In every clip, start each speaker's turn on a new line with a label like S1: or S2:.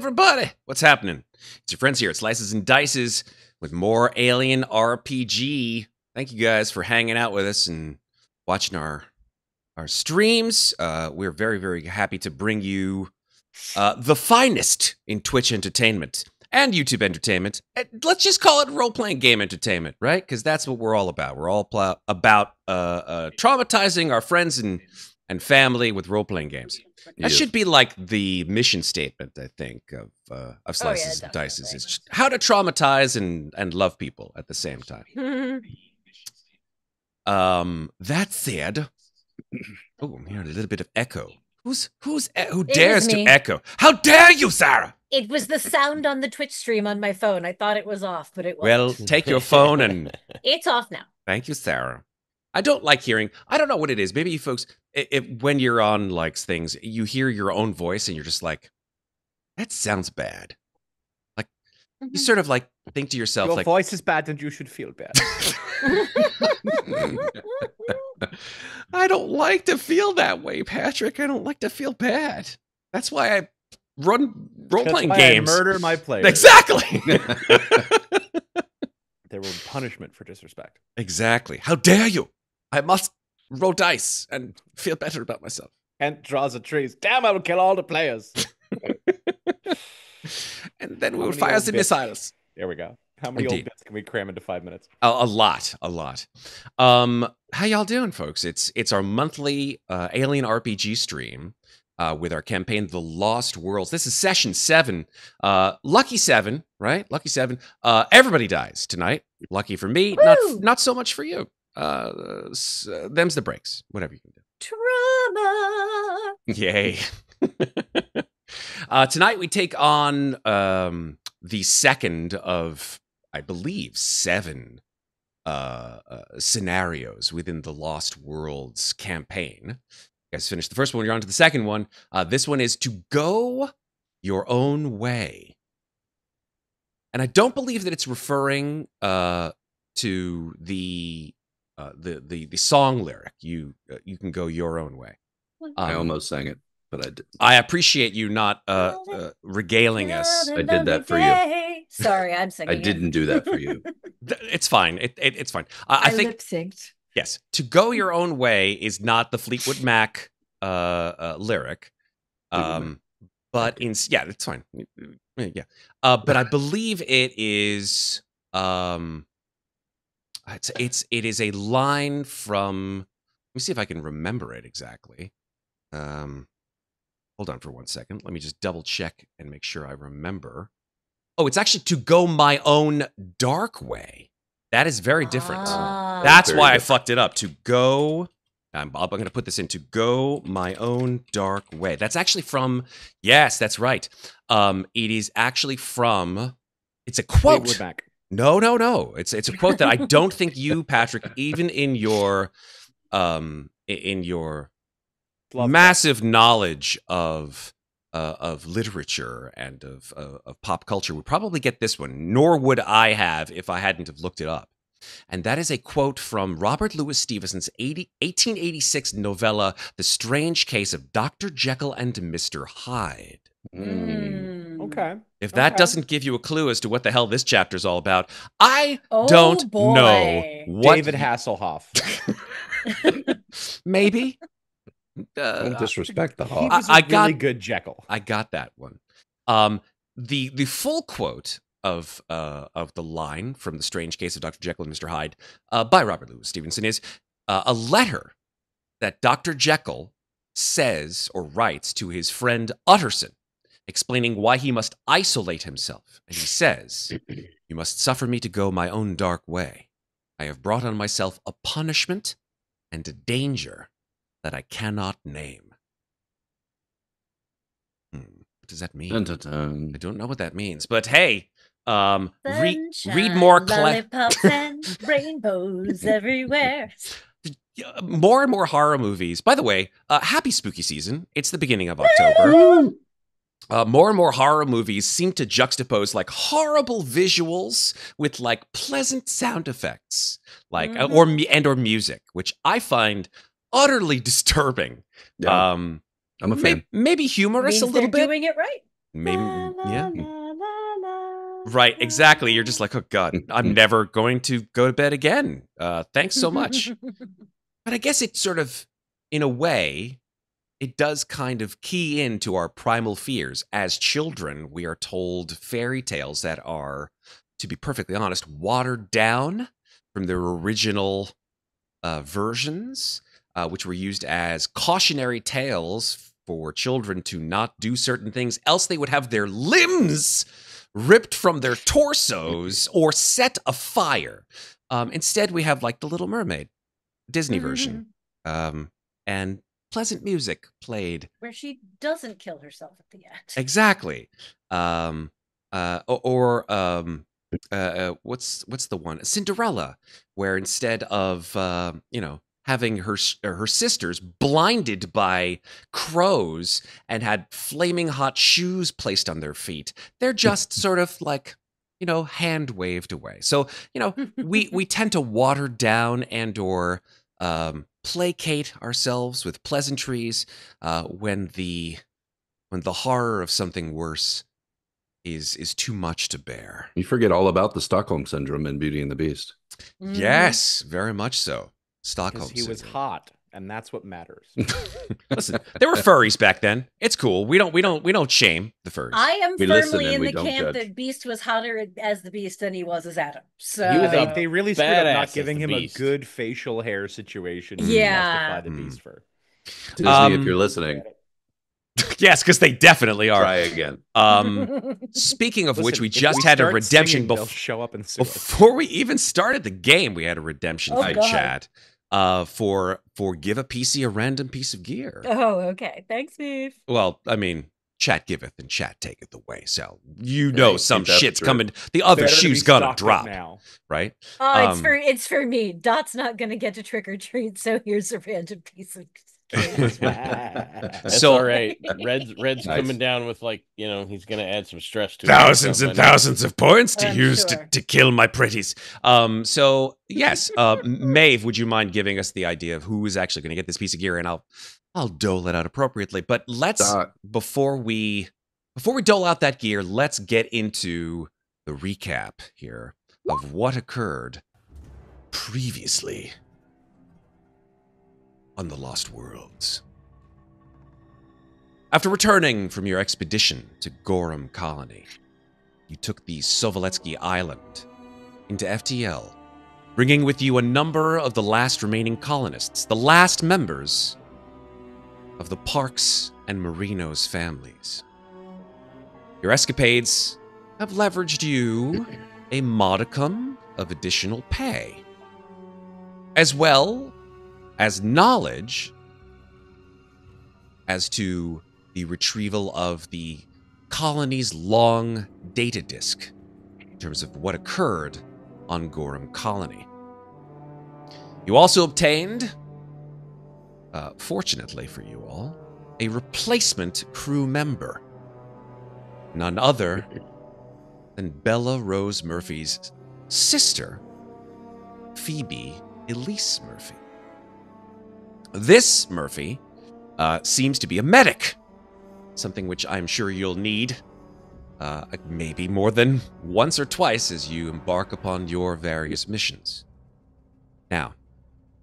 S1: everybody. What's happening? It's your friends here at Slices and Dices with more Alien RPG. Thank you guys for hanging out with us and watching our streams. We're very, very happy to bring you the finest in Twitch entertainment and YouTube entertainment. Let's just call it role-playing game entertainment, right? Because that's what we're all about. We're all about traumatizing our friends and family with role-playing games. That should be like the mission statement, I think, of Slices and Dices. It's how to traumatize and love people at the same time. That said, oh, I'm hearing a little bit of echo. Who dares to echo? How dare you, Sarah?
S2: It was the sound on the Twitch stream on my phone. I thought it was off, but it wasn't.
S1: Well, take your phone and...
S2: It's off now.
S1: Thank you, Sarah. I don't like hearing... I don't know what it is. Maybe you folks, when you're on like things, you hear your own voice and you're just like, that sounds bad. Like, you sort of like think to yourself,
S3: your
S1: like...
S3: voice is bad and you should feel bad.
S1: I don't like to feel that way, Patrick. I don't like to feel bad. That's why I run role-playing games.
S3: I murder my players.
S1: Exactly.
S3: There will be punishment for disrespect.
S1: Exactly. How dare you? I must roll dice and feel better about myself.
S3: And draws a trees. Damn, I will kill all the players.
S1: And then we will fire the missiles.
S3: There we go. How many old bits can we cram into 5 minutes?
S1: A lot. How y'all doing, folks? It's our monthly Alien RPG stream with our campaign, The Lost Worlds. This is session 7. Lucky 7, right? Lucky 7. Everybody dies tonight. Lucky for me, not so much for you. Them's the breaks. Whatever you can do.
S2: Trauma.
S1: Yay. Tonight we take on the second of, I believe, 7 scenarios within the Lost Worlds campaign. You guys finished the first one, you're on to the second one. This one is to go your own way. And I don't believe that it's referring to the song lyric. You can go your own way.
S4: I almost sang it, but I didn't.
S1: I appreciate you not regaling us.
S4: I did that for you.
S2: Sorry, I'm singing.
S4: I didn't do that for you.
S1: It's fine. It's fine.
S2: I
S1: think
S2: lip-synced.
S1: Yes, to go your own way is not the Fleetwood Mac lyric, but yeah, it's fine. Yeah, but I believe it is. It is a line from. Let me see if I can remember it exactly. Hold on for 1 second. Let me just double check and make sure I remember. Oh, it's actually to go my own dark way. That is very different. That's why I fucked it up. To go, I'm going to put this in, to go my own dark way. That's actually from, yes, that's right. It is actually from, it's a quote. No. It's a quote that I don't think you, Patrick, even in your massive knowledge of literature and of pop culture would probably get this one, nor would I have if I hadn't have looked it up. And that is a quote from Robert Louis Stevenson's 1886 novella, The Strange Case of Dr. Jekyll and Mr. Hyde.
S3: Okay.
S1: If that doesn't give you a clue as to what the hell this chapter is all about, I don't know what...
S3: David Hasselhoff.
S1: Maybe.
S4: Don't disrespect the Hoff.
S3: He was a really good Jekyll.
S1: I got that one. The full quote of the line from The Strange Case of Dr. Jekyll and Mr. Hyde by Robert Louis Stevenson is a letter that Dr. Jekyll says or writes to his friend Utterson, explaining why he must isolate himself. And he says, "You must suffer me to go my own dark way. I have brought on myself a punishment and a danger that I cannot name." What does that mean?
S4: Dun, dun, dun.
S1: I don't know what that means, but hey,
S2: Sunshine,
S1: read more
S2: lollipops and rainbows everywhere.
S1: More and more horror movies. By the way, happy spooky season. It's the beginning of October. More and more horror movies seem to juxtapose like horrible visuals with like pleasant sound effects, like or music, which I find utterly disturbing.
S4: Yeah. I'm a fan.
S1: Maybe humorous a little bit.
S2: Doing it right.
S1: Maybe, yeah.
S2: La, la, la,
S1: Right,
S2: la,
S1: exactly.
S2: la.
S1: You're just like, oh God, I'm never going to go to bed again. Thanks so much. But I guess it sort of, in a way, it does kind of key into our primal fears. As children, we are told fairy tales that are, to be perfectly honest, watered down from their original versions, which were used as cautionary tales for children to not do certain things, else they would have their limbs ripped from their torsos or set afire. Instead, we have like The Little Mermaid, Disney version, and pleasant music played.
S2: Where she doesn't kill herself at the end.
S1: Exactly. What's the one? Cinderella, where instead of having her sisters blinded by crows and had flaming hot shoes placed on their feet, they're just sort of like hand waved away. So we tend to water down and or placate ourselves with pleasantries when the horror of something worse is too much to bear.
S4: You forget all about the Stockholm syndrome in Beauty and the Beast.
S1: Yes, very much so. Stockholm
S3: Because he was
S1: syndrome.
S3: hot, and that's what matters.
S1: Listen, there were furries back then. It's cool. We don't shame the furries.
S2: I am
S4: We listen
S2: firmly
S4: and
S2: in
S4: we
S2: the
S4: don't
S2: camp
S4: judge.
S2: that Beast was hotter as the Beast than he was as Adam. So
S5: He was a
S3: They really screwed up
S5: badass
S3: not
S5: as
S3: giving
S5: the
S3: him
S5: Beast.
S3: a good facial hair situation to
S2: Yeah.
S3: justify the Beast fur.
S4: Disney, if you're listening,
S1: Yes, because they definitely are.
S4: try again.
S1: Speaking of which,
S3: Listen,
S1: we
S3: if
S1: just
S3: we
S1: had a
S3: start
S1: redemption
S3: singing, they'll show up and sue us.
S1: before we even started the game. We had a redemption
S2: Oh,
S1: from
S2: God.
S1: chat for give a PC a random piece of gear.
S2: Oh, okay. Thanks, Steve.
S1: Well, I mean, chat giveth and chat taketh away. So some
S4: Ain't that
S1: shit's
S4: true?
S1: coming. The other
S3: Better to
S1: shoe's
S3: be
S1: gonna
S3: stocked up
S1: drop,
S3: now.
S1: right?
S2: Oh, it's for me. Dot's not gonna get to trick or treat, so here's a random piece of cake.
S5: That's
S1: So-
S5: all right. Red's
S4: Nice.
S5: coming down with he's gonna add some stress to
S1: Thousands
S5: it.
S1: and thousands of points to
S2: I'm
S1: use
S2: sure.
S1: to kill my pretties. So yes, Maeve, would you mind giving us the idea of who is actually going to get this piece of gear, and I'll dole it out appropriately. But let's before we dole out that gear, let's get into the recap here of what occurred previously on the Lost Worlds. After returning from your expedition to Gorham Colony, you took the Sovoletsky Island into FTL, bringing with you a number of the last remaining colonists, the last members of the Parks and Marinos families. Your escapades have leveraged you a modicum of additional pay, as well as knowledge as to the retrieval of the colony's long data disk in terms of what occurred on Gorham Colony. You also obtained, fortunately for you all, a replacement crew member. None other than Bella Rose Murphy's sister, Phoebe Elise Murphy. This Murphy seems to be a medic, something which I'm sure you'll need maybe more than once or twice as you embark upon your various missions. Now,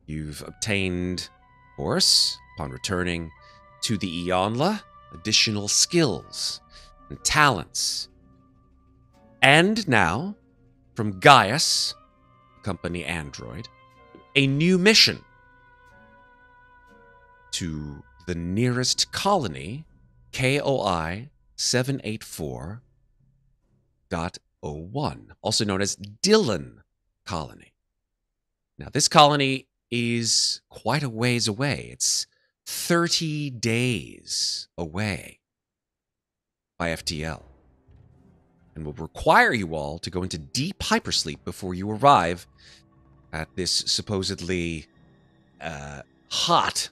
S1: you've obtained, of course, upon returning to the Eonla, additional skills and talents. And now, from Gaius, company android, a new mission to the nearest colony, KOI 784.01, also known as Dillon Colony. Now, this colony is quite a ways away. It's 30 days away by FTL, and will require you all to go into deep hypersleep before you arrive at this supposedly hot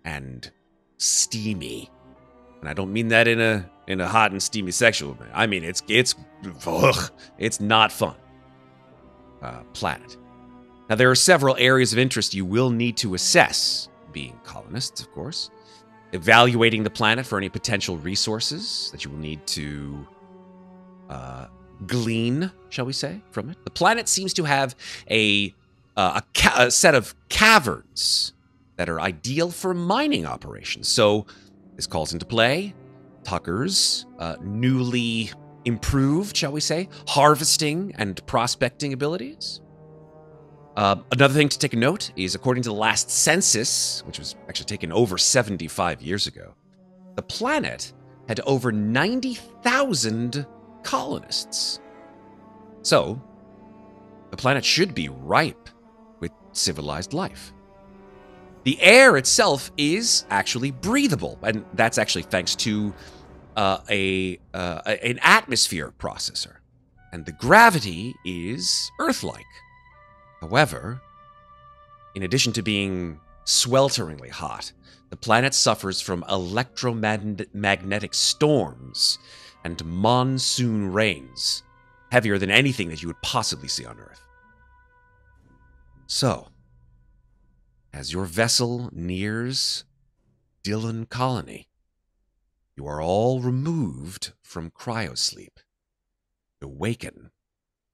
S1: and steamy, and I don't mean that in a hot and steamy sexual way. I mean it's not fun planet. Now, there are several areas of interest you will need to assess, being colonists, of course. evaluating the planet for any potential resources that you will need to glean, shall we say, from it. The planet seems to have a set of caverns that are ideal for mining operations. So this calls into play Tucker's newly improved, shall we say, harvesting and prospecting abilities. Another thing to take a note is, according to the last census, which was actually taken over 75 years ago, the planet had over 90,000 colonists. So, the planet should be ripe with civilized life. The air itself is actually breathable, and that's actually thanks to an atmosphere processor. And the gravity is Earth-like. However, in addition to being swelteringly hot, the planet suffers from electromagnetic storms and monsoon rains, heavier than anything that you would possibly see on Earth. So, as your vessel nears Dillon Colony, you are all removed from cryosleep. Awaken,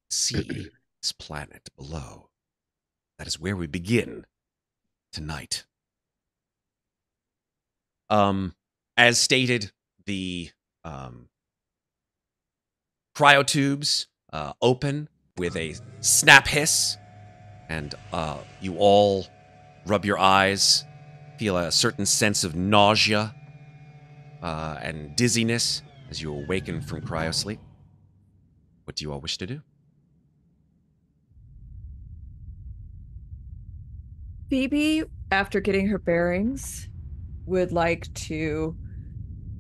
S1: see this planet below. That is where we begin tonight. As stated, the cryotubes open with a snap hiss, and you all rub your eyes, feel a certain sense of nausea and dizziness as you awaken from cryosleep. What do you all wish to do?
S6: Phoebe, after getting her bearings, would like to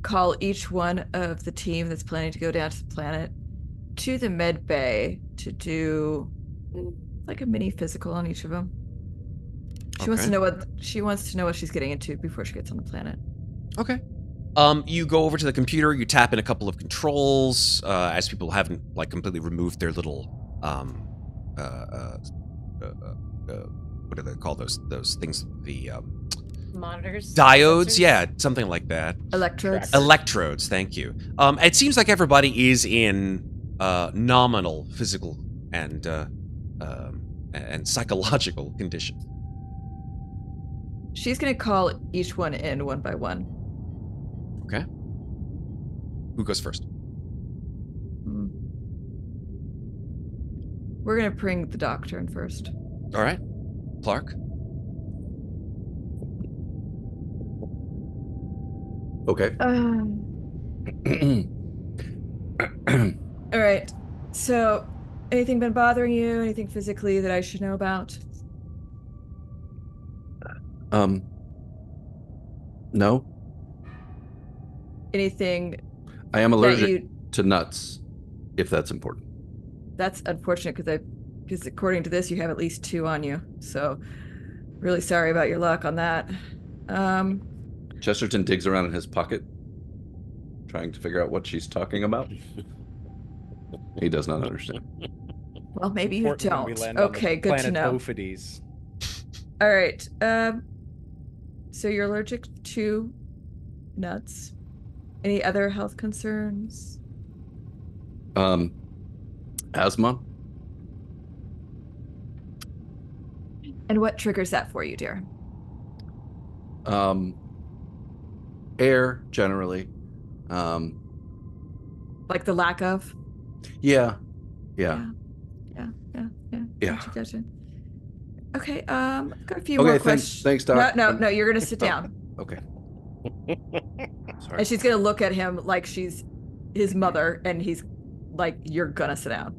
S6: call each one of the team that's planning to go down to the planet to the med bay to do like a mini physical on each of them. She wants to know what she's getting into before she gets on the planet.
S1: Okay. You go over to the computer, you tap in a couple of controls, as people haven't like completely removed their little what do they call those things? The
S2: Monitors?
S1: diodes,
S2: Sensors?
S1: yeah, something like that.
S6: Electrodes.
S1: Electrodes, thank you. It seems like everybody is in nominal physical and psychological condition.
S6: She's going to call each one in one by one.
S1: Okay. Who goes first?
S6: We're going to bring the doctor in first.
S1: All right. Clark?
S4: Okay.
S6: All right. So, anything been bothering you? Anything physically that I should know about?
S4: No.
S6: Anything
S4: I am
S6: that
S4: allergic to nuts, if that's important.
S6: That's unfortunate because according to this, you have at least 2 on you. So, really sorry about your luck on that.
S4: Chesterton digs around in his pocket, trying to figure out what she's talking about. He does not understand.
S6: Well, maybe you
S3: Important when we
S6: don't.
S3: land on the
S6: Okay, good to
S3: planet
S6: know.
S3: Beaucephus.
S6: All right. So you're allergic to nuts. Any other health concerns?
S4: Asthma.
S6: And what triggers that for you, dear?
S4: Air generally.
S6: Like the lack of?
S4: Yeah.
S6: Yeah. Gotcha. Okay, I've got a few more questions.
S4: Thanks, Doc.
S6: No, you're gonna sit down.
S4: Okay. Sorry.
S6: And she's gonna look at him like she's his mother, and he's like, you're gonna sit down.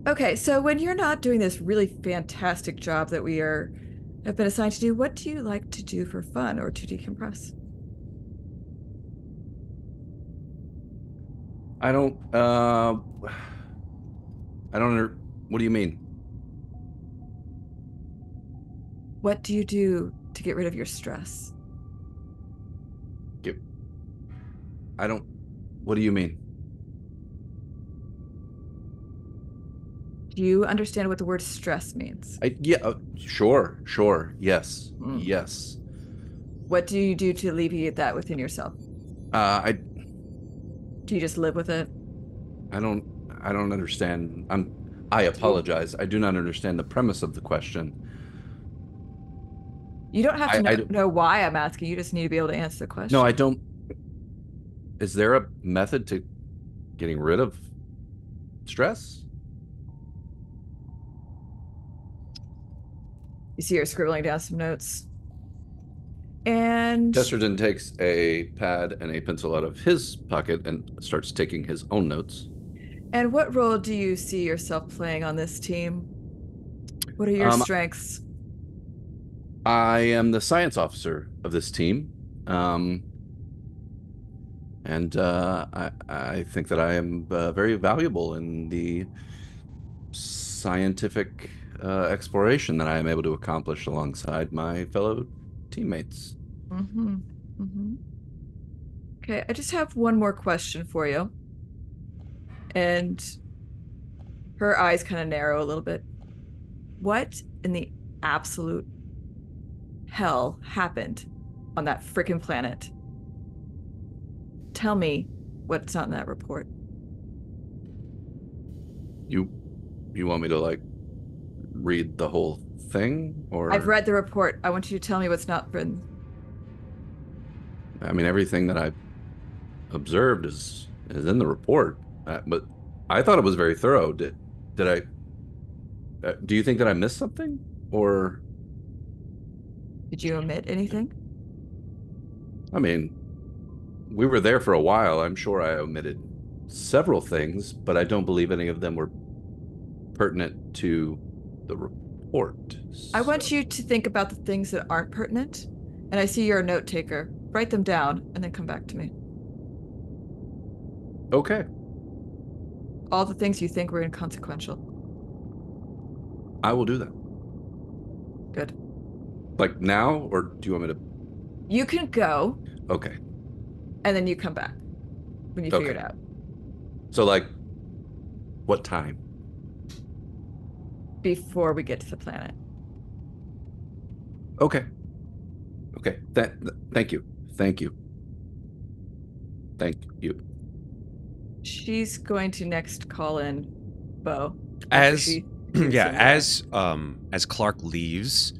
S6: Okay, so when you're not doing this really fantastic job that we have been assigned to do, what do you like to do for fun or to decompress?
S4: I don't, what do you mean?
S6: What do you do to get rid of your stress?
S4: What do you mean?
S6: Do you understand what the word stress means?
S4: Sure, yes, yes.
S6: What do you do to alleviate that within yourself?
S4: I
S6: Do you just live with it?
S4: don't understand. I apologize. I do not understand the premise of the question.
S6: You don't have
S4: I
S6: to
S4: don't-
S6: know why I'm asking. You just need to be able to answer the question.
S4: No, I don't. Is there a method to getting rid of stress?
S6: You see her scribbling down some notes. And
S4: Chesterton takes a pad and a pencil out of his pocket and starts taking his own notes.
S6: and what role do you see yourself playing on this team? What are your strengths?
S4: I am the science officer of this team. And I think that I am very valuable in the scientific exploration that I am able to accomplish alongside my fellow teammates.
S6: Mm-hmm. Mm-hmm. Okay, I just have one more question for you. And her eyes kind of narrow a little bit. What in the absolute hell happened on that freaking planet? Tell me what's not in that report.
S4: You want me to like read the whole thing, or
S6: I've read the report. I want you to tell me what's not written.
S4: I mean, everything that I observed is in the report, but I thought it was very thorough. Did I? Do you think that I missed something, or?
S6: Did you omit anything?
S4: I mean, we were there for a while. I'm sure I omitted several things, but I don't believe any of them were pertinent to the report.
S6: I want you to think about the things that aren't pertinent. And I see you're a note taker. Write them down and then come back to me.
S4: Okay.
S6: All the things you think were inconsequential.
S4: I will do that.
S6: Good.
S4: Like now, or do you want me to?
S6: You can go.
S4: Okay.
S6: And then you come back when you figure it
S4: Okay.
S6: out.
S4: So, like, what time?
S6: Before we get to the planet.
S4: Okay. Okay. Thank you. Thank you. Thank you.
S6: She's going to next call in Bo.
S1: As as Clark leaves,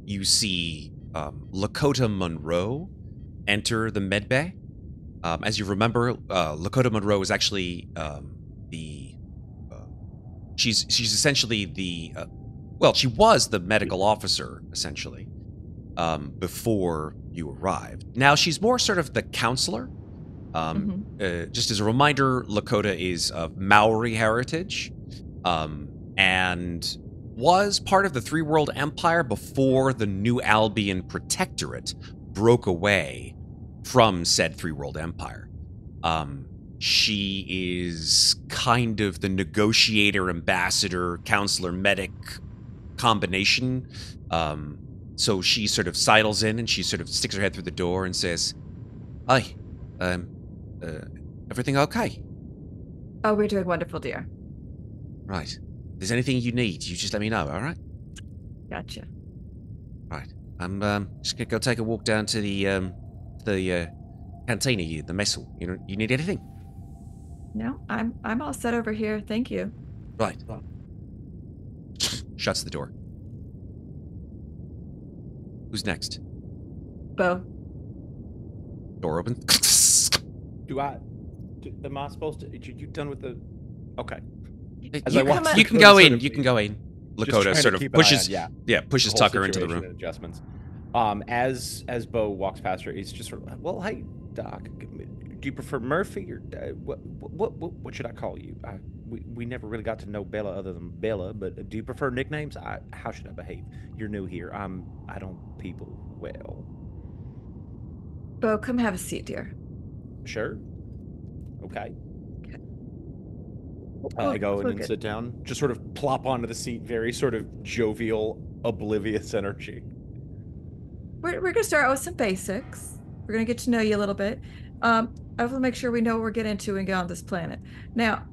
S1: you see Lakota Monroe enter the medbay. As you remember, Lakota Monroe is actually she's essentially the she was the medical officer essentially before you arrived. Now she's more sort of the counselor. Just as a reminder, Lakota is of Maori heritage, and was part of the Three World Empire before the New Albion Protectorate broke away from said Three World Empire. She is kind of the negotiator, ambassador, counselor, medic combination. So she sort of sidles in and she sort of sticks her head through the door and says, "Hi, everything okay?"
S6: Oh, we're doing wonderful, dear.
S1: Right. If there's anything you need, you just let me know, all right?
S6: Gotcha.
S1: Right. I'm just gonna go take a walk down to the cantina here, the mess hall. You need anything?
S6: No, I'm all set over here. Thank you.
S1: Right. Shuts the door. Who's next?
S6: Bo.
S1: Door open.
S3: Am I supposed to? You done with the? Okay. As
S1: You,
S3: I walk
S1: you
S3: through
S1: can
S3: the
S1: go
S3: sort
S1: in.
S3: of-
S1: You can go in.
S3: Just
S1: Lakota
S3: trying to
S1: sort of
S3: keep an eye
S1: pushes.
S3: on,
S1: Pushes
S3: the whole
S1: Tucker into the
S3: situation
S1: room.
S3: and adjustments. As Bo walks past her, he's just sort of, well, hey, Doc, do you prefer Murphy or what should I call you? We never really got to know Bella other than Bella, but do you prefer nicknames? How should I behave? You're new here. I don't people well.
S6: Bo, come have a seat, dear.
S3: Sure. Okay.
S6: Oh,
S3: I go in
S6: we're
S3: and
S6: good.
S3: sit down, just sort of plop onto the seat, very sort of jovial, oblivious energy.
S6: We're gonna start out with some basics. We're gonna get to know you a little bit. I want to make sure we know what we're getting into and get on this planet. Now,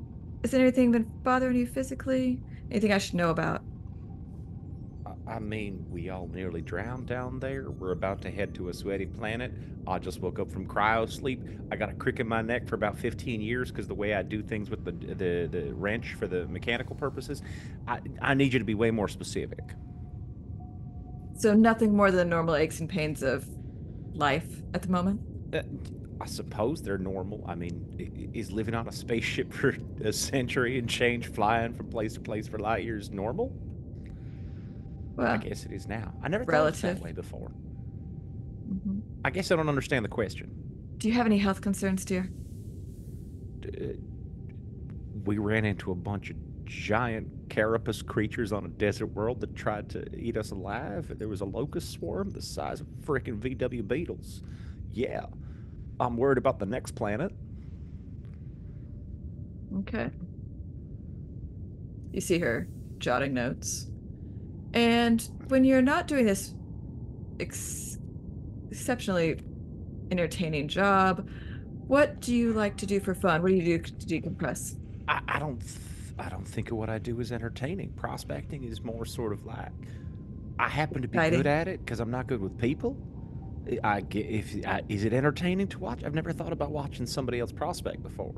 S6: has anything been bothering you physically? Anything I should know about?
S3: I mean, we all nearly drowned down there. We're about to head to a sweaty planet. I just woke up from cryo sleep. I got a crick in my neck for about 15 years because the way I do things with the wrench for the mechanical purposes. I need you to be way more specific.
S6: So nothing more than the normal aches and pains of life at the moment?
S3: I suppose they're normal. I mean, is living on a spaceship for a century and change, flying from place to place for light years normal?
S6: Well,
S3: I guess it is now. I never thought of it
S6: relative.
S3: that way before.
S6: Mhm.
S3: I guess I don't understand the question.
S6: Do you have any health concerns, dear?
S3: We ran into a bunch of giant carapace creatures on a desert world that tried to eat us alive. There was a locust swarm the size of frickin' VW beetles. Yeah. I'm worried about the next planet.
S6: Okay. You see her jotting notes. And when you're not doing this exceptionally entertaining job, what do you like to do for fun? What do you do to decompress?
S3: I don't think of what I do as entertaining. Prospecting is more sort of like I happen to be
S6: Exciting.
S3: good at it because I'm not good with people. Is it entertaining to watch? I've never thought about watching somebody else prospect before.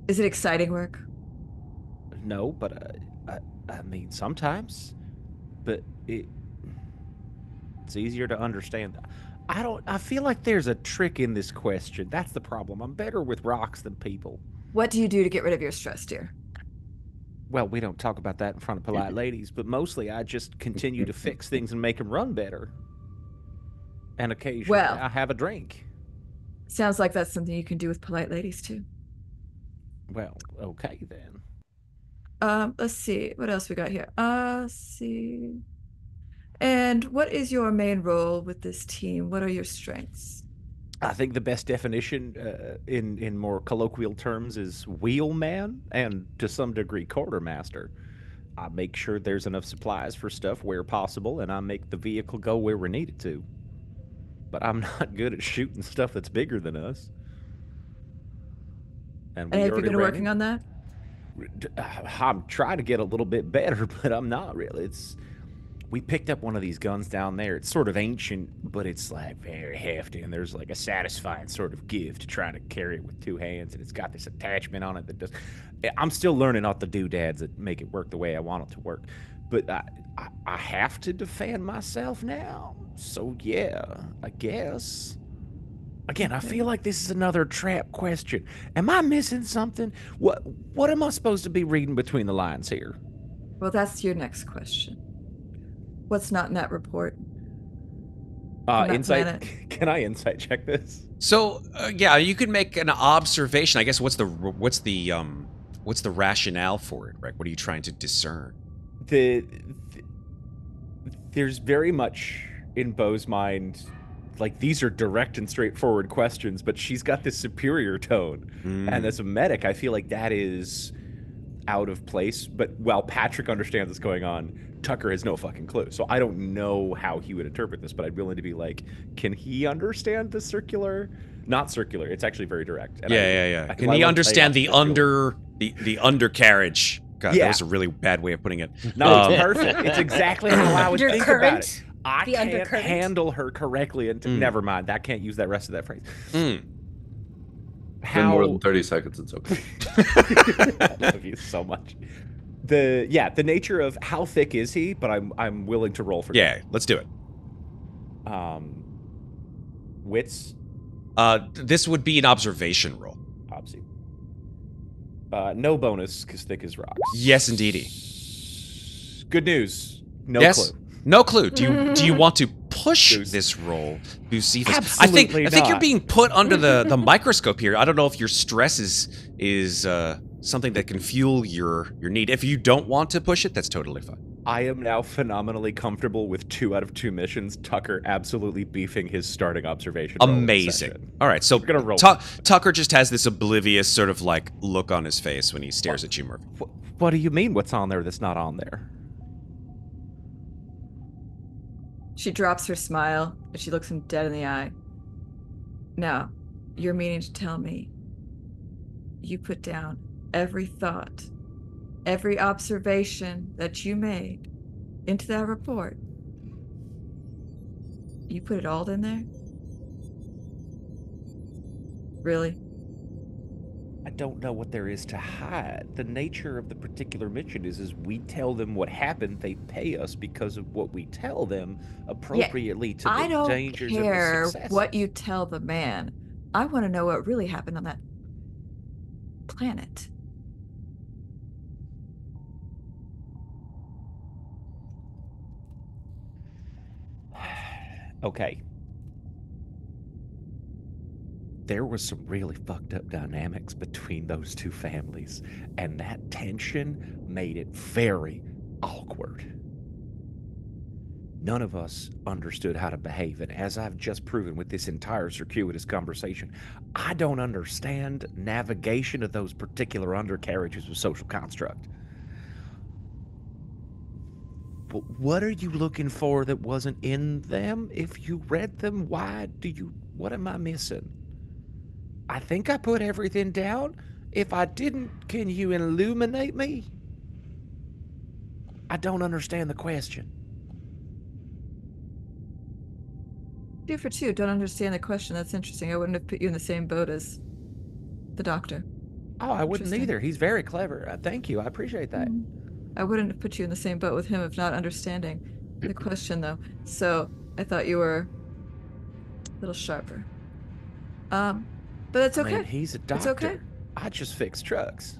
S6: Is it exciting work?
S3: No, but I mean sometimes, but it's easier to understand. I feel like there's a trick in this question. That's the problem. I'm better with rocks than people.
S6: What do you do to get rid of your stress, dear?
S3: Well, we don't talk about that in front of polite ladies, but mostly I just continue to fix things and make them run better. And occasionally
S6: Well.
S3: I have a drink.
S6: Sounds like that's something you can do with polite ladies too.
S3: Well, okay then.
S6: Let's see. What else we got here? Let's see. And what is your main role with this team? What are your strengths?
S3: I think the best definition in more colloquial terms is wheelman and to some degree quartermaster. I make sure there's enough supplies for stuff where possible, and I make the vehicle go where we need it to. But I'm not good at shooting stuff that's bigger than us.
S6: And have you been working on that?
S3: I'm trying to get a little bit better, but I'm not really. We picked up one of these guns down there. It's sort of ancient, but it's like very hefty, and there's like a satisfying sort of give to trying to carry it with two hands, and it's got this attachment on it that does. I'm still learning all the doodads that make it work the way I want it to work, but I have to defend myself now. So yeah, I guess. Again, I feel like this is another trap question. Am I missing something? What am I supposed to be reading between the lines here?
S6: Well, that's your next question. What's not in that report?
S3: Insight.
S6: Planet?
S3: Can I insight check this?
S1: So yeah, you could make an observation. I guess what's the rationale for it, right? What are you trying to discern?
S3: There's very much in Beau's mind, like these are direct and straightforward questions, but she's got this superior tone, and as a medic, I feel like that is out of place. But while Patrick understands what's going on, Tucker has no fucking clue. So I don't know how he would interpret this, but I'd be willing to be like, can he understand the circular? Not circular. It's actually very direct. And
S1: Yeah. Can he understand the undercarriage? God, that was a really bad way of putting it.
S3: No, it's perfect. It's exactly how I would think about it. I
S2: The
S3: can't
S2: undercurrent.
S3: handle her correctly, and never mind. I can't use that rest of that phrase.
S4: Been more than 30 seconds. It's okay.
S3: I love you so much. The nature of how thick is he, but I'm willing to roll for
S1: Yeah, let's do it.
S3: Wits.
S1: This would be an observation roll.
S3: Obviously. No bonus because thick as rocks.
S1: Yes, indeedy.
S3: Good news. No
S1: Yes.
S3: clue.
S1: No clue. Do you want to push
S3: Deuce.
S1: this roll, Beaucephus?
S3: Absolutely
S1: I think you're
S3: not.
S1: being put under the microscope here. I don't know if your stress is something that can fuel your need. If you don't want to push it, that's totally fine.
S3: I am now phenomenally comfortable with 2 out of 2 missions. Tucker absolutely beefing his starting observation. roll in
S1: Amazing.
S3: session.
S1: All right, so
S3: We're gonna roll.
S1: Tucker just has this oblivious sort of like look on his face when he stares at you, Murphy.
S3: What do you mean? What's on there that's not on there?
S6: She drops her smile and she looks him dead in the eye. Now, you're meaning to tell me you put down every thought, every observation that you made into that report. You put it all in there? Really?
S3: I don't know what there is to hide. The nature of the particular mission is we tell them what happened. They pay us because of what we tell them appropriately to
S6: I
S3: the
S6: don't
S3: dangers and the
S6: care
S3: successes.
S6: what you tell the man. I want to know what really happened on that planet.
S3: Okay. There was some really fucked up dynamics between those two families, and that tension made it very awkward. None of us understood how to behave, and as I've just proven with this entire circuitous conversation, I don't understand navigation of those particular undercarriages of social construct. But what are you looking for that wasn't in them? If you read them, what am I missing? I think I put everything down. If I didn't, can you illuminate me? I don't understand the question.
S6: 2 for 2. Don't understand the question. That's interesting. I wouldn't have put you in the same boat as the doctor.
S3: Oh, I wouldn't
S6: Interesting.
S3: either. He's very clever. Thank you. I appreciate that.
S6: I wouldn't have put you in the same boat with him of not understanding the question, though. So I thought you were a little sharper. But it's okay.
S3: I mean, he's a doctor.
S6: It's okay.
S3: I just fix trucks.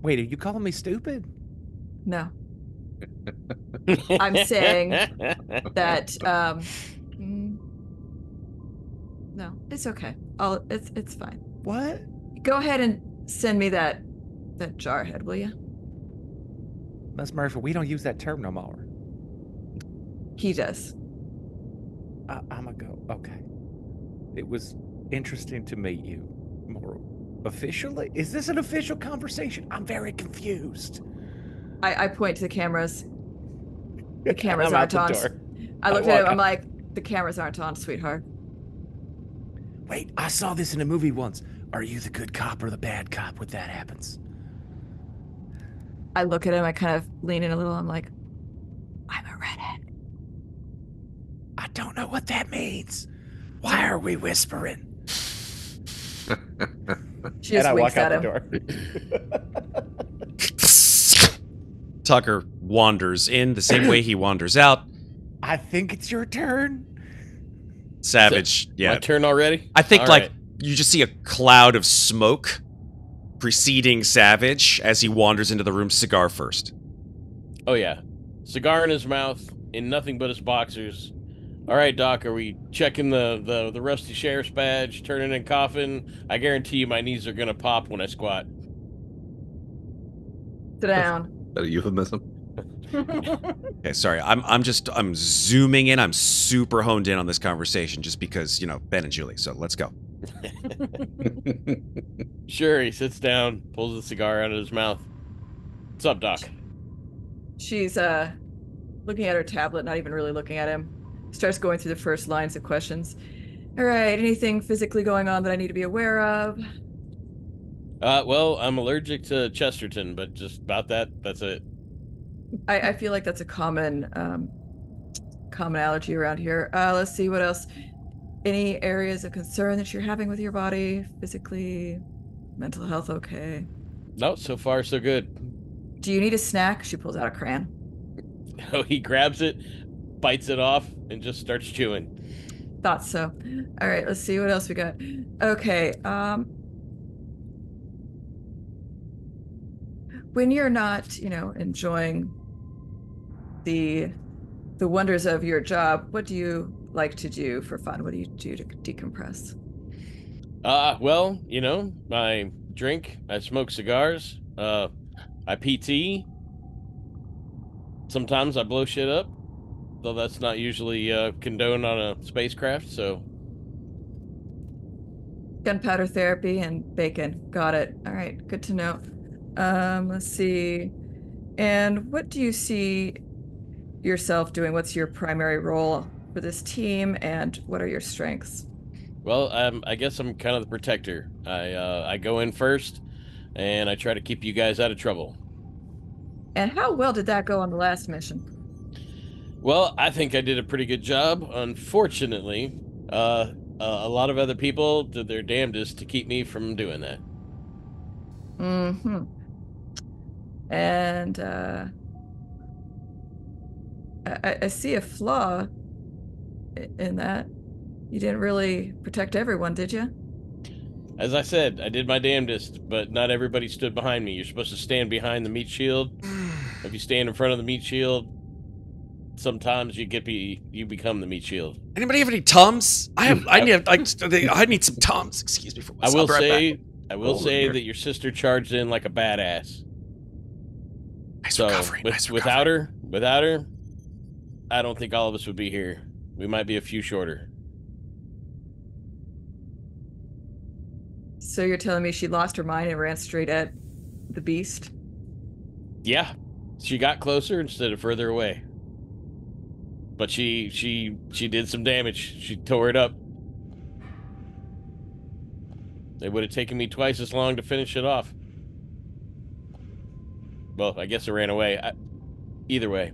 S3: Wait, are you calling me stupid?
S6: No. I'm saying that no, it's okay. It's fine.
S3: What?
S6: Go ahead and send me that jarhead, will you?
S3: Miss Murphy, we don't use that term no more.
S6: He does.
S3: I'm a go. Okay. It was interesting to meet you more officially. Is this an official conversation? I'm very confused.
S6: I point to the cameras. The cameras
S3: I'm out
S6: aren't
S3: the
S6: on.
S3: door.
S6: I looked at him. I'm like, the cameras aren't on, sweetheart.
S3: Wait, I saw this in a movie once. Are you the good cop or the bad cop when that happens?
S6: I look at him. I kind of lean in a little. I'm like, I'm a redhead.
S3: I don't know what that means. Why are we whispering?
S6: She just winks at him.
S1: Tucker wanders in the same way he wanders out.
S3: I think it's your turn.
S1: Savage, yeah.
S5: My turn already?
S1: I think
S5: All
S1: like
S5: right.
S1: you just see a cloud of smoke preceding Savage as he wanders into the room, cigar first.
S5: Oh, yeah. Cigar in his mouth, in nothing but his boxers. All right, Doc, are we checking the rusty sheriff's badge, turning in coffin? I guarantee you my knees are going to pop when I squat.
S6: Sit down.
S4: Is that a euphemism?
S1: Okay, sorry. I'm zooming in. I'm super honed in on this conversation just because, Ben and Julie. So let's go.
S5: Sure, he sits down, pulls the cigar out of his mouth. What's up, Doc?
S6: She's looking at her tablet, not even really looking at him. Starts going through the first lines of questions. All right, anything physically going on that I need to be aware of?
S5: Well, I'm allergic to Chesterton, but just about that's it.
S6: I feel like that's a common allergy around here. Let's see, what else? Any areas of concern that you're having with your body, physically, mental health, okay?
S5: No, so far so good.
S6: Do you need a snack? She pulls out a crayon.
S5: Oh, he grabs it, bites it off, and just starts chewing.
S6: Thought so. All right, let's see what else we got. Okay, when you're not, enjoying the wonders of your job, what do you like to do for fun? What do you do to decompress?
S5: Well, I drink, I smoke cigars, I PT. Sometimes I blow shit up, though that's not usually condoned on a spacecraft, so.
S6: Gunpowder therapy and bacon. Got it. All right, good to know. Let's see. And what do you see yourself doing? What's your primary role for this team, and what are your strengths?
S5: Well, I guess I'm kind of the protector. I go in first, and I try to keep you guys out of trouble.
S6: And how well did that go on the last mission?
S5: Well, I think I did a pretty good job. Unfortunately, a lot of other people did their damnedest to keep me from doing that.
S6: Mm-hmm. And I see a flaw in that. You didn't really protect everyone, did you?
S5: As I said, I did my damnedest, but not everybody stood behind me. You're supposed to stand behind the meat shield. If you stand in front of the meat shield, sometimes you become the meat shield.
S1: Anybody have any Tums? I need some Tums. Excuse me for
S5: I
S1: once.
S5: will
S1: I'll be right
S5: say,
S1: back.
S5: I will
S4: Golden
S5: say
S4: here.
S5: that your sister charged in like a badass.
S1: Nice
S5: So
S1: recovery. Nice
S5: without
S1: recovery.
S5: her, I don't think all of us would be here. We might be a few shorter.
S6: So you're telling me she lost her mind and ran straight at the beast?
S5: Yeah, she got closer instead of further away. But she did some damage. She tore it up. It would have taken me twice as long to finish it off. Well, I guess it ran away. Either way.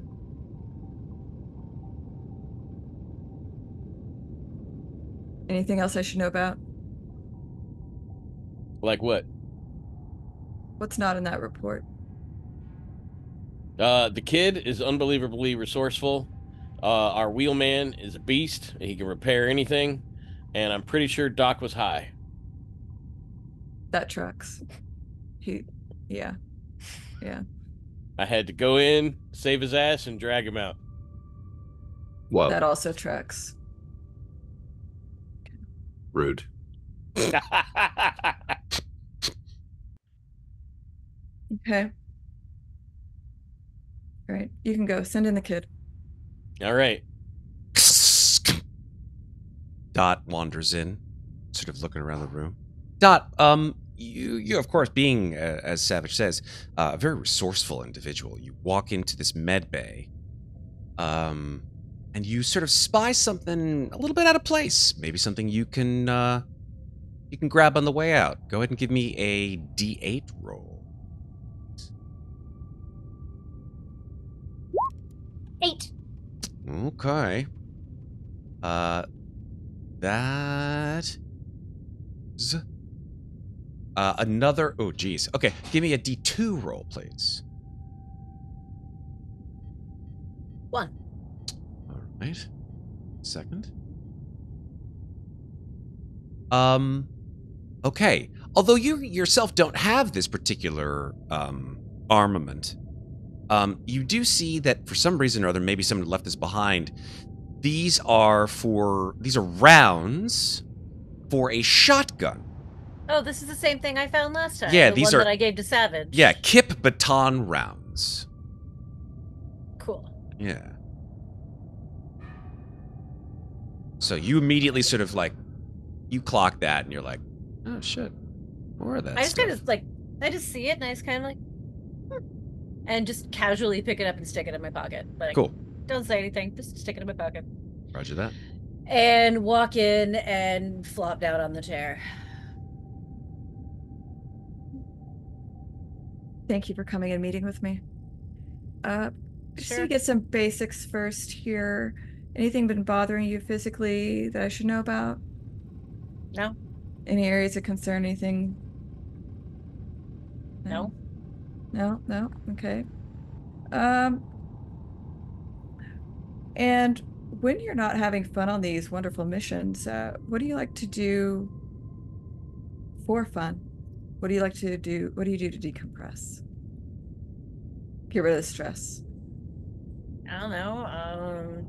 S6: Anything else I should know about?
S5: Like what?
S6: What's not in that report?
S5: The kid is unbelievably resourceful. Our wheelman is a beast. He can repair anything. And I'm pretty sure Doc was high.
S6: That tracks. Yeah.
S5: I had to go in, save his ass, and drag him out.
S4: Whoa,
S6: That also tracks.
S4: rude.
S6: Okay. All right, you can go. Send in the kid.
S5: All right.
S1: Dot wanders in, sort of looking around the room. Dot, you of course, being as Savage says, a very resourceful individual. You walk into this med bay, and you sort of spy something a little bit out of place. Maybe something you can grab on the way out. Go ahead and give me a D8 roll.
S2: 8.
S1: Okay. That is another. Oh, geez. Okay, give me a D2 roll, please.
S2: 1.
S1: All right. Second. Okay. Although you yourself don't have this particular armament, you do see that for some reason or other, maybe someone left this behind. These are rounds for a shotgun.
S2: Oh, this is the same thing I found last time.
S1: Yeah,
S2: the
S1: these
S2: one
S1: are-
S2: that I gave to Savage.
S1: Yeah, Kip baton rounds.
S2: Cool.
S1: Yeah. So you immediately sort of like, you clock that and you're like, oh shit, more of that
S2: I just
S1: stuff.
S2: kind of like, I just see it and I just kind of like, and just casually pick it up and stick it in my pocket. Like,
S1: Cool.
S2: don't say anything, just stick it in my pocket.
S1: Roger that.
S2: And walk in and flop down on the chair.
S6: Thank you for coming and meeting with me. Just
S2: Sure.
S6: to get some basics first here. Anything been bothering you physically that I should know about?
S2: No?
S6: Any areas of concern? Anything?
S2: No?
S6: No? Okay. And when you're not having fun on these wonderful missions, what do you like to do for fun? What do you like to do? What do you do to decompress? Get rid of the stress.
S2: I don't know.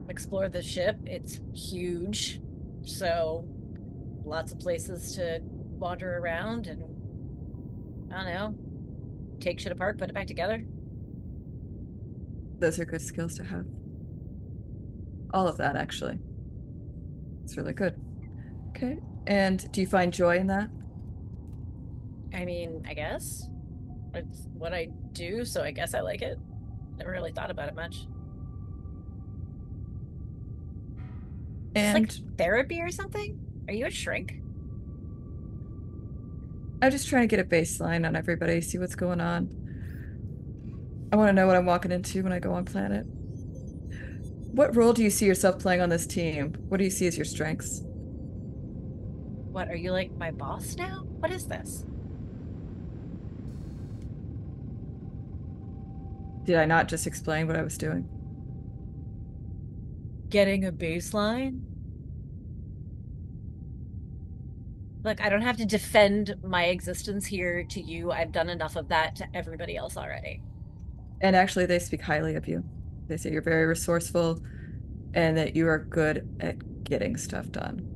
S2: Explore the ship. It's huge. So lots of places to wander around and I don't know. Take shit apart, put it back together.
S6: Those are good skills to have. All of that, actually. It's really good. Okay. And do you find joy in that?
S2: I mean, I guess. It's what I do, so I guess I like it. Never really thought about it much.
S6: And
S2: It's like therapy or something? Are you a shrink?
S6: I'm just trying to get a baseline on everybody, see what's going on. I want to know what I'm walking into when I go on planet. What role do you see yourself playing on this team? What do you see as your strengths?
S2: What, are you like my boss now? What is this?
S6: Did I not just explain what I was doing?
S2: Getting a baseline? Look, I don't have to defend my existence here to you. I've done enough of that to everybody else already.
S6: And actually, they speak highly of you. They say you're very resourceful and that you are good at getting stuff done.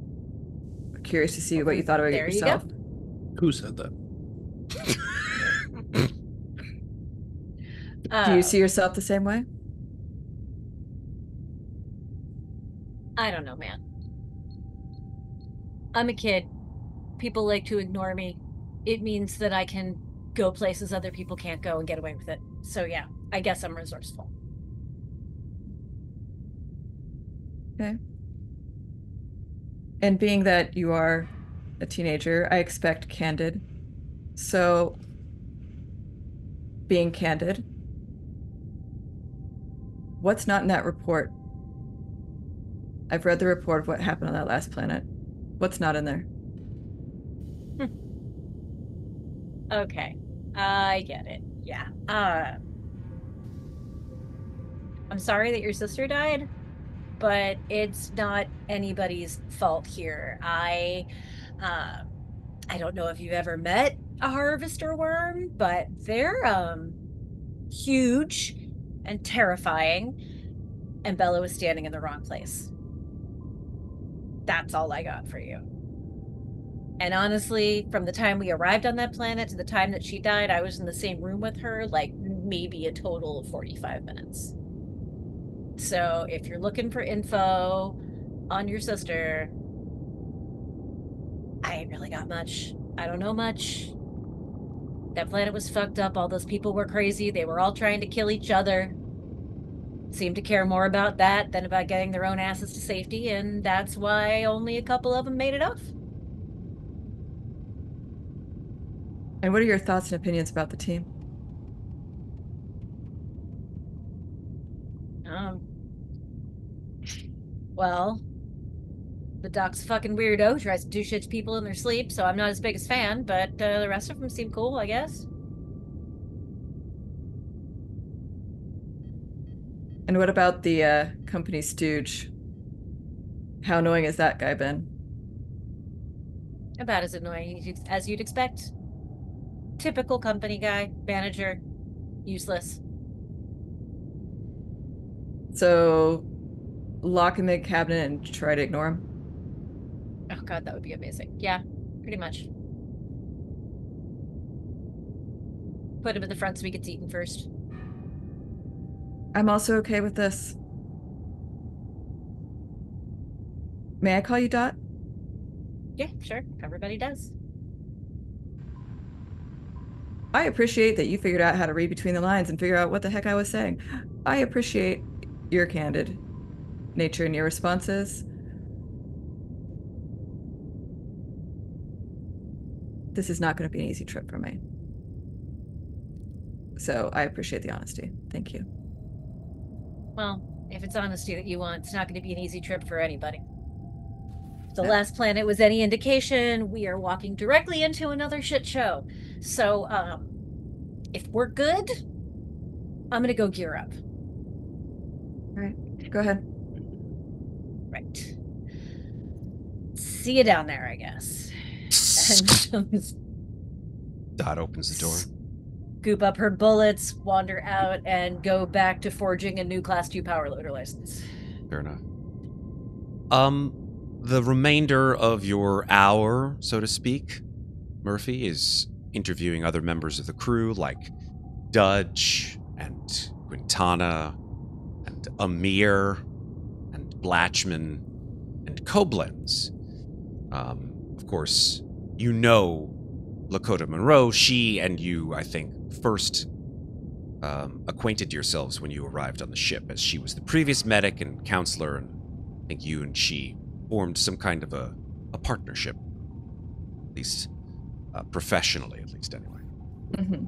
S6: I'm curious to see what you thought about
S2: There you go.
S6: yourself.
S4: Who said that?
S6: Do you see yourself the same way?
S2: I don't know, man. I'm a kid. People like to ignore me. It means that I can go places other people can't go and get away with it. So yeah, I guess I'm resourceful.
S6: Okay. And being that you are a teenager, I expect candid. So, being candid, what's not in that report? I've read the report of what happened on that last planet. What's not in there?
S2: Okay, I get it. Yeah. I'm sorry that your sister died, but it's not anybody's fault here. I don't know if you've ever met a harvester worm, but they're huge and terrifying, and Bella was standing in the wrong place. That's all I got for you. And honestly, from the time we arrived on that planet to the time that she died, I was in the same room with her, like maybe a total of 45 minutes. So if you're looking for info on your sister, I ain't really got much. I don't know much. That planet was fucked up. All those people were crazy. They were all trying to kill each other. Seemed to care more about that than about getting their own asses to safety, and that's why only a couple of them made it off.
S6: And what are your thoughts and opinions about the team?
S2: Well, the doc's a fucking weirdo, tries to do shit to people in their sleep, so I'm not his biggest fan, but the rest of them seem cool, I guess.
S6: And what about the company stooge? How annoying has that guy been?
S2: About as annoying as you'd expect. Typical company guy, manager, useless.
S6: So, lock him in a cabinet and try to ignore him?
S2: Oh god, that would be amazing. Yeah, pretty much. Put him in the front so he gets eaten first.
S6: I'm also okay with this. May I call you Dot?
S2: Yeah, sure. Everybody does.
S6: I appreciate that you figured out how to read between the lines and figure out what the heck I was saying. I appreciate your candid nature in your responses. This is not going to be an easy trip for me. So I appreciate the honesty. Thank you.
S2: Well, if it's honesty that you want, it's not going to be an easy trip for anybody. If the last planet was any indication, we are walking directly into another shit show. So, if we're good, I'm going to go gear up.
S6: All right, go ahead.
S2: Right. See you down there, I guess. And
S1: Dot opens the door.
S2: scoop up her bullets, wander out, and go back to forging a new Class 2 power loader license.
S1: Fair enough. The remainder of your hour, so to speak, Murphy is interviewing other members of the crew like Dudge and Quintana and Amir and Blatchman and Koblenz. Of course, you know Lakota Monroe. She and you, I think, first acquainted yourselves when you arrived on the ship, as she was the previous medic and counselor, and I think you and she formed some kind of a partnership. At least professionally, at least anyway.
S6: Mm-hmm.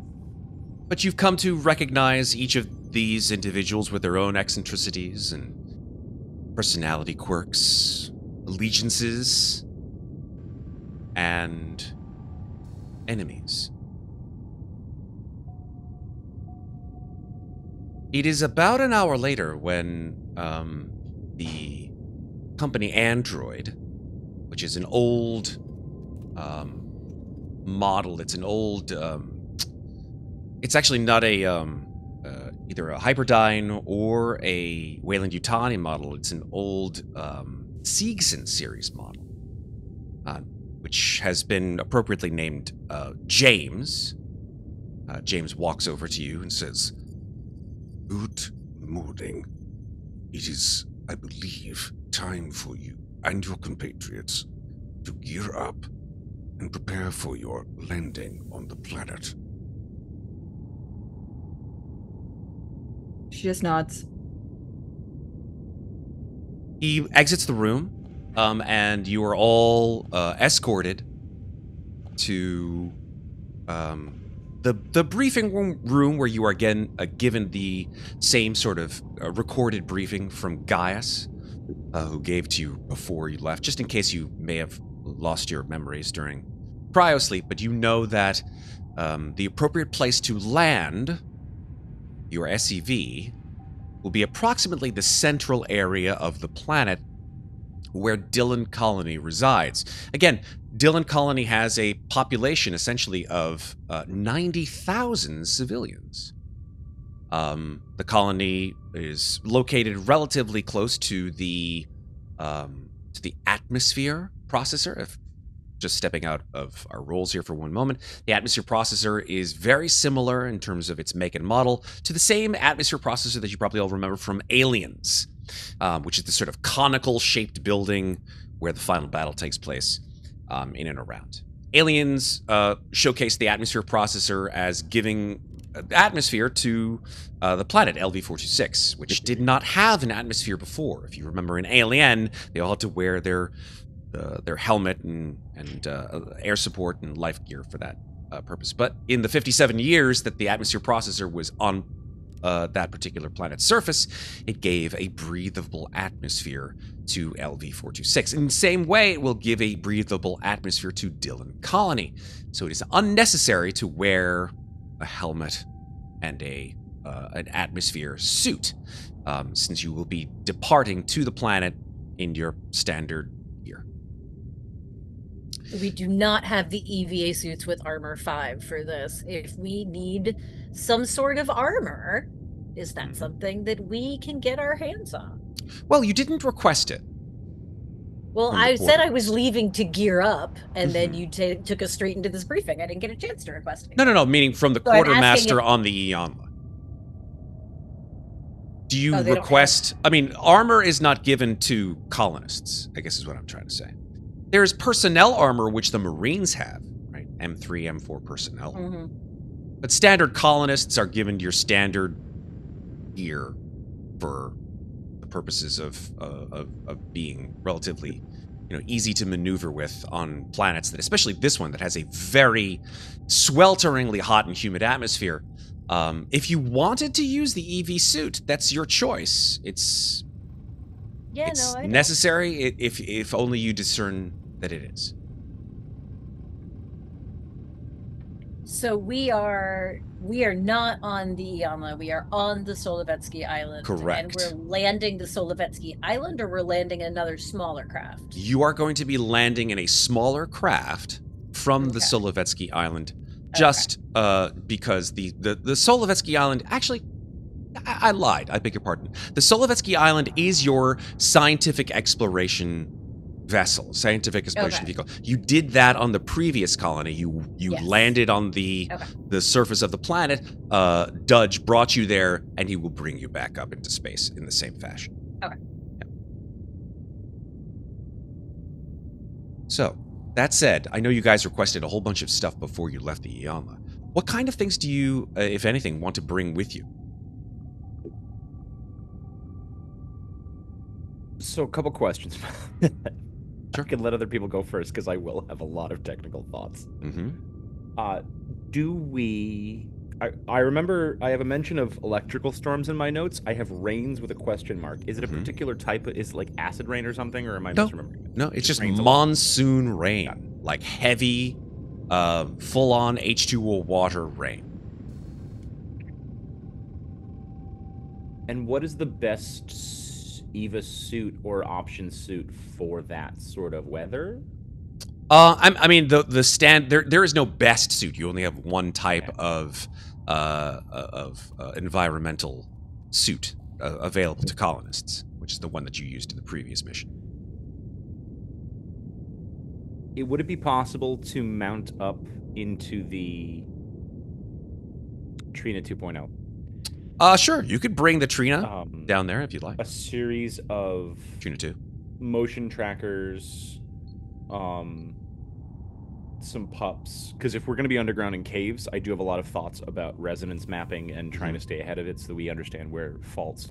S1: But you've come to recognize each of these individuals with their own eccentricities and personality quirks, allegiances, and enemies. It is about an hour later when the company Android, which is an old model, it's an old... it's actually not a either a Hyperdyne or a Weyland-Yutani model. It's an old Siegson series model, which has been appropriately named James. James walks over to you and says, "Good morning. It is, I believe, time for you and your compatriots to gear up and prepare for your landing on the planet."
S6: She just nods.
S1: He exits the room, and you are all escorted to the briefing room where you are again given the same sort of recorded briefing from Gaius, who gave to you before you left, just in case you may have lost your memories during cryosleep. But you know that the appropriate place to land your SEV will be approximately the central area of the planet where Dillon Colony resides. Again, Dillon Colony has a population essentially of 90,000 civilians. The colony is located relatively close to the atmosphere processor. If just stepping out of our roles here for one moment, the atmosphere processor is very similar in terms of its make and model to the same atmosphere processor that you probably all remember from Aliens, which is the sort of conical shaped building where the final battle takes place in and around. Aliens showcase the atmosphere processor as giving atmosphere to the planet LV-426, which did not have an atmosphere before. If you remember in Alien, they all had to wear their helmet and air support and life gear for that purpose. But in the 57 years that the atmosphere processor was on that particular planet's surface, it gave a breathable atmosphere to LV-426. In the same way, it will give a breathable atmosphere to Dillon Colony. So it is unnecessary to wear a helmet and an atmosphere suit, since you will be departing to the planet in your standard gear.
S2: We do not have the EVA suits with armor 5 for this. If we need some sort of armor, is that something that we can get our hands on?
S1: Well, you didn't request it.
S2: Well,
S1: From the
S2: I said I
S1: portal.
S2: was leaving to gear up, and then you took us straight into this briefing. I didn't get a chance to request it.
S1: No, meaning from the
S2: So I'm asking
S1: quartermaster
S2: if-
S1: on the Iyanla. Do you
S2: Oh, they don't
S1: request... I mean, armor is not given to colonists, I guess is what I'm trying to say. There's personnel armor, which the Marines have, right? M3, M4 personnel.
S2: Mhm.
S1: But standard colonists are given your standard gear for the purposes of being relatively, easy to maneuver with on planets that, especially this one that has a very swelteringly hot and humid atmosphere. If you wanted to use the EV suit, that's your choice. It's
S2: Yeah,
S1: it's
S2: no, I know.
S1: necessary if only you discern that it is.
S2: So we are not on the Iyanla. We are on the Solovetsky Island.
S1: Correct.
S2: And we're landing the Solovetsky Island, or we're landing another smaller craft?
S1: You are going to be landing in a smaller craft from the
S2: Okay.
S1: Solovetsky Island, just because the Solovetsky Island, actually, I lied. I beg your pardon. The Solovetsky Island is your scientific exploration vessel, scientific exploration vehicle. You did that on the previous colony. You
S2: Yes.
S1: landed on the surface of the planet. Dudge brought you there, and he will bring you back up into space in the same fashion.
S2: Okay.
S1: Yeah. So, that said, I know you guys requested a whole bunch of stuff before you left the Iyanla. What kind of things do you, if anything, want to bring with you?
S3: So a couple questions.
S1: Sure.
S3: I can let other people go first because I will have a lot of technical thoughts.
S1: Mm-hmm.
S3: Do we? I remember I have a mention of electrical storms in my notes. I have rains with a question mark. Is it a particular type? Is it like acid rain or something, or am I misremembering?
S1: No, it's just
S3: rains a lot.
S1: monsoon rain, like heavy, full-on H2O water rain.
S3: And what is the best EVA suit or option suit for that sort of weather?
S1: I mean, there is no best suit. You only have one type of environmental suit available to colonists, which is the one that you used in the previous mission.
S3: Would it be possible to mount up into the Trina 2.0?
S1: Sure. You could bring the Trina down there if you'd like.
S3: A series of
S1: Trina 2.
S3: motion trackers, some pups, because if we're going to be underground in caves, I do have a lot of thoughts about resonance mapping and trying to stay ahead of it so that we understand where fault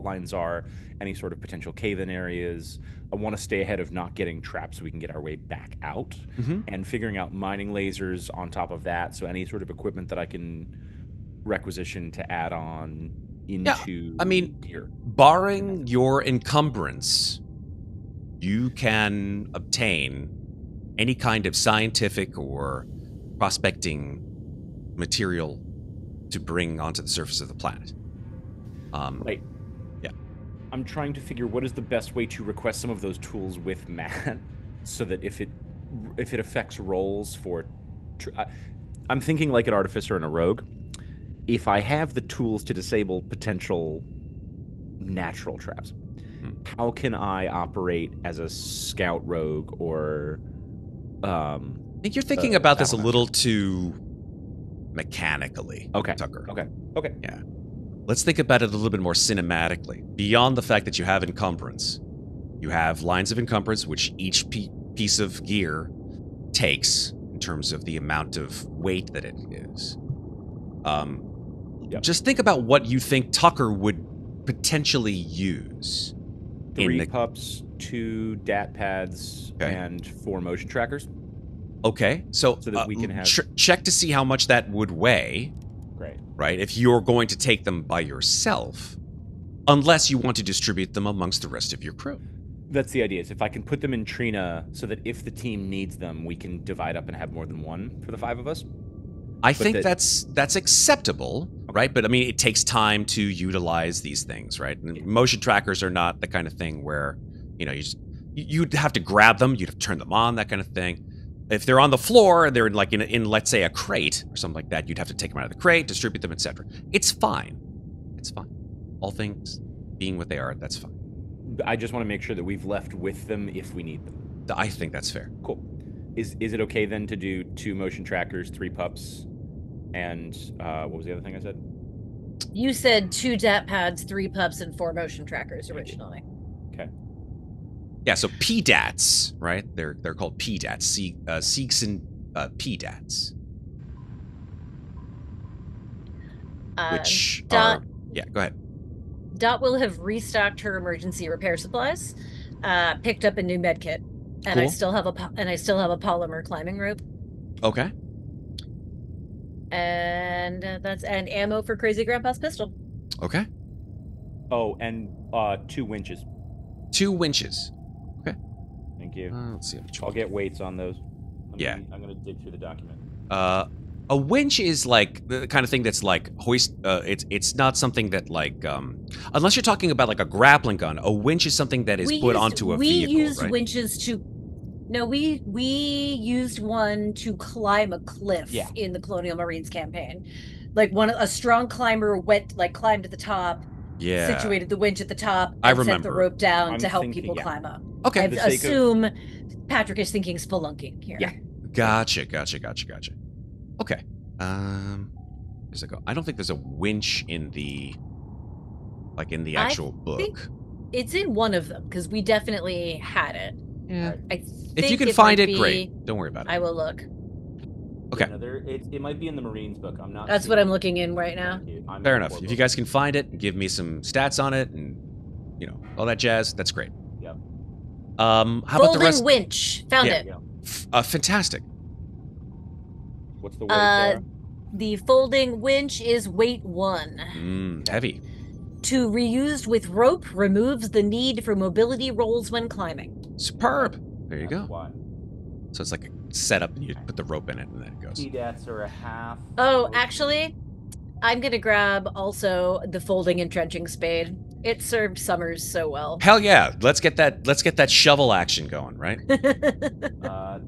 S3: lines are, any sort of potential cave-in areas. I want to stay ahead of not getting trapped so we can get our way back out, and figuring out mining lasers on top of that, so any sort of equipment that I can requisition to add on into gear.
S1: Barring your encumbrance, you can obtain any kind of scientific or prospecting material to bring onto the surface of the planet.
S3: Right.
S1: Yeah.
S3: I'm trying to figure what is the best way to request some of those tools with Matt, so that if it affects rolls for... I'm thinking like an artificer and a rogue. If I have the tools to disable potential natural traps, how can I operate as a scout rogue or...
S1: I think you're thinking about this a little too mechanically, Tucker.
S3: Okay.
S1: Yeah. Let's think about it a little bit more cinematically. Beyond the fact that you have encumbrance, you have lines of encumbrance, which each piece of gear takes in terms of the amount of weight that it is. Just think about what you think Tucker would potentially use.
S3: 3 pups, 2 DAT pads, and 4 motion trackers.
S1: Okay, so
S3: that we can have...
S1: check to see how much that would weigh.
S3: Great.
S1: Right, if you're going to take them by yourself, unless you want to distribute them amongst the rest of your crew.
S3: That's the idea, is if I can put them in Trina so that if the team needs them, we can divide up and have more than one for the 5 of us.
S1: I think that's acceptable, right? But I mean, it takes time to utilize these things, right? And motion trackers are not the kind of thing where, you'd have to grab them, you'd have to turn them on, that kind of thing. If they're on the floor and they're in let's say a crate or something like that, you'd have to take them out of the crate, distribute them, etc. It's fine. It's fine. All things being what they are, that's fine.
S3: I just want to make sure that we've left with them if we need them.
S1: I think that's fair.
S3: Cool. Is it okay then to do 2 motion trackers, 3 pups, and what was the other thing I said?
S2: You said 2 DAT pads, 3 pups, and 4 motion trackers originally.
S3: Okay.
S1: Yeah, so PDATs, right? They're called PDATs, Seegson PDATs. Which are... Yeah, go ahead.
S2: Dot will have restocked her emergency repair supplies, picked up a new med kit, and
S1: Cool.
S2: I still have a polymer climbing rope,
S1: Okay.
S2: and and ammo for Crazy Grandpa's pistol.
S1: Okay.
S3: Oh, and 2 winches.
S1: 2 winches.
S3: Thank you.
S1: Let's see.
S3: I'll get weights on those. I'm gonna dig through the document.
S1: A winch is like the kind of thing that's like it's not something that like unless you're talking about like a grappling gun. A winch is something that is put onto a vehicle.
S2: We used
S1: right?
S2: winches to. No, we used one to climb a cliff in the Colonial Marines campaign. Like a strong climber climbed to the top.
S1: Yeah.
S2: Situated the winch at the top and
S1: I remember.
S2: sent the rope down to help
S3: thinking,
S2: people climb up.
S1: Okay.
S2: I assume Patrick is thinking spelunking here.
S3: Yeah.
S1: Gotcha. Okay. There's I don't think there's a winch in the actual book.
S2: It's in one of them because we definitely had it.
S1: Yeah.
S2: I
S1: If you can find it, great. Don't worry about it.
S2: I will look.
S1: Okay.
S3: It might be in the Marines book. I'm not.
S2: That's what I'm looking in right now.
S1: Fair enough. If you guys can find it and give me some stats on it and all that jazz, that's great.
S3: Yep.
S1: How about the rest?
S2: Winch. Found it.
S1: Fantastic.
S3: What's the weight, Sarah?
S2: The folding winch is weight 1.
S1: Heavy.
S2: To reused with rope removes the need for mobility rolls when climbing.
S1: Superb. There you
S3: That's
S1: go.
S3: why.
S1: So it's like a setup, and you put the rope in it, and then it goes.
S3: Key deaths are a half.
S2: Oh, actually, I'm gonna grab also the folding and trenching spade. It served Summers so well.
S1: Hell yeah! Let's get that shovel action going, right?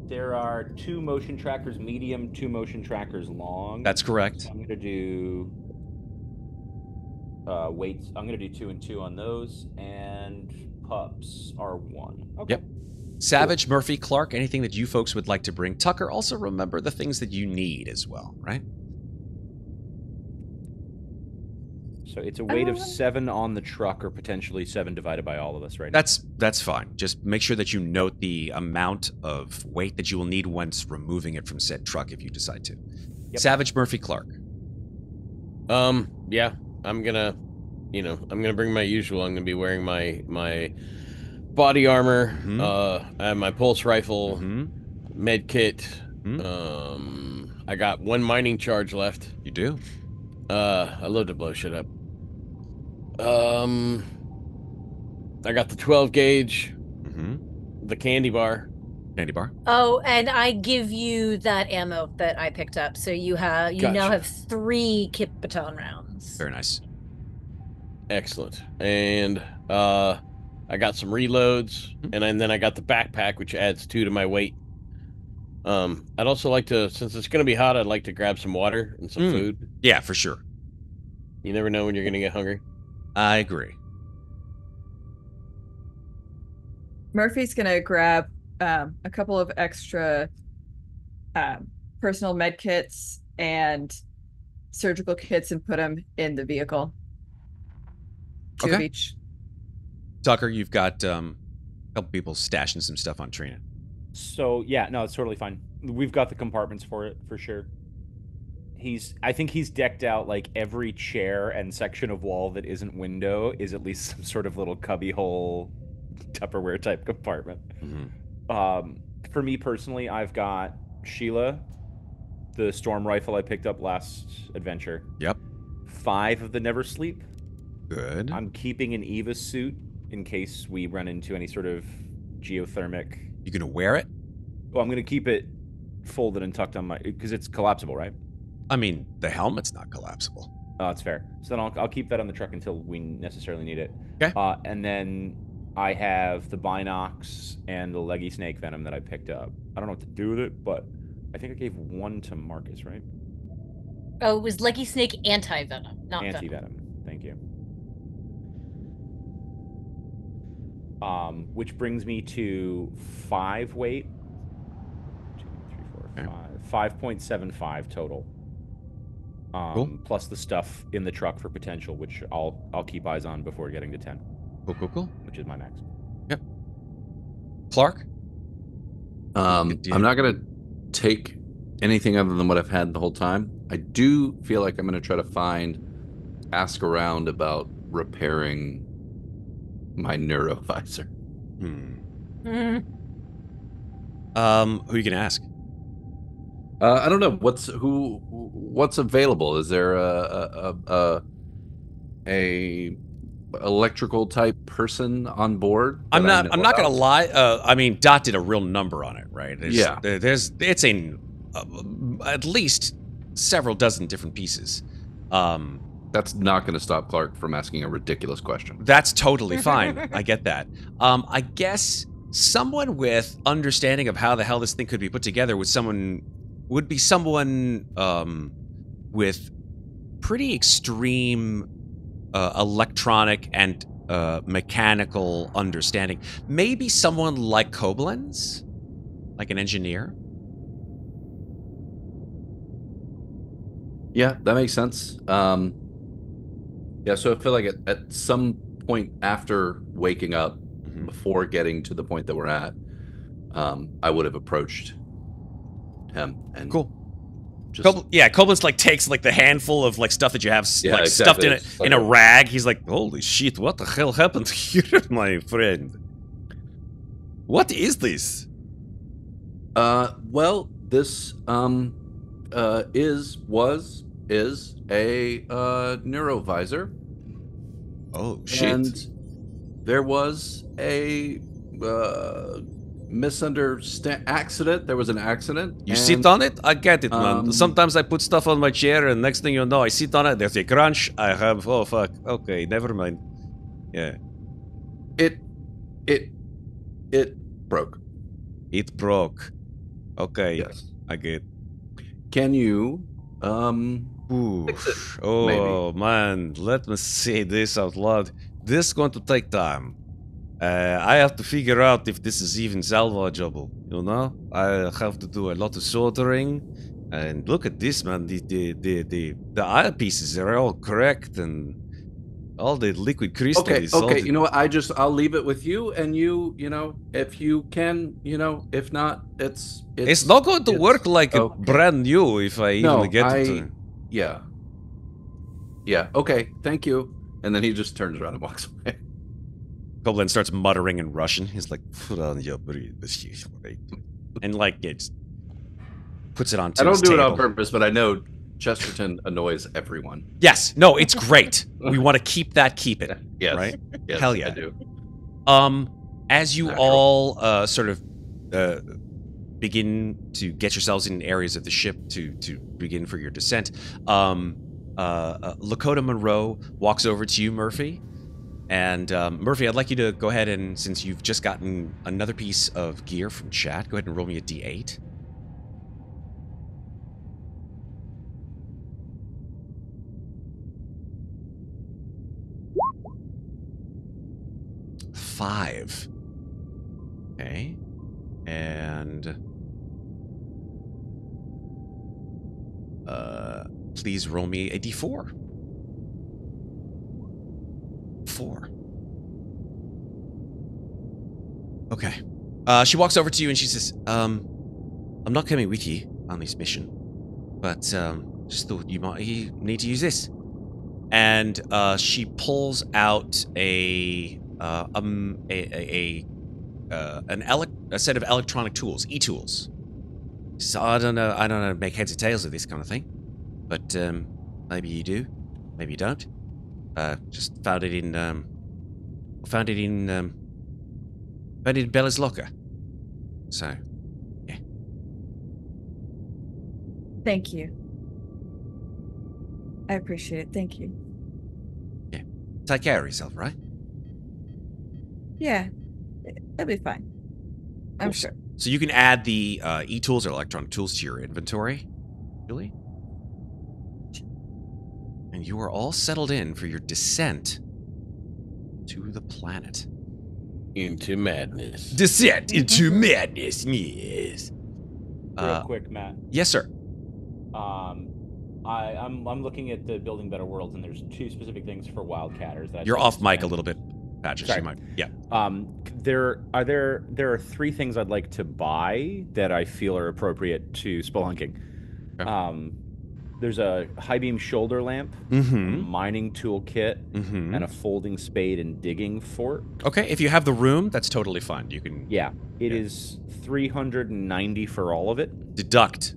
S3: There are 2 motion trackers medium, 2 motion trackers long.
S1: That's correct.
S3: So I'm gonna do weights. I'm gonna do 2 and 2 on those, and pups are 1. Okay.
S1: Yep. Savage, Murphy, Clark, anything that you folks would like to bring. Tucker, also remember the things that you need as well, right?
S3: So it's a weight of 7 on the truck, or potentially 7 divided by all of us, right?
S1: That's fine. Just make sure that you note the amount of weight that you will need once removing it from said truck if you decide to.
S3: Yep.
S1: Savage, Murphy, Clark.
S5: Yeah, I'm gonna bring my usual. I'm gonna be wearing my body armor, I have my pulse rifle, med kit. I got 1 mining charge left.
S1: You do?
S5: I love to blow shit up. I got the 12 gauge, the candy bar.
S1: Candy bar.
S2: Oh, and I give you that ammo that I picked up, so you now have 3 kit baton rounds.
S1: Very nice.
S5: Excellent. And I got some reloads, and then I got the backpack, which adds 2 to my weight. I'd also like to, since it's going to be hot, I'd like to grab some water and some food.
S1: Yeah, for sure.
S5: You never know when you're going to get hungry.
S1: I agree.
S6: Murphy's gonna grab a couple of extra personal med kits and surgical kits and put them in the vehicle. 2 of each.
S3: Tucker,
S1: you've got a couple people stashing some stuff on Trina.
S3: So yeah, no, it's totally fine. We've got the compartments for it for sure. I think he's decked out, like every chair and section of wall that isn't window is at least some sort of little cubby hole Tupperware type compartment. For me personally, I've got Sheila, the storm rifle I picked up last adventure.
S1: Yep.
S3: 5 of the Never Sleep.
S1: Good.
S3: I'm keeping an Eva suit in case we run into any sort of geothermic.
S1: You gonna wear it?
S3: Well, I'm gonna keep it folded and tucked on my, because it's collapsible, right?
S1: I mean, the helmet's not collapsible.
S3: Oh, that's fair. So then I'll keep that on the truck until we necessarily need it.
S1: Okay.
S3: And then I have the Binox and the Leggy Snake Venom that I picked up. I don't know what to do with it, but I think I gave 1 to Marcus, right?
S2: Oh, it was Leggy Snake anti-venom, not
S3: Anti-venom. Thank you. Which brings me to 5 weight. 2, 3, 4, 5. 5.75 total.
S1: Cool.
S3: Plus the stuff in the truck for potential, which I'll keep eyes on before getting to 10.
S1: Cool.
S3: Which is my max.
S1: Yep. Clark?
S4: I'm not going to take anything other than what I've had the whole time. I do feel like I'm going to try to ask around about repairing my neurovisor.
S1: Who are you going to ask?
S4: I don't know what's available. Is there a electrical type person on board?
S1: I'm not gonna lie. I mean, Dot did a real number on it, right? It's in at least several dozen different pieces.
S4: That's not going to stop Clark from asking a ridiculous question.
S1: That's totally fine. I get that. I guess someone with understanding of how the hell this thing could be put together would be someone with pretty extreme electronic and mechanical understanding. Maybe someone like Koblenz, like an engineer.
S4: Yeah, that makes sense. Yeah, so I feel like at some point after waking up, before getting to the point that we're at, I would have approached him and
S1: Koblenz like takes like the handful of like stuff that you have stuffed in a rag. He's like, holy shit, what the hell happened here, my friend? What is this?
S4: Well, this is a neurovisor,
S1: Oh shit!
S4: and there was a accident. There was an accident.
S1: You
S4: and,
S1: sit on it? I get it, man.
S4: um,
S1: Sometimes I put stuff on my chair, and next thing you know, I sit on it. There's a crunch. I have. Oh fuck. Okay, never mind. Yeah,
S4: It broke.
S1: it broke. Okay,
S4: Yes.
S1: I get.
S4: Can you
S1: Ooh.
S4: fix it?
S1: Oh man, let me say this out loud. This is going to take time. I have to figure out if this is even salvageable. You know, I have to do a lot of soldering. And look at this, man. The eyepieces are all correct, and all the liquid crystal
S4: Okay,
S1: is all
S4: okay.
S1: the-
S4: You know what? I'll leave it with you, and you know, if you can, you know, if not, it's
S1: It's not going to
S4: it's
S1: work like a
S4: okay.
S1: brand new if I even
S4: No,
S1: get it to.
S4: yeah. Okay, thank you. And then he just turns around and walks away.
S1: Goblin starts muttering in Russian. He's like, "Put on your and like it puts it on.
S4: I don't
S1: his
S4: do it
S1: table.
S4: on purpose, but I know Chesterton annoys everyone.
S1: Yes, no, it's great. We want to keep that. Keep it.
S4: Yes,
S1: Right?
S4: yes,
S1: Hell yeah.
S4: I do.
S1: As you
S4: Natural.
S1: all sort of begin to get yourselves in areas of the ship to begin for your descent, Lakota Monroe walks over to you, Murphy. And Murphy, I'd like you to go ahead and, since you've just gotten another piece of gear from chat, go ahead and roll me a d8. Five. Okay. And please roll me a d4. 4. Okay. She walks over to you and she says, I'm not coming with you on this mission, but just thought you need to use this. And she pulls out a set of electronic tools, e-tools. So I don't know how to make heads or tails of this kind of thing, but maybe you do, maybe you don't. Just found it in Bella's locker. So, yeah.
S6: Thank you. I appreciate it. Thank you.
S1: Take care of yourself, right?
S6: Yeah, it'll be fine. I'm
S1: Cool.
S6: sure.
S1: So you can add the e-tools or electronic tools to your inventory, really. And you are all settled in for your descent to the planet.
S5: Into madness.
S1: Descent into madness, yes.
S3: Real quick, Matt.
S1: Yes, sir.
S3: I'm looking at the Building Better Worlds, and there's two specific things for Wildcatters that
S1: You're
S3: I think
S1: off mic a
S3: spend-
S1: little bit, Patches.
S3: Sorry.
S1: You might, yeah.
S3: There are three things I'd like to buy that I feel are appropriate to spelunking.
S1: Okay.
S3: There's a high beam shoulder lamp, a
S1: Mm-hmm.
S3: mining tool kit,
S1: Mm-hmm.
S3: and a folding spade and digging fork.
S1: Okay, if you have the room, that's totally fine. You can
S3: Yeah, it
S1: Yeah.
S3: is 390 for all of it.
S1: deduct,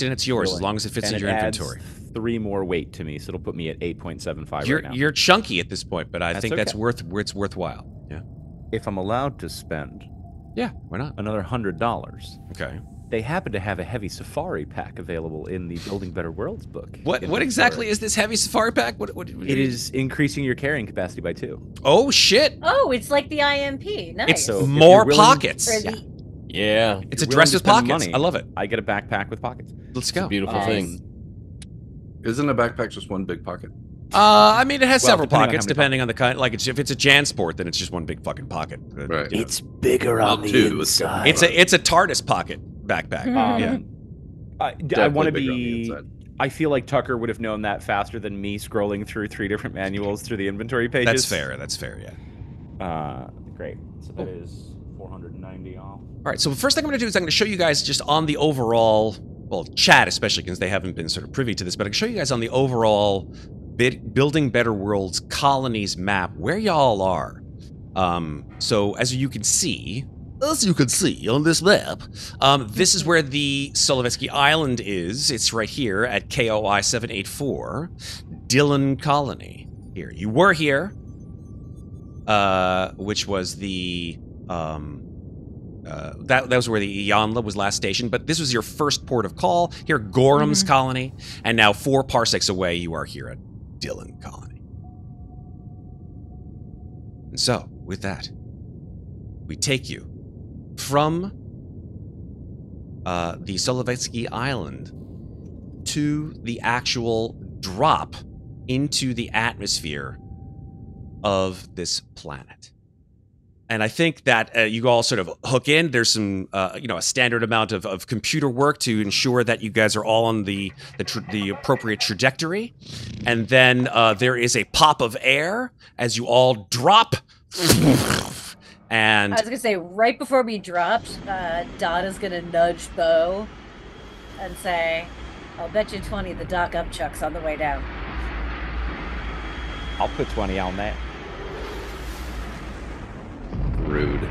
S1: and it's yours as
S3: Really?
S1: long as it fits
S3: And
S1: in your
S3: it adds
S1: inventory.
S3: 3 more weight to me, so it'll put me at 8.75
S1: You're
S3: right now.
S1: you're chunky at this point, but I
S3: That's
S1: think that's
S3: okay.
S1: it's worthwhile. Yeah.
S3: If I'm allowed to spend
S1: Yeah. Why not?
S3: another $100,
S1: Okay.
S3: they happen to have a heavy safari pack available in the Building Better Worlds book.
S1: What exactly is this heavy safari pack? What
S3: It is increasing your carrying capacity by 2.
S1: Oh shit!
S2: Oh, it's like the IMP. Nice.
S1: It's
S3: So if
S1: more
S3: you're willing-
S1: pockets.
S2: For
S3: Yeah.
S2: the-
S5: Yeah.
S1: It's a
S3: You're willing
S1: dress
S3: to
S1: with
S3: spend
S1: pockets.
S3: money,
S1: I love it.
S3: I get a backpack with pockets.
S1: Let's
S5: It's a
S1: go.
S5: beautiful
S2: Nice.
S5: thing.
S4: Isn't a backpack just one big pocket?
S1: I mean, it has
S3: Well,
S1: several
S3: depending on
S1: pockets
S3: how many
S1: depending on the kind. Like, if it's a Jansport, then it's just one big fucking pocket.
S4: Right.
S1: You know.
S3: bigger
S4: Well, two, let's go.
S1: It's a TARDIS pocket backpack. Yeah.
S3: I
S4: Definitely
S3: want to
S4: bigger on the
S3: be.
S4: inside.
S3: I feel like Tucker would have known that faster than me scrolling through 3 different manuals through the inventory pages.
S1: That's fair. That's fair. Yeah.
S3: Great. So that is 490 off.
S1: All right. So the first thing I'm going to do is I'm going to show you guys just on the overall, well, chat especially because they haven't been sort of privy to this, but I can show you guys on the overall Building Better Worlds colonies map where y'all are. So as you can see, as you can see on this map, this is where the Solovetsky Island is. It's right here at KOI 784, Dillon Colony. Here, you were here, which was the that was where the Ianla was last stationed. But this was your first port of call here, Gorham's Colony, and now 4 parsecs away, you are here at Dillon Colony. And so, with that, we take you from the Solovetsky Island to the actual drop into the atmosphere of this planet. And I think that you all sort of hook in. There's some, a standard amount of computer work to ensure that you guys are all on the appropriate trajectory. And then there is a pop of air as you all drop. And
S2: I was gonna say, right before we dropped, Donna's gonna nudge Bo and say, "I'll bet you 20 the Doc Upchuck's on the way down."
S3: I'll put 20 on that.
S4: Rude.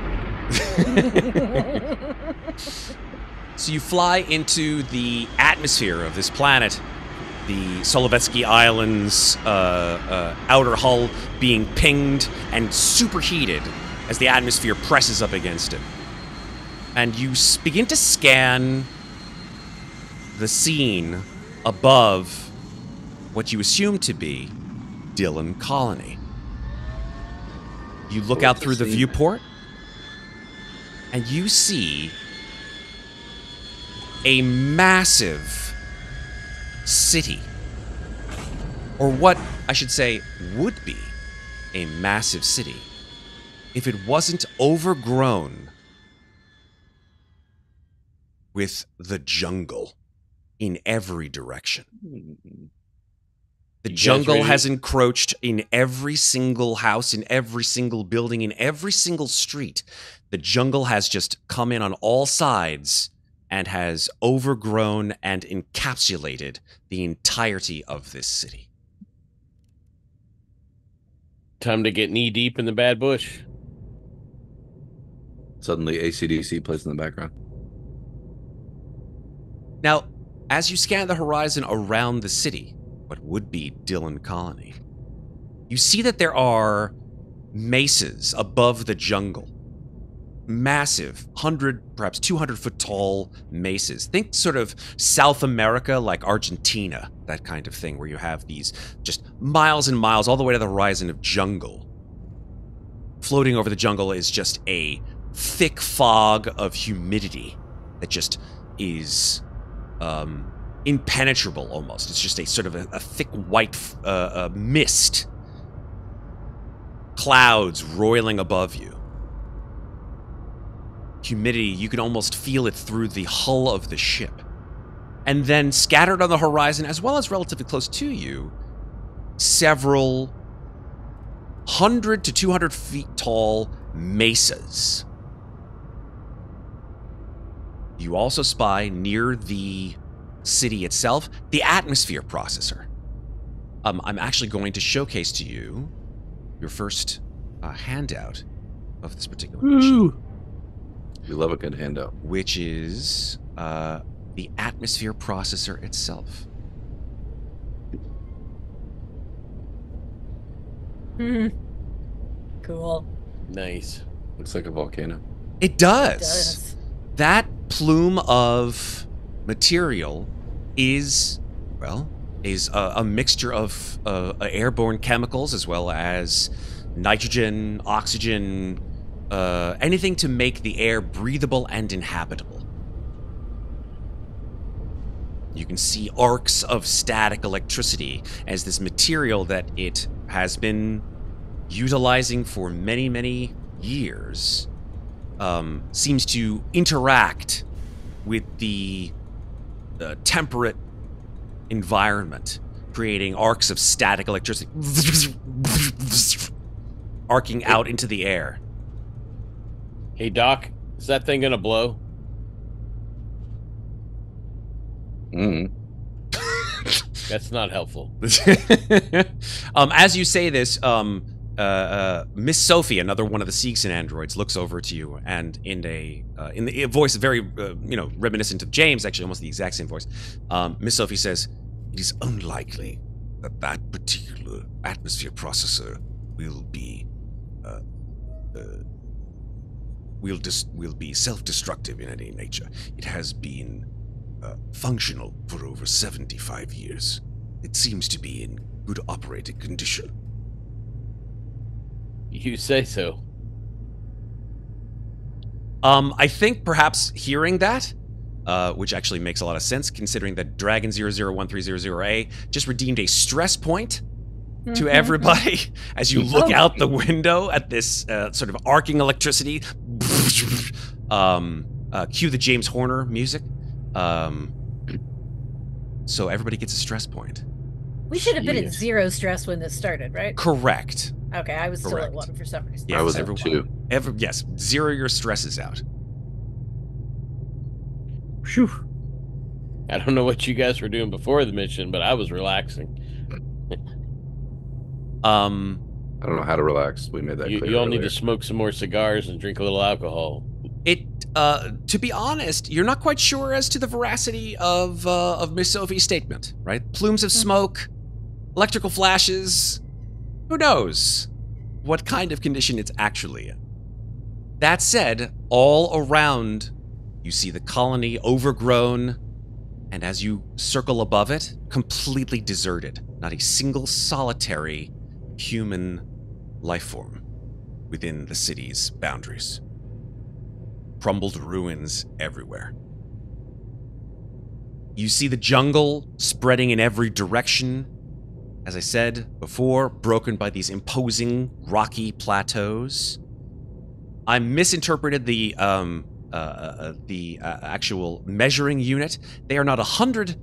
S1: So you fly into the atmosphere of this planet, the Solovetsky Island's outer hull being pinged and superheated as the atmosphere presses up against it. And you begin to scan the scene above what you assume to be Dillon Colony. You look out through the viewport, and you see a massive city. Or what I should say would be a massive city if it wasn't overgrown with the jungle in every direction. The jungle has encroached in every single house, in every single building, in every single street. The jungle has just come in on all sides and has overgrown and encapsulated the entirety of this city.
S5: Time to get knee deep in the bad bush.
S4: Suddenly AC/DC plays in the background.
S1: Now, as you scan the horizon around the city, what would be Dillon Colony, you see that there are mesas above the jungle. Massive, 100, perhaps 200-foot tall mesas. Think sort of South America, like Argentina, that kind of thing, where you have these just miles and miles all the way to the horizon of jungle. Floating over the jungle is just a thick fog of humidity that just is impenetrable almost. It's just a sort of a thick white mist. Clouds roiling above you. Humidity, you can almost feel it through the hull of the ship. And then scattered on the horizon, as well as relatively close to you, several 100 to 200 feet tall mesas. You also spy near the city itself the atmosphere processor. I'm actually going to showcase to you your first handout of this particular mission.
S4: We love a good handout.
S1: Which is the atmosphere processor itself.
S2: Cool.
S5: Nice.
S4: Looks like a volcano.
S1: It does. That plume of material is a mixture of airborne chemicals as well as nitrogen, oxygen, anything to make the air breathable and inhabitable. You can see arcs of static electricity as this material that it has been utilizing for many, many years seems to interact with the temperate environment, creating arcs of static electricity arcing out into the air.
S5: Hey, Doc, is that thing gonna blow?
S4: Mm-hmm.
S5: That's not helpful.
S1: As you say this, Miss Sophie, another one of the Seegson androids, looks over to you, and in the voice very reminiscent of James, actually almost the exact same voice, Miss Sophie says, "It is unlikely that that particular atmosphere processor will be will be self-destructive in any nature. It has been functional for over 75 years. It seems to be in good operating condition."
S5: You say so.
S1: I think perhaps hearing that, which actually makes a lot of sense, considering that Dragon 001300A just redeemed a stress point to everybody as you look out the window at this sort of arcing electricity. Cue the James Horner music. So everybody gets a stress point.
S2: We should have been at 0 stress when this started, right?
S1: Correct.
S2: Okay, I was still at
S1: Correct.
S2: 1 for some reason.
S1: Yeah,
S4: I was at
S1: everyone.
S4: 2.
S1: Yes, 0 your stresses out.
S4: Phew.
S5: I don't know what you guys were doing before the mission, but I was relaxing.
S4: I don't know how to relax. We made that clear.
S5: You all need
S4: earlier.
S5: to smoke some more cigars and drink a little alcohol.
S1: To be honest, you're not quite sure as to the veracity of Miss Sophie's statement, right? Plumes of smoke, electrical flashes. Who knows what kind of condition it's actually in? That said, all around, you see the colony overgrown, and as you circle above it, completely deserted. Not a single solitary human life form within the city's boundaries. Crumbled ruins everywhere. You see the jungle spreading in every direction. As I said before, broken by these imposing rocky plateaus. I misinterpreted the actual measuring unit. They are not 100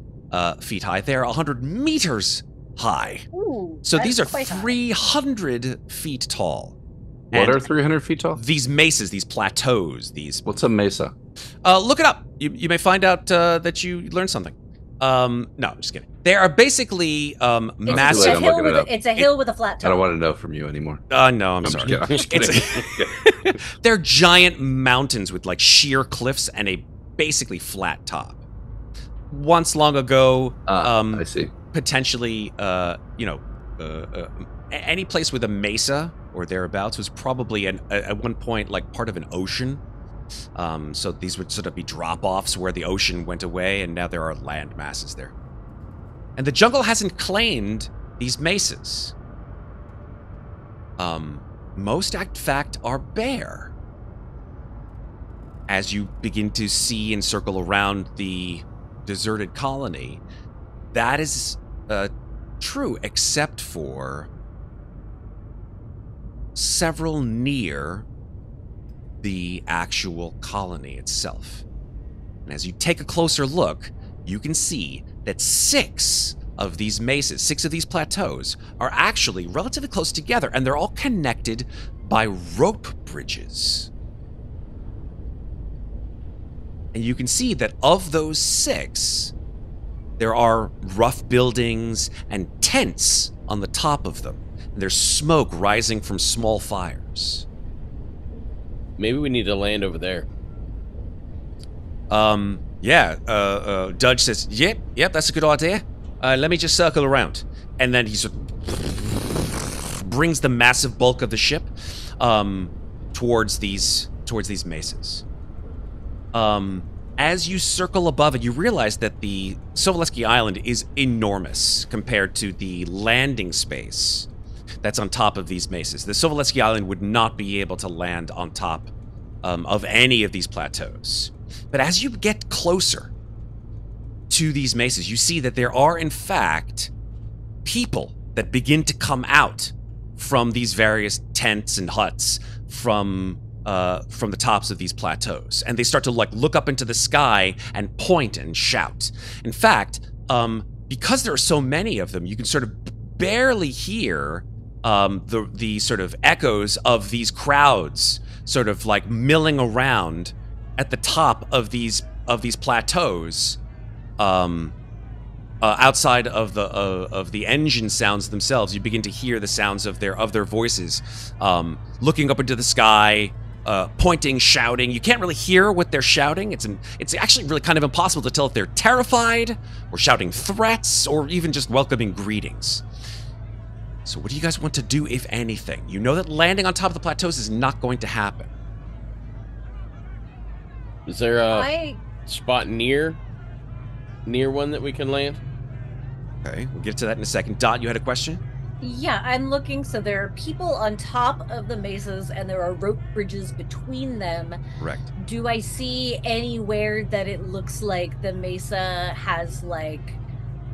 S1: feet high. They are 100 meters high.
S2: Ooh,
S1: So
S2: that
S1: these
S2: is
S1: are
S2: quite high.
S1: 300 feet tall.
S4: What
S1: And
S4: are 300 feet tall?
S1: these mesas, these plateaus, these...
S4: What's a mesa?
S1: Look it up. You may find out that you learned something. No, I'm just kidding. They are basically
S2: It's a
S1: massive...
S4: I'm
S2: hill
S4: looking
S2: with
S4: it up.
S2: it's a hill with a flat
S4: I
S2: top.
S4: don't want to know from you anymore.
S1: No, I'm
S4: just
S1: sorry.
S4: kidding. I'm just kidding.
S1: It's they're giant mountains with like sheer cliffs and a basically flat top. Once long ago,
S4: I see.
S1: potentially, any place with a mesa or thereabouts was probably at one point like part of an ocean. So these would sort of be drop-offs where the ocean went away, and now there are land masses there. And the jungle hasn't claimed these mesas. Most, in fact, are bare. As you begin to see and circle around the deserted colony, that is true, except for several near the actual colony itself. And as you take a closer look, you can see that 6 of these mesas, 6 of these plateaus, are actually relatively close together, and they're all connected by rope bridges. And you can see that of those 6, there are rough buildings and tents on the top of them. And there's smoke rising from small fires.
S5: Maybe we need to land over there.
S1: Dudge says, yep, that's a good idea. Let me just circle around. And then he sort of brings the massive bulk of the ship towards these mesas. As you circle above it, you realize that the Sovietsky Island is enormous compared to the landing space that's on top of these mesas. The Sovietsky Island would not be able to land on top of any of these plateaus. But as you get closer to these mesas, you see that there are, in fact, people that begin to come out from these various tents and huts from the tops of these plateaus. And they start to look up into the sky and point and shout. In fact, because there are so many of them, you can sort of barely hear the sort of echoes of these crowds sort of like milling around at the top of these plateaus, outside of the engine sounds themselves, you begin to hear the sounds of their voices, looking up into the sky, pointing, shouting. You can't really hear what they're shouting. It's actually really kind of impossible to tell if they're terrified or shouting threats or even just welcoming greetings. So what do you guys want to do, if anything? You know that landing on top of the plateaus is not going to happen.
S5: Is there a spot near one that we can land?
S1: Okay, we'll get to that in a second. Dot, you had a question?
S2: Yeah, I'm looking. So there are people on top of the mesas, and there are rope bridges between them.
S1: Correct.
S2: Do I see anywhere that it looks like the mesa has, like,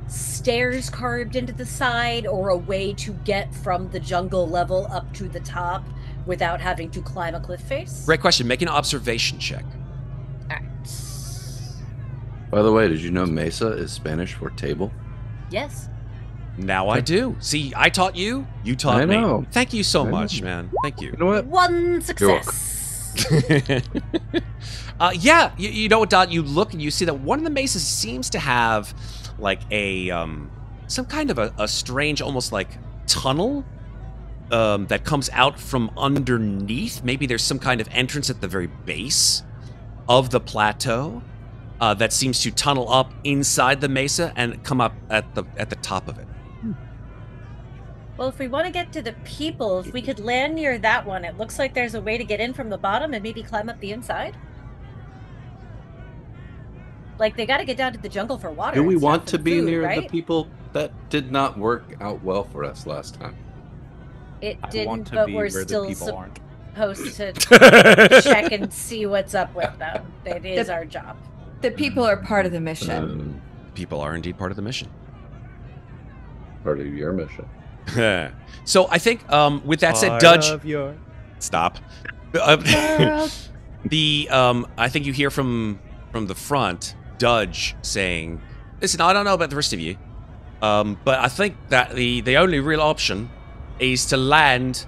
S2: stairs carved into the side, or a way to get from the jungle level up to the top without having to climb a cliff face?
S1: Great question. Make an observation check.
S2: Alright.
S4: By the way, did you know mesa is Spanish for table?
S2: Yes.
S1: Now I do. See, I taught you. You taught
S4: I know.
S1: me. Thank you so
S4: I
S1: much,
S4: know.
S1: man. Thank you.
S4: You know what?
S2: One success.
S1: Yeah, you know what, Dot? You look and you see that one of the mesas seems to have like a some kind of a strange, almost like tunnel that comes out from underneath. Maybe there's some kind of entrance at the very base of the plateau that seems to tunnel up inside the mesa and come up at the top of it.
S2: Well, if we want to get to the people, if we could land near that one, it looks like there's a way to get in from the bottom and maybe climb up the inside. Like, they got to get down to the jungle for water.
S4: Do we
S2: and
S4: want
S2: stuff
S4: to
S2: and
S4: be
S2: food,
S4: near
S2: right?
S4: the people? That did not work out well for us last time.
S2: It
S3: I
S2: didn't,
S3: want to
S2: but
S3: be
S2: we're
S3: where the
S2: still
S3: people aren't.
S2: supposed to check and see what's up with them. It is our job.
S6: The people are part of the mission.
S1: People are indeed part of the mission.
S4: Part of your mission.
S1: So I think, with that said,
S3: Part
S1: Dudge,
S3: of your-
S1: stop.
S6: World.
S1: I think you hear from the front, Dudge saying, "Listen, I don't know about the rest of you, but I think that the only real option is to land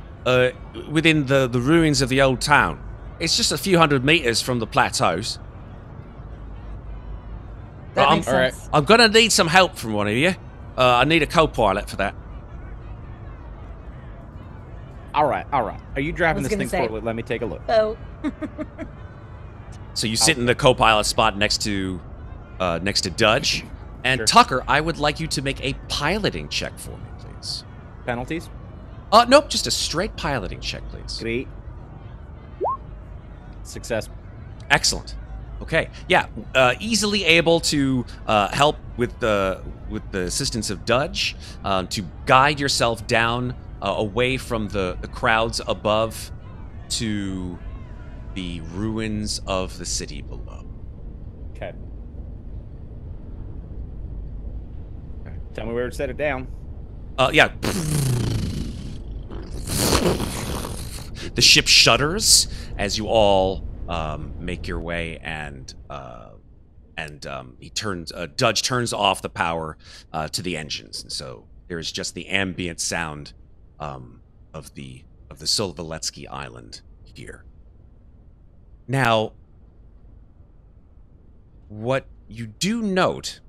S1: within the ruins of the old town. It's just a few hundred meters from the plateaus.
S6: That
S1: But
S6: makes
S5: all right.
S6: sense.
S1: I'm gonna need some help from one of you. I need a co-pilot for that."
S3: All right. Are you driving
S2: was
S3: this
S2: gonna
S3: thing
S2: say-
S3: forward? Let me take a look.
S2: So,
S1: So you sit in the co-pilot spot next to Dudge. And
S3: Sure.
S1: Tucker, I would like you to make a piloting check for me, please.
S3: Penalties?
S1: Nope, just a straight piloting check, please.
S3: Great. Success.
S1: Excellent. Okay, yeah, easily able to help with the assistance of Dudge to guide yourself down away from the crowds above to the ruins of the city below.
S3: Okay. Tell me where to set it down.
S1: Yeah. The ship shudders as you all make your way, and Dudge turns off the power to the engines, and so there is just the ambient sound of the Solvaletsky Island here. Now, what you do note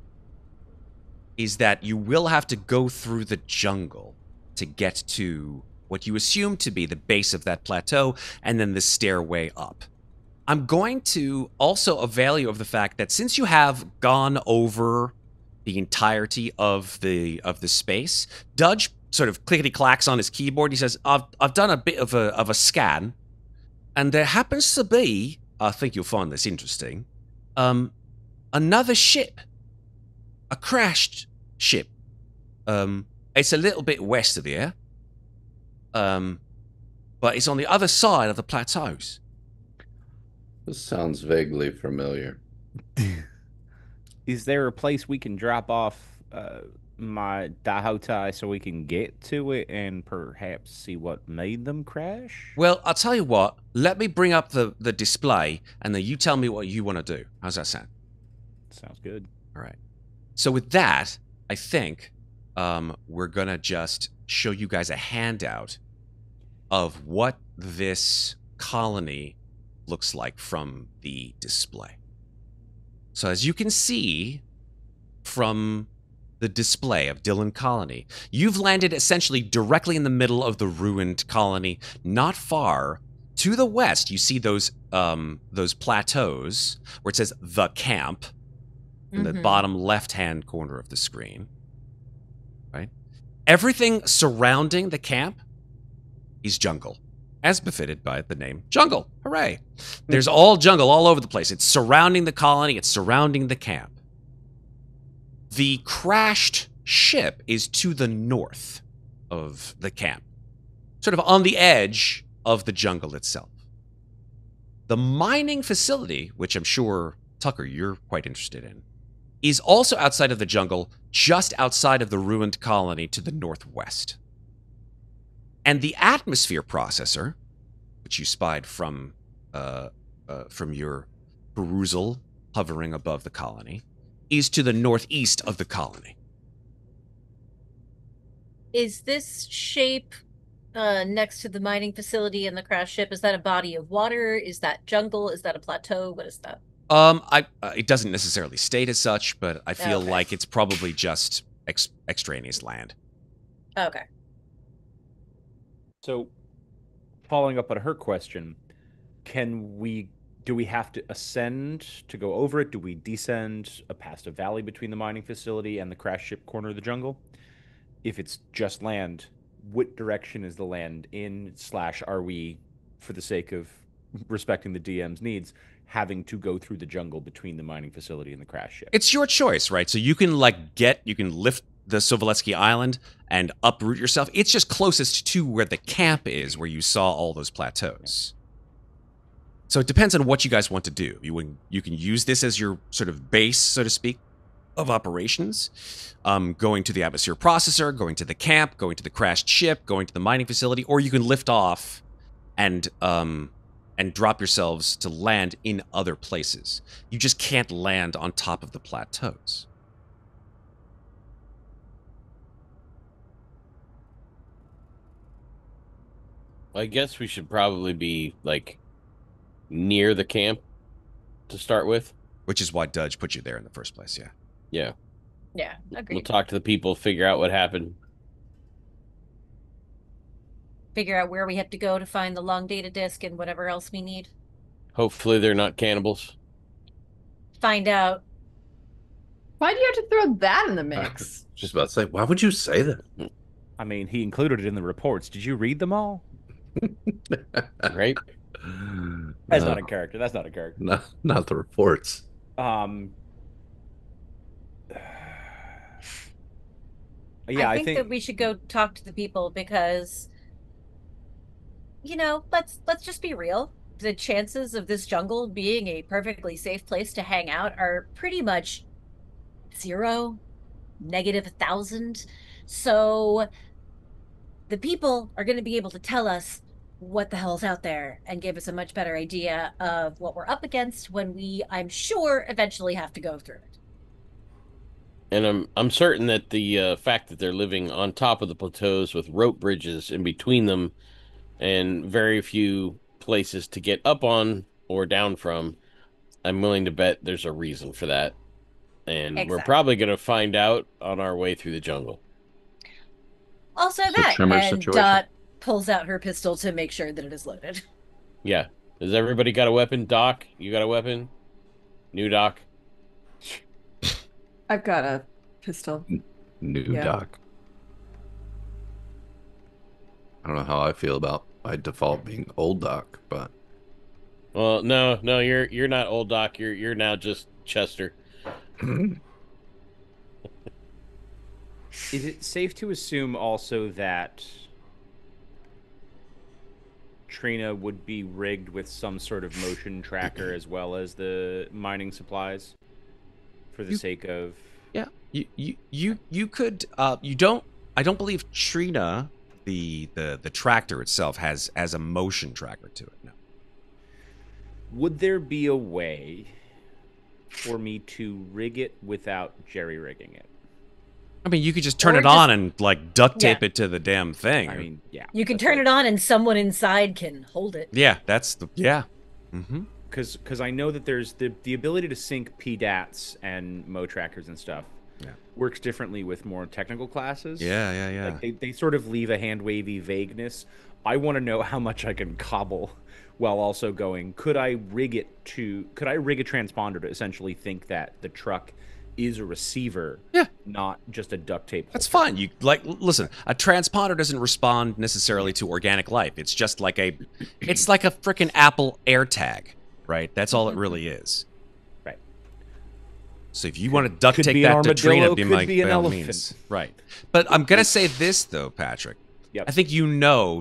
S1: is that you will have to go through the jungle to get to what you assume to be the base of that plateau, and then the stairway up. I'm going to also avail you of the fact that since you have gone over the entirety of the space, Dudge sort of clickety clacks on his keyboard. He says, "I've done a bit of a scan, and there happens to be, I think you'll find this interesting, another ship, a crashed ship. It's a little bit west of here, but it's on the other side of the plateaus."
S4: This sounds vaguely familiar.
S3: Is there a place we can drop off my Dahotai so we can get to it and perhaps see what made them crash?
S1: Well, I'll tell you what. Let me bring up the display, and then you tell me what you want to do. How's that sound?
S3: Sounds good.
S1: All right. So with that, I think we're going to just show you guys a handout of what this colony looks like from the display. So as you can see from the display of Dillon Colony. You've landed essentially directly in the middle of the ruined colony. Not far to the west, you see those plateaus where it says the camp in the bottom left-hand corner of the screen. Right? Everything surrounding the camp is jungle, as befitted by the name jungle. Hooray! There's all jungle all over the place. It's surrounding the colony. It's surrounding the camp. The crashed ship is to the north of the camp, sort of on the edge of the jungle itself. The mining facility, which I'm sure, Tucker, you're quite interested in, is also outside of the jungle, just outside of the ruined colony to the northwest. And the atmosphere processor, which you spied from your perusal hovering above the colony, is to the northeast of the colony.
S2: Is this shape next to the mining facility and the crash ship, is that a body of water? Is that jungle? Is that a plateau? What is that?
S1: It doesn't necessarily state as such, but I feel
S2: Okay.
S1: like it's probably just extraneous land.
S2: Okay.
S3: So, following up on her question, do we have to ascend to go over it? Do we descend past a valley between the mining facility and the crash ship corner of the jungle? If it's just land, what direction is the land in / are we, for the sake of respecting the DM's needs, having to go through the jungle between the mining facility and the crash ship?
S1: It's your choice, right? So you can lift the Sovoletsky Island and uproot yourself. It's just closest to where the camp is, where you saw all those plateaus. So it depends on what you guys want to do. You can use this as your sort of base, so to speak, of operations. Going to the atmosphere processor, going to the camp, going to the crashed ship, going to the mining facility, or you can lift off and drop yourselves to land in other places. You just can't land on top of the plateaus.
S5: I guess we should probably be near the camp to start with.
S1: Which is why Dudge put you there in the first place, yeah.
S5: Yeah.
S2: Yeah, agreed.
S5: We'll talk to the people, figure out what happened.
S2: Figure out where we have to go to find the long data disk and whatever else we need.
S5: Hopefully they're not cannibals.
S2: Find out.
S7: Why do you have to throw that in the mix?
S4: Just about to say, why would you say that?
S3: I mean, he included it in the reports. Did you read them all?
S5: Right?
S3: That's
S4: No.
S3: not a character. That's not a character.
S4: Not the reports.
S3: Yeah,
S2: I think that we should go talk to the people because, let's just be real. The chances of this jungle being a perfectly safe place to hang out are pretty much 0, -1,000. So the people are going to be able to tell us what the hell's out there and give us a much better idea of what we're up against when we, I'm sure, eventually have to go through it.
S5: And I'm certain that the fact that they're living on top of the plateaus with rope bridges in between them and very few places to get up on or down from, I'm willing to bet there's a reason for that. And we're
S2: Exactly.
S5: probably going to find out on our way through the jungle.
S2: Also
S4: It's a
S2: that,
S4: Tremor
S2: and
S4: situation.
S2: Dot pulls out her pistol to make sure that it is loaded.
S5: Yeah. Has everybody got a weapon? Doc, you got a weapon? New Doc?
S6: I've got a pistol.
S4: New
S6: Yeah.
S4: Doc. I don't know how I feel about by default being old Doc, but
S5: Well, no, you're not old Doc. You're now just Chester.
S3: Is it safe to assume also that Trina would be rigged with some sort of motion tracker as well as the mining supplies for the sake of...
S1: Yeah, you could. You don't. I don't believe Trina, the tractor itself, has a motion tracker to it. No.
S3: Would there be a way for me to rig it without jerry-rigging it?
S1: I mean, you could just turn
S2: Or
S1: it
S2: just-
S1: on and duct tape
S2: Yeah.
S1: it to the damn thing.
S3: I mean, yeah.
S2: You can turn it on and someone inside can hold it.
S1: yeah, that's the yeah. Mm-hmm.
S3: Because I know that there's the ability to sync PDATs and Mo trackers and stuff
S1: Yeah.
S3: works differently with more technical classes.
S1: Yeah.
S3: Like they sort of leave a hand wavy vagueness. I want to know how much I can cobble while also going, could I rig a transponder to essentially think that the truck is a receiver, not just a duct tape holder?
S1: That's fine. You listen, a transponder doesn't respond necessarily to organic life. It's just like it's like a freaking Apple AirTag, right? That's all it really is.
S3: Right.
S1: So if you want to duct
S3: Could
S1: tape
S3: be an
S1: that to Trina,
S3: armadillo,
S1: be
S3: could
S1: my
S3: be an
S1: by all
S3: elephant.
S1: means. Right. But I'm gonna say this though, Patrick.
S3: Yep.
S1: I think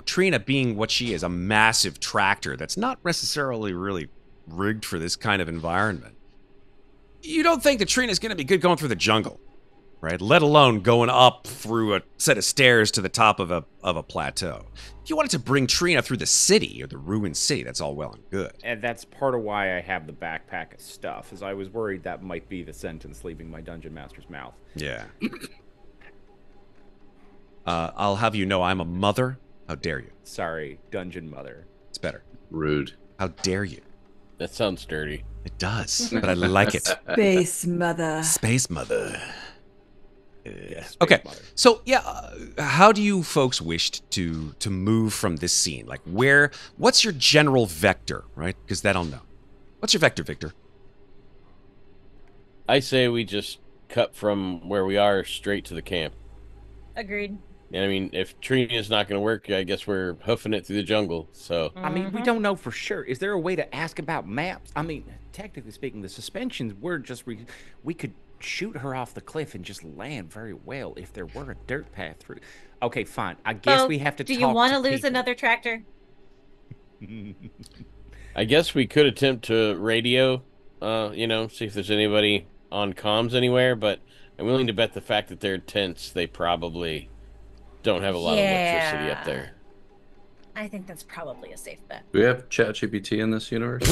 S1: Trina being what she is, a massive tractor that's not necessarily really rigged for this kind of environment. You don't think that Trina's going to be good going through the jungle, right? Let alone going up through a set of stairs to the top of a plateau. If you wanted to bring Trina through the city or the ruined city, that's all well and good.
S3: And that's part of why I have the backpack of stuff, is I was worried that might be the sentence leaving my dungeon master's mouth.
S1: Yeah. I'll have you know I'm a mother. How dare you?
S3: Sorry, dungeon mother.
S1: It's better.
S4: Rude.
S1: How dare you?
S5: That sounds dirty.
S1: It does, but I like it.
S6: Space mother.
S1: Space mother.
S3: Yes, space
S1: Okay,
S3: mother.
S1: so how do you folks wish to move from this scene? Like, what's your general vector, right? Because that'll know. What's your vector, Victor?
S5: I say we just cut from where we are straight to the camp.
S2: Agreed.
S5: And I mean, if Trina's not going to work, I guess we're hoofing it through the jungle. So
S3: I mean, we don't know for sure. Is there a way to ask about maps? I mean, technically speaking, the suspensions were just... we could shoot her off the cliff and just land very well if there were a dirt path through. Okay, fine. I guess
S2: Well,
S3: we have to
S2: do
S3: talk
S2: you want
S3: to
S2: to lose
S3: people.
S2: another tractor?
S5: I guess we could attempt to radio, see if there's anybody on comms anywhere. But I'm willing to bet the fact that they're tents, they probably don't have a lot of electricity up there.
S2: I think that's probably a safe bet.
S4: Do we have ChatGPT in this universe?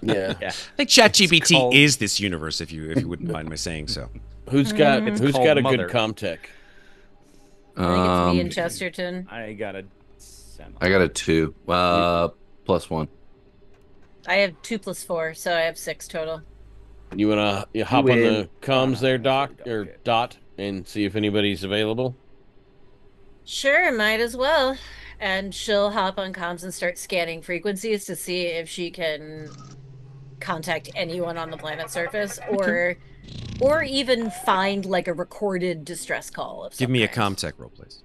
S5: Yeah.
S1: I think ChatGPT
S3: called-
S1: is this universe, if you wouldn't mind my saying so.
S5: Who's got
S2: It's
S5: who's
S3: called
S5: got a
S3: Mother.
S5: good comtech?
S2: I think it's me and Chesterton.
S3: I got a semi.
S4: I got a 2. +1.
S2: I have 2 + 4, so I have 6 total.
S5: You wanna hop on
S3: win.
S5: the comms
S3: No,
S5: there,
S3: no,
S5: Doc
S3: sorry,
S5: or
S3: okay.
S5: Dot, and see if anybody's available?
S2: Sure, might as well. And she'll hop on comms and start scanning frequencies to see if she can contact anyone on the planet's surface, or even find like a recorded distress call of some
S1: Give me a
S2: kind.
S1: Comtech roll, please.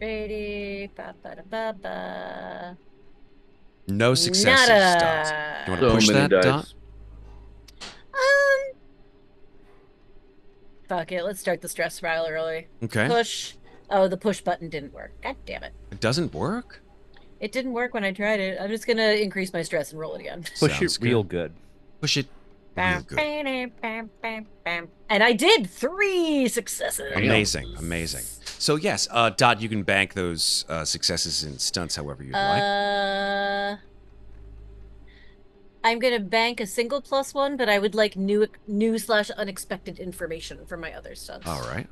S2: Ready, ba ba da ba ba.
S1: No successes, Dot. You want to
S4: So
S1: push
S4: many
S1: that,
S4: dice.
S1: Dot?
S2: Fuck it. Let's start the stress spiral early.
S1: Okay.
S2: Push. Oh, the push button didn't work. God damn it.
S1: It doesn't work?
S2: It didn't work when I tried it. I'm just gonna increase my stress and roll it again.
S3: Push
S1: Sounds
S3: it real good.
S1: Push it real
S2: Bam,
S1: good.
S2: bam, bam, bam, bam. And I did 3 successes.
S1: Amazing, amazing. So yes, Dot, you can bank those successes and stunts however you'd like.
S2: I'm gonna bank a single +1, but I would like new/unexpected information from my other stunts.
S1: All right.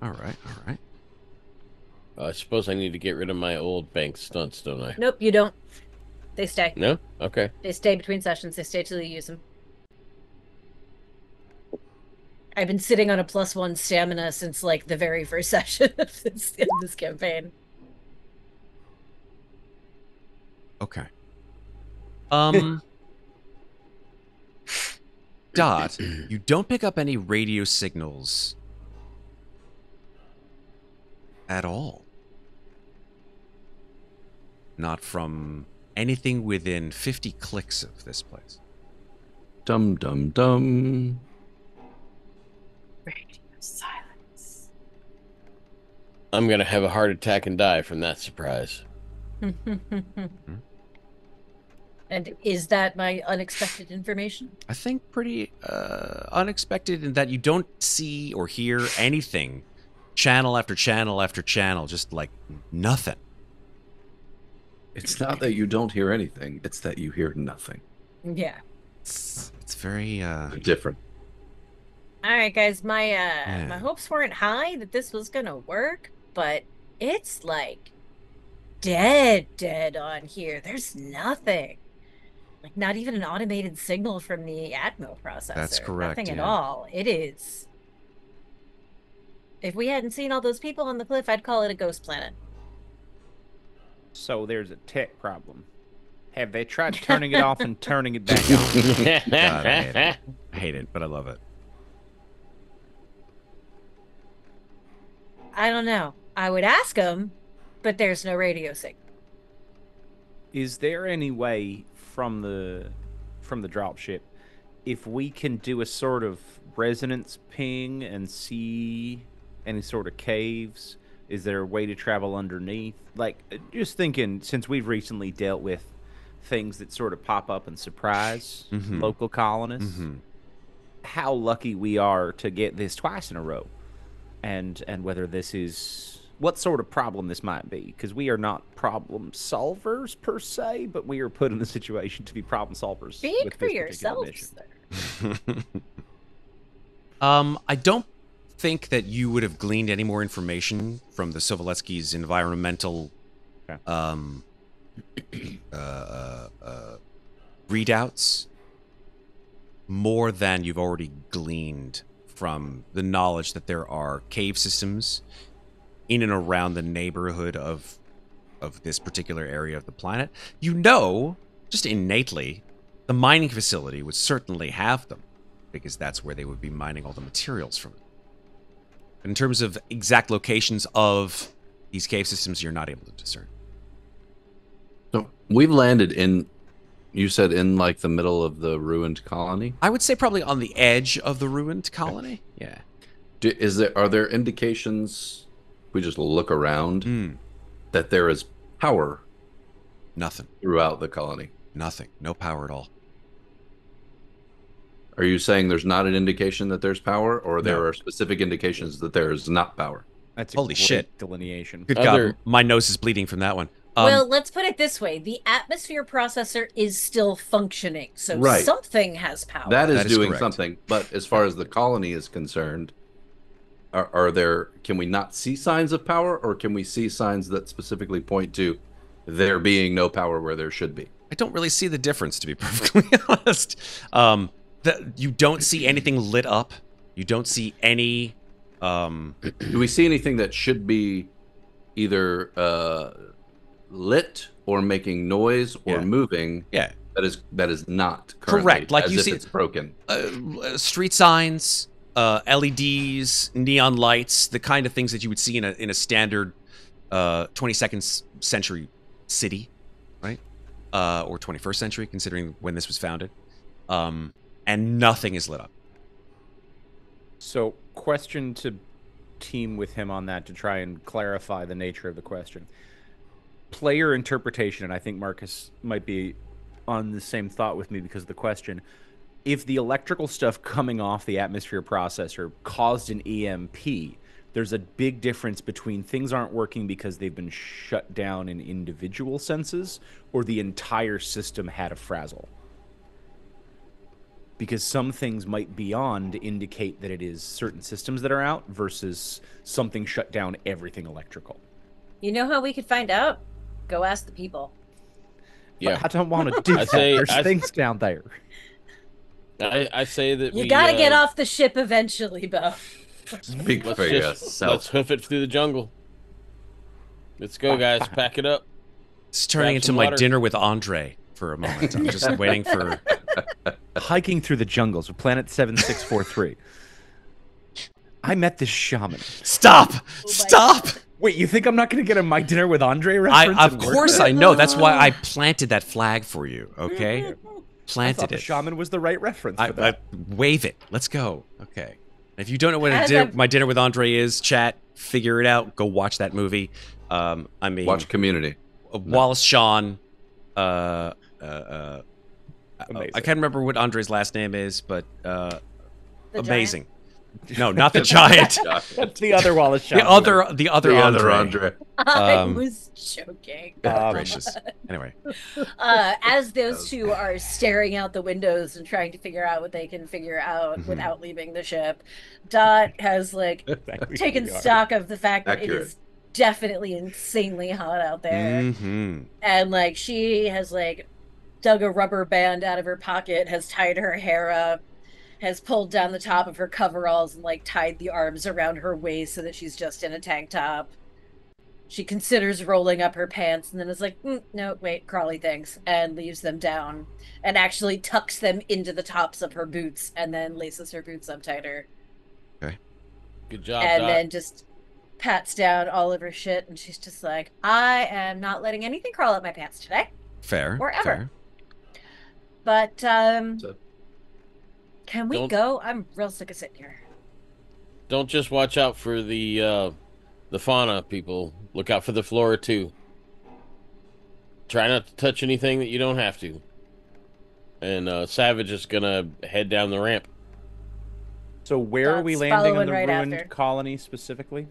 S5: I suppose I need to get rid of my old bank stunts, don't I?
S2: Nope, you don't. They stay.
S5: No? Okay.
S2: They stay between sessions. They stay till you use them. I've been sitting on a +1 stamina since like the very first session of this campaign.
S1: Okay. Dot, you don't pick up any radio signals at all. Not from anything within 50 clicks of this place.
S4: Dum dum dum.
S6: Radio silence.
S5: I'm gonna have a heart attack and die from that surprise.
S2: And is that my unexpected information?
S1: I think pretty unexpected in that you don't see or hear anything. Channel after channel after channel, just like nothing.
S4: It's not that you don't hear anything, it's that you hear nothing.
S2: Yeah.
S1: It's very
S4: Different.
S2: All right, guys. My hopes weren't high that this was gonna work, but it's like dead on here. There's nothing. Like not even an automated signal from the Atmo processor.
S1: That's correct,
S2: Nothing at
S1: yeah.
S2: all. It is If we hadn't seen all those people on the cliff, I'd call it a ghost planet.
S3: So there's a tech problem. Have they tried turning it off and turning it back on?
S1: God, I hate it. I hate it, but I love it.
S2: I don't know. I would ask them, but there's no radio signal.
S3: Is there any way from the dropship, if we can do a sort of resonance ping and see any sort of caves? Is there a way to travel underneath? Like, just thinking, since we've recently dealt with things that sort of pop up and surprise local colonists, how lucky we are to get this twice in a row, and whether this is what sort of problem this might be, because we are not problem solvers per se, but we are put in the situation to be problem solvers.
S2: Speak
S3: with
S2: for
S3: this particular
S2: yourselves
S3: mission.
S2: there.
S1: I don't think that you would have gleaned any more information from the Sovoletsky's environmental readouts more than you've already gleaned from the knowledge that there are cave systems in and around the neighborhood of this particular area of the planet. You know, just innately, the mining facility would certainly have them, because that's where they would be mining all the materials from it. But in terms of exact locations of these cave systems, you're not able to discern.
S4: So we've landed in, you said, in like the middle of the ruined colony?
S1: I would say probably on the edge of the ruined colony. Yeah.
S4: Are there indications, if we just look around, that there is power?
S1: Nothing.
S4: Throughout the colony?
S1: Nothing. No power at all.
S4: Are you saying there's not an indication that there's power, or there
S1: No.
S4: are specific indications that there is not power?
S3: That's a
S1: Holy
S3: great
S1: shit.
S3: delineation.
S1: Good God, my nose is bleeding from that one.
S2: Well, let's put it this way. The atmosphere processor is still functioning, so
S4: Right.
S2: something has power.
S4: That is
S1: That is
S4: doing
S1: correct.
S4: something. But as far as the colony is concerned, can we not see signs of power, or can we see signs that specifically point to there being no power where there should be?
S1: I don't really see the difference, to be perfectly honest. You don't see anything lit up. You don't see any...
S4: Do we see anything that should be either lit or making noise or
S1: Yeah.
S4: moving?
S1: Yeah.
S4: That is not currently,
S1: Correct. Like
S4: as
S1: you
S4: if
S1: see,
S4: it's broken.
S1: Street signs, LEDs, neon lights, the kind of things that you would see in a standard 22nd century city, right? Or 21st century, considering when this was founded. And nothing is lit up.
S3: So, question to team with him on that to try and clarify the nature of the question. Player interpretation, and I think Marcus might be on the same thought with me because of the question. If the electrical stuff coming off the atmosphere processor caused an EMP, there's a big difference between things aren't working because they've been shut down in individual senses, or the entire system had a frazzle. Because some things might beyond indicate that it is certain systems that are out versus something shut down everything electrical.
S2: You know how we could find out? Go ask the people.
S5: Yeah.
S3: But I don't want to do that. There's things down there.
S5: I say that
S2: You gotta get off the ship eventually, Bo.
S4: Speak for
S5: Let's
S4: yourself.
S5: hoof it through the jungle. Let's go, guys. Pack it up.
S1: It's turning
S5: Grab
S1: into
S5: some
S1: my
S5: water.
S1: dinner with Andre for a moment. I'm just waiting for...
S3: Hiking through the jungles of Planet 7643. I met this shaman.
S1: Stop! Stop!
S3: Wait, you think I'm not going to get a My Dinner with Andre reference?
S1: Of course I know. That's why I planted that flag for you, okay?
S3: I thought
S1: Planted
S3: the
S1: it.
S3: shaman was the right reference for that.
S1: Wave it. Let's go. Okay. If you don't know what
S2: As
S1: my dinner with Andre is, chat, figure it out. Go watch that movie. I mean,
S4: Watch Community.
S1: Wallace Shawn. I
S3: Amazing.
S1: can't remember what Andre's last name is, but
S2: The
S1: amazing. No, not the giant.
S3: That's the other Wallace shaman.
S1: the other Andre.
S2: I was joking.
S1: Gracious. Anyway,
S2: As those two are staring out the windows and trying to figure out what they can figure out
S1: Mm-hmm.
S2: without leaving the ship, Dot has taken stock of the fact that
S4: Accurate.
S2: it is definitely insanely hot out there,
S1: mm-hmm.
S2: and she has dug a rubber band out of her pocket, has tied her hair up, has pulled down the top of her coveralls and like tied the arms around her waist so that she's just in a tank top. She considers rolling up her pants and then is like, no, wait, crawly things, and leaves them down and actually tucks them into the tops of her boots and then laces her boots up tighter.
S1: Okay.
S5: Good job,
S2: And
S5: Doc.
S2: then just pats down all of her shit and she's just like, I am not letting anything crawl up my pants today.
S1: Fair.
S2: Or ever.
S1: Fair.
S2: But,
S4: So,
S2: can we go? I'm real sick of sitting here.
S5: Don't just watch out for the fauna, people. Look out for the flora too. Try not to touch anything that you don't have to. And Savage is gonna head down the ramp.
S3: So where are we
S2: Dot's
S3: landing on
S2: following
S3: the
S2: right
S3: ruined
S2: after.
S3: colony specifically?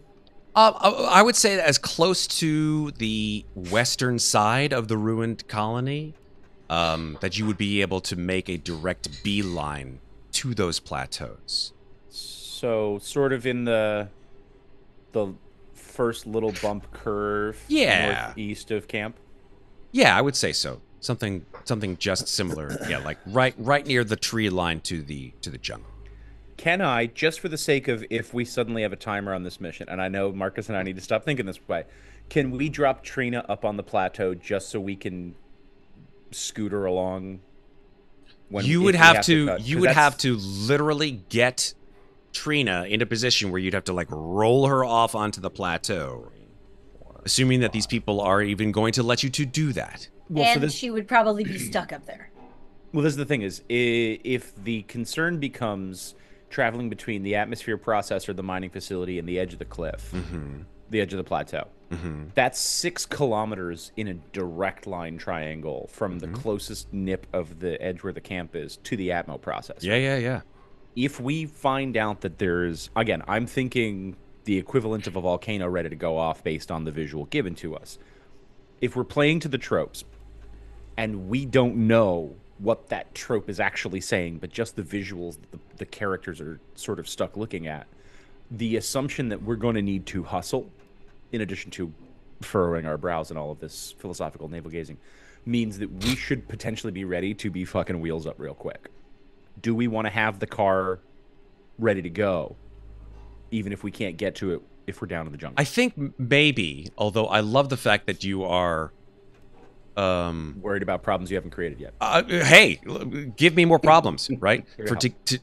S1: I would say that as close to the western side of the ruined colony that you would be able to make a direct beeline to those plateaus.
S3: So sort of in the first little bump curve northeast of camp.
S1: Yeah, I would say so. Something just similar. Yeah, like right near the tree line to the jungle.
S3: Can I, just for the sake of if we suddenly have a timer on this mission, and I know Marcus and I need to stop thinking this way, can we drop Trina up on the plateau just so we can scooter along?
S1: You would have to literally get Trina into position where you'd have to like roll her off onto the plateau, assuming that these people are even going to let you to do that.
S2: Well, and she would probably be stuck up there.
S3: Well, this is the thing is, if the concern becomes traveling between the atmosphere processor, the mining facility, and the edge of the cliff, the edge of the plateau, that's 6 kilometers in a direct line triangle from the closest nip of the edge where the camp is to the Atmo processor.
S1: Yeah.
S3: If we find out that there's, again, I'm thinking the equivalent of a volcano ready to go off based on the visual given to us. If we're playing to the tropes and we don't know what that trope is actually saying, but just the visuals the characters are sort of stuck looking at, the assumption that we're going to need to hustle, in addition to furrowing our brows and all of this philosophical navel gazing, means that we should potentially be ready to be fucking wheels up real quick. Do we want to have the car ready to go, even if we can't get to it if we're down in the jungle?
S1: I think maybe, although I love the fact that you are
S3: worried about problems you haven't created yet.
S1: Hey, give me more problems, right?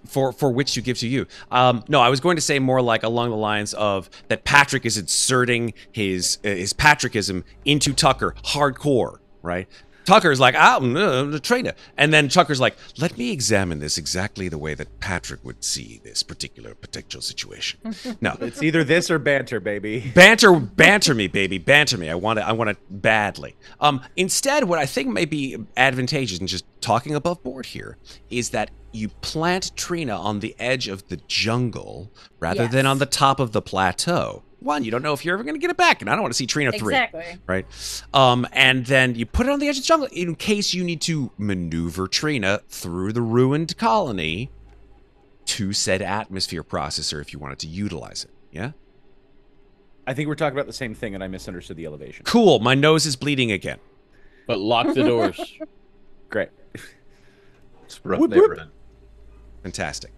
S1: For which to give to you. No, I was going to say more like along the lines of that Patrick is inserting his Patrickism into Tucker hardcore, right? Tucker's like, I'm the trainer. And then Tucker's like, let me examine this exactly the way that Patrick would see this particular situation. No.
S3: It's either this or banter, baby.
S1: Banter me, baby. Banter me. I want it badly. Instead, what I think may be advantageous in just talking above board here is that you plant Trina on the edge of the jungle rather than on the top of the plateau. One, you don't know if you're ever going to get it back, and I don't want to see Trina 3.
S2: Exactly.
S1: Right? And then you put it on the edge of the jungle in case you need to maneuver Trina through the ruined colony to said atmosphere processor if you wanted to utilize it. Yeah?
S3: I think we're talking about the same thing, and I misunderstood the elevation.
S1: Cool. My nose is bleeding again.
S5: But lock the doors.
S3: Great.
S4: It's a rough neighborhood.
S1: Fantastic.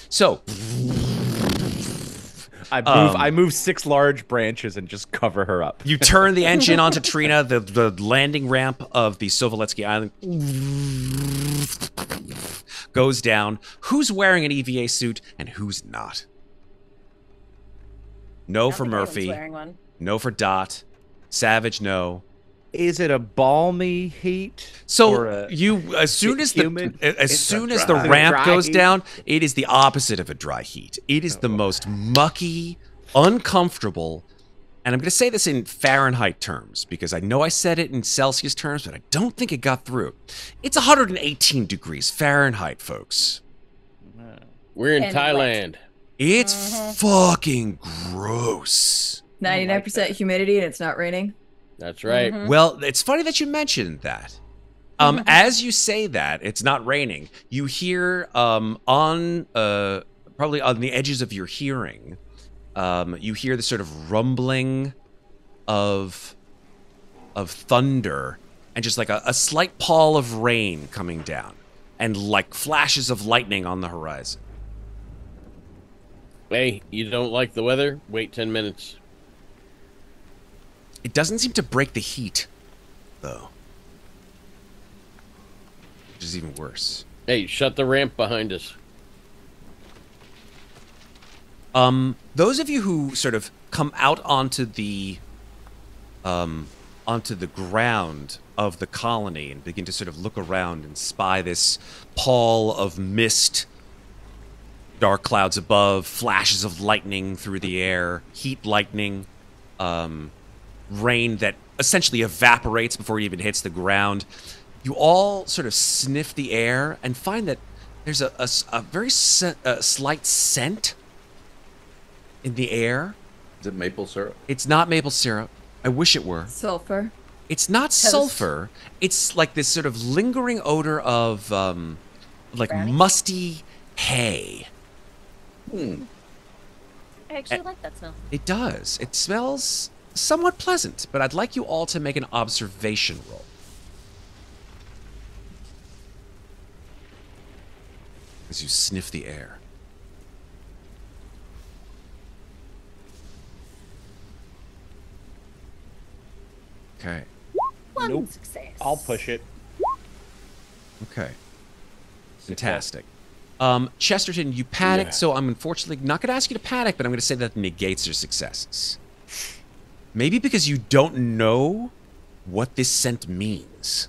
S1: So...
S3: I move 6 large branches and just cover her up.
S1: You turn the engine onto Trina, the landing ramp of the Sovoletsky Island goes down. Who's wearing an EVA suit and who's not? No for Murphy. No for Dot. Savage, no.
S3: Is it a balmy heat?
S1: So as soon as the ramp goes down, it is the opposite of a dry heat. It is the most mucky, uncomfortable, and I'm going to say this in Fahrenheit terms because I know I said it in Celsius terms, but I don't think it got through. It's 118 degrees Fahrenheit, folks.
S5: We're in Thailand.
S1: It's fucking gross.
S6: 99% humidity and it's not raining.
S5: That's right.
S1: Well, it's funny that you mentioned that. As you say that, it's not raining. You hear probably on the edges of your hearing, you hear the sort of rumbling of thunder and just like a slight pall of rain coming down and like flashes of lightning on the horizon.
S5: Hey, you don't like the weather? Wait 10 minutes.
S1: It doesn't seem to break the heat, though. Which is even worse.
S5: Hey, shut the ramp behind us.
S1: Those of you who sort of come out onto the ground of the colony and begin to sort of look around and spy this pall of mist, dark clouds above, flashes of lightning through the air, heat lightning, rain that essentially evaporates before it even hits the ground. You all sort of sniff the air and find that there's a very slight scent in the air.
S4: Is it maple syrup?
S1: It's not maple syrup. I wish it were.
S6: Sulfur.
S1: It's not sulfur. It's like this sort of lingering odor of like
S2: Brownie?
S1: musty hay.
S4: Hmm.
S2: I actually like that smell.
S1: It does. It smells somewhat pleasant, but I'd like you all to make an observation roll. As you sniff the air. Okay.
S2: One
S3: Nope.
S2: success.
S3: I'll push it.
S1: Okay. Fantastic. Chesterton, you panicked,
S5: Yeah.
S1: so I'm unfortunately not going to ask you to panic, but I'm going to say that negates your successes. Maybe because you don't know what this scent means.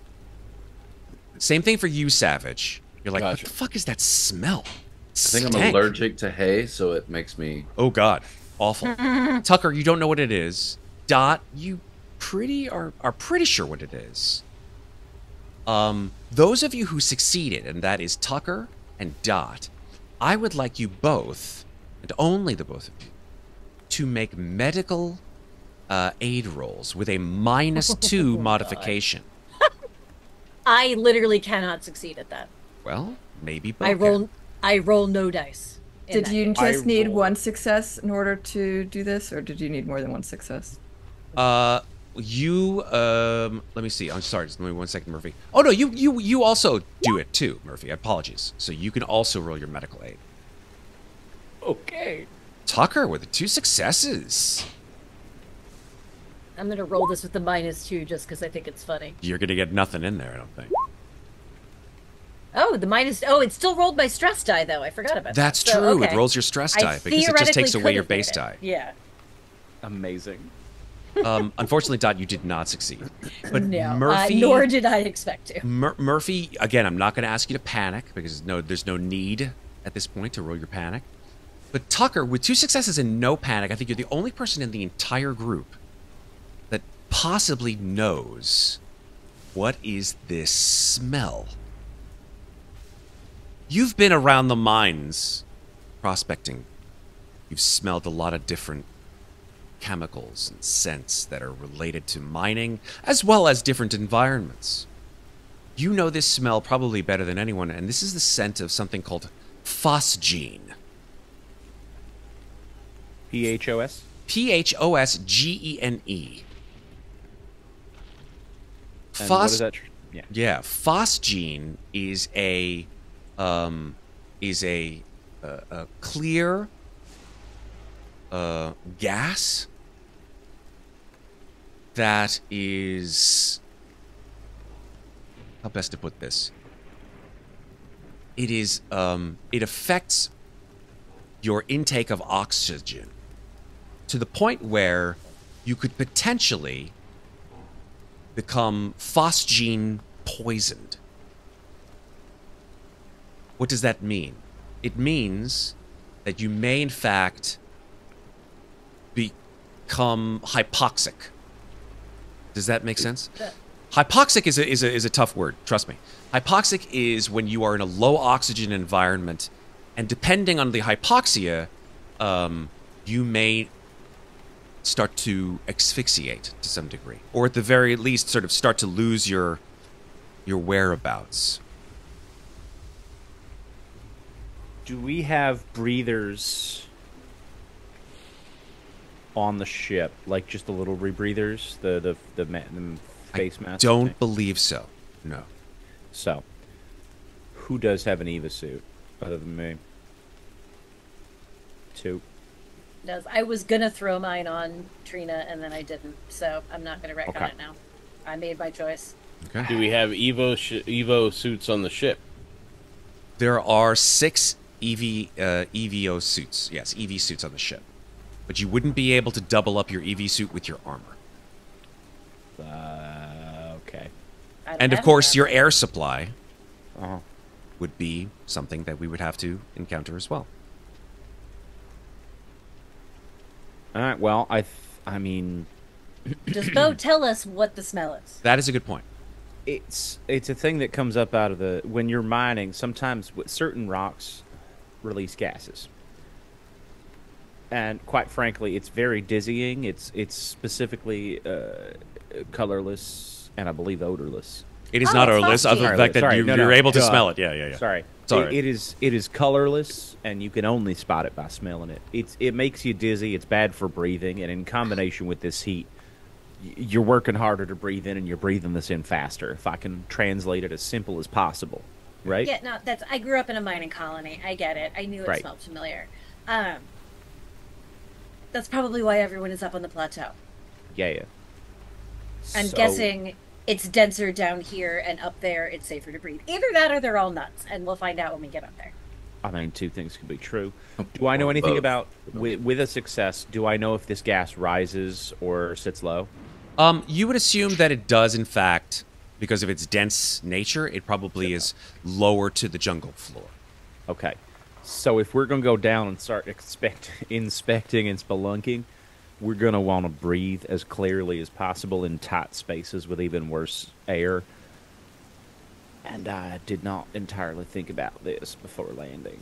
S1: Same thing for you, Savage. You're like,
S5: Gotcha.
S1: what the fuck is that smell?
S4: I think I'm
S1: Stank.
S4: allergic to hay, so it makes me.
S1: Oh, God. Awful. Tucker, you don't know what it is. Dot, you are pretty sure what it is. Those of you who succeeded, and that is Tucker and Dot, I would like you both, and only the both of you, to make medical aid rolls with a -2 modification.
S2: I literally cannot succeed at that.
S1: Well, maybe both.
S2: I roll no dice. in
S6: Did
S2: that
S6: you
S2: case.
S6: just
S3: I
S6: need
S3: roll.
S6: one success in order to do this, or did you need more than one success?
S1: Let me see. I'm sorry. Just give me 1 second, Murphy. Oh no, you also do it too, Murphy. Apologies. So you can also roll your medical aid.
S3: Okay.
S1: Tucker with the 2 successes.
S2: I'm gonna roll this with the -2 just because I think it's funny.
S1: You're gonna get nothing in there, I don't think.
S2: Oh, the minus. Oh, it still rolled my stress die though. I forgot about
S1: That's
S2: that. So,
S1: true.
S2: okay.
S1: It rolls your stress
S2: I
S1: die because it just
S2: theoretically
S1: takes away
S2: could
S1: your
S2: have made
S1: base
S2: it.
S1: die.
S2: Yeah.
S3: Amazing.
S1: Unfortunately, Dot, you did not succeed. But
S2: No.
S1: Murphy,
S2: Nor did I expect to.
S1: Murphy, again, I'm not going to ask you to panic because there's no need at this point to roll your panic. But Tucker, with 2 successes and no panic, I think you're the only person in the entire group that possibly knows what is this smell. You've been around the mines prospecting. You've smelled a lot of different chemicals and scents that are related to mining, as well as different environments. You know this smell probably better than anyone, and this is the scent of something called phosgene.
S3: PHOS?
S1: Phosgene.
S3: And what is that? Yeah.
S1: Yeah, phosgene is a clear gas that is, how best to put this? It is it affects your intake of oxygen to the point where you could potentially become phosgene poisoned. What does that mean? It means that you may, in fact, become hypoxic. Does that make sense? Hypoxic is a tough word. Trust me. Hypoxic is when you are in a low oxygen environment, and depending on the hypoxia, you may start to asphyxiate to some degree, or at the very least, sort of start to lose your whereabouts.
S3: Do we have breathers on the ship? Like just the little rebreathers? The face mask?
S1: Don't
S3: thing?
S1: believe so. No.
S3: So, who does have an Eva suit other than me? 2.
S2: does. I was gonna throw mine on Trina, and then I didn't, so I'm not gonna retcon
S3: Okay.
S2: it now. I made my choice.
S1: Okay.
S5: Do we have Evo suits on the ship?
S1: There are 6 EVO suits. Yes, EV suits on the ship. But you wouldn't be able to double up your EV suit with your armor.
S3: Okay.
S2: I don't
S1: And of
S2: have
S1: course,
S2: any
S1: your
S2: armor.
S1: air supply
S3: Uh-huh.
S1: would be something that we would have to encounter as well.
S3: All right. Well, I mean,
S2: Does Bo tell us what the smell is?
S1: That is a good point.
S3: it's a thing that comes up out of the when you're mining. Sometimes with certain rocks release gases, and quite frankly, it's very dizzying. It's specifically colorless and I believe odorless.
S1: It is
S2: Oh,
S1: not
S2: it's
S1: odorless, other than the
S2: phosphine.
S1: fact that
S3: Sorry,
S1: you're able to
S3: duh.
S1: smell it. Yeah.
S3: Sorry,
S1: It's all right.
S3: it is colorless, and you can only spot it by smelling it. It makes you dizzy. It's bad for breathing, and in combination with this heat, you're working harder to breathe in, and you're breathing this in faster. If I can translate it as simple as possible, right?
S2: Yeah, no, that's. I grew up in a mining colony. I get it. I knew it
S3: Right.
S2: smelled familiar. That's probably why everyone is up on the plateau.
S3: Yeah.
S2: I'm
S3: So-
S2: guessing it's denser down here, and up there it's safer to breathe. Either that, or they're all nuts, and we'll find out when we get up there.
S3: I mean, two things can be true. Do I know
S4: Or
S3: anything
S4: both.
S3: about with a success? Do I know if this gas rises or sits low?
S1: You would assume that it does, in fact, because of its dense nature, it probably is lower to the jungle floor.
S3: Okay. So if we're going to go down and start inspecting and spelunking, we're going to want to breathe as clearly as possible in tight spaces with even worse air. And I did not entirely think about this before landing.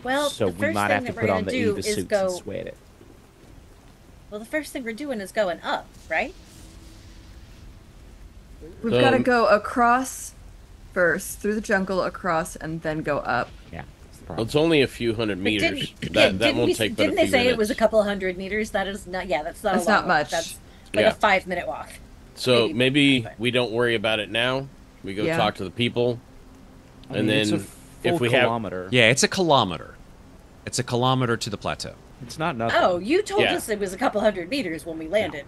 S2: Well,
S3: So
S2: the
S3: we
S2: first
S3: might
S2: thing
S3: have to
S2: that we're
S3: put
S2: gonna
S3: on the
S2: do
S3: Eva
S2: is
S3: suits and
S2: go.
S3: sweat it.
S2: Well, the first thing we're doing is going up, right?
S6: We've
S5: So-
S6: got to go across first, through the jungle, across, and then go up.
S3: Yeah. That's the
S5: Well,
S3: problem.
S5: it's only a few hundred meters. That
S2: didn't
S5: won't take but a
S2: Didn't they
S5: few
S2: say
S5: minutes.
S2: it was a couple hundred meters? That is not. Yeah, that's not.
S6: That's
S2: a long
S6: not
S2: walk.
S6: much.
S2: That's like
S5: Yeah.
S2: a 5-minute walk.
S5: So
S2: maybe,
S5: maybe
S2: but-
S5: we don't worry about it now. We go
S6: Yeah.
S5: talk to the people,
S3: I
S5: and
S3: mean, it's a
S5: then
S3: full
S5: if we have
S3: kilometer.
S1: Yeah, it's a kilometer. It's a kilometer to the plateau.
S3: It's not nothing.
S2: Oh, you told
S5: Yeah.
S2: us it was a couple hundred meters when we landed.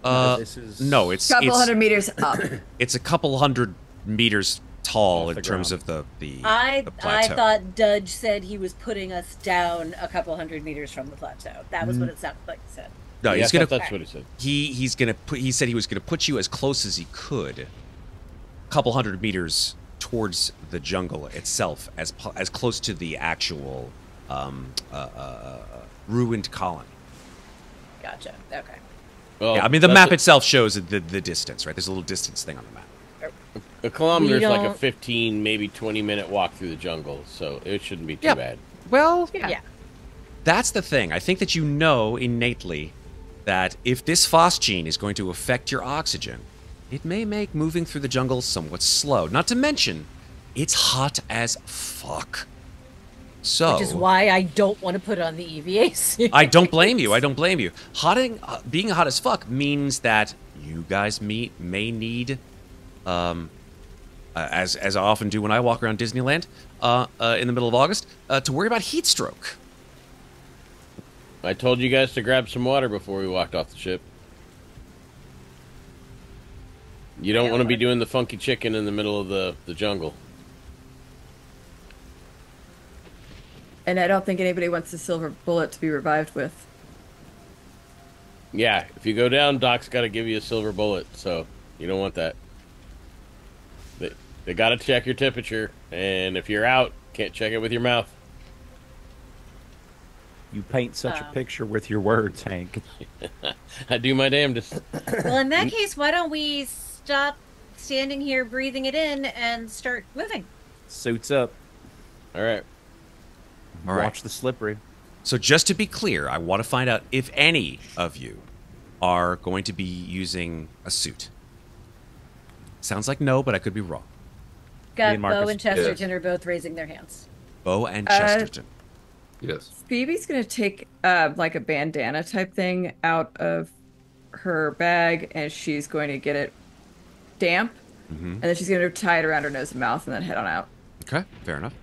S3: This is
S1: No, it's
S6: Couple hundred meters up.
S1: it's a couple hundred meters tall
S3: Off
S1: in
S3: the
S1: terms
S3: ground.
S1: of the
S2: I
S1: plateau.
S2: thought Dudge said he was putting us down a couple hundred meters from the plateau. That was what it sounded like he said.
S1: No,
S5: Yeah,
S1: he's gonna.
S5: that's what he said.
S1: He's gonna put. He said he was gonna put you as close as he could, a couple hundred meters towards the jungle itself, as close to the actual ruined colony.
S2: Gotcha. Okay.
S5: Well,
S1: Yeah, I mean the
S5: that's
S1: map
S5: a-
S1: itself shows the distance, right? There's a little distance thing on the map.
S5: A kilometer is
S2: We
S5: like a
S2: don't-
S5: 15, maybe 20-minute walk through the jungle, so it shouldn't be too
S1: Yeah.
S5: bad.
S1: Well,
S2: Yeah.
S1: that's the thing. I think that you know innately that if this phosgene is going to affect your oxygen, it may make moving through the jungle somewhat slow. Not to mention, it's hot as fuck. So
S2: Which is why I don't want to put on the EVA suit.
S1: I don't blame you. I don't blame you. Being hot as fuck means that you guys may need, as I often do when I walk around Disneyland in the middle of August, to worry about heat stroke.
S5: I told you guys to grab some water before we walked off the ship. You don't want to be doing the funky chicken in the middle of the jungle.
S6: And I don't think anybody wants the silver bullet to be revived with.
S5: Yeah, if you go down, Doc's got to give you a silver bullet, so you don't want that. They got to check your temperature, and if you're out, can't check it with your mouth.
S3: You paint such a picture with your words, Hank.
S5: I do my damnedest.
S2: Well, in that case, why don't we stop standing here breathing it in and start moving?
S3: Suits up.
S5: All right.
S1: All right.
S3: Watch the slippery.
S1: So just to be clear, I want to find out if any of you are going to be using a suit. Sounds like no, but I could be wrong.
S2: Got
S3: and
S2: Bo
S3: Marcus.
S2: and Chesterton are both raising their hands.
S1: Bo and Chesterton.
S4: Yes.
S6: Phoebe's gonna take like a bandana type thing out of her bag, and she's going to get it damp, and then she's gonna tie it around her nose and mouth, and then head on out.
S1: Okay, fair enough.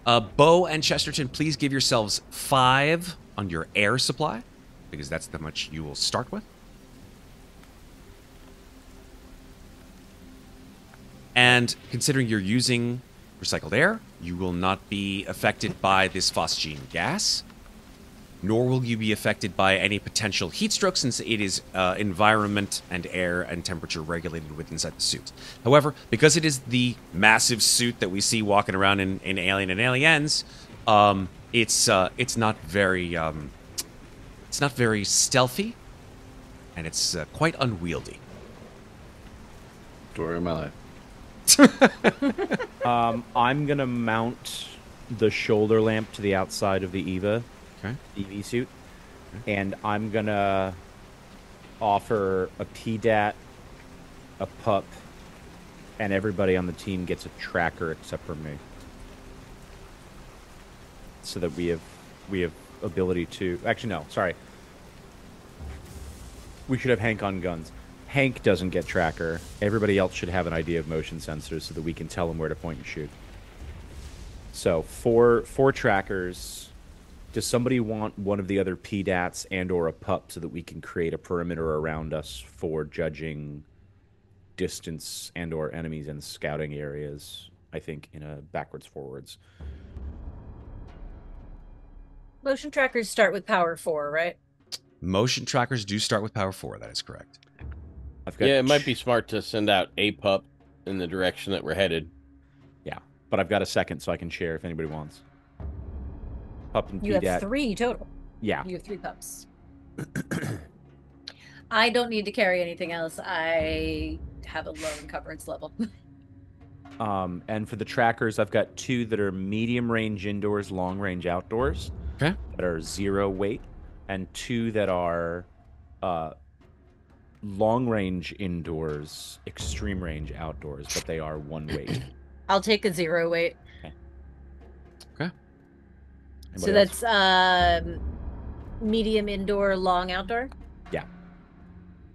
S1: Bo and Chesterton, please give yourselves 5 on your air supply, because that's how much you will start with. And considering you're using recycled air, you will not be affected by this phosgene gas, nor will you be affected by any potential heat stroke, since it is environment and air and temperature regulated within inside the suit. However, because it is the massive suit that we see walking around in Alien and Aliens, it's not very stealthy, and it's quite unwieldy.
S4: Story of my life.
S3: I'm gonna mount the shoulder lamp to the outside of the EVA suit, and I'm gonna offer a PDAT, a pup, and everybody on the team gets a tracker except for me, so that we have ability to. Actually, no, sorry. We should have Hank on guns. Hank doesn't get tracker. Everybody else should have an idea of motion sensors so that we can tell them where to point and shoot. So, four trackers. Does somebody want one of the other PDATs and or a pup so that we can create a perimeter around us for judging distance and or enemies in scouting areas, I think, in a backwards-forwards.
S2: Motion trackers start with power 4, right?
S1: Motion trackers do start with power 4, that is correct.
S5: Yeah, it might be smart to send out a pup in the direction that we're headed.
S3: Yeah, but I've got a second so I can share if anybody wants. Pup and
S2: You
S3: PDAT.
S2: have 3 total.
S3: Yeah.
S2: You have 3 pups. I don't need to carry anything else. I have a low encumbrance level.
S3: And for the trackers, I've got 2 that are medium range indoors, long range outdoors.
S1: Okay.
S3: That are 0 weight, and 2 that are long range indoors, extreme range outdoors, but they are 1 weight.
S2: I'll take a 0 weight.
S1: Okay.
S2: So that's medium indoor, long outdoor?
S3: Yeah.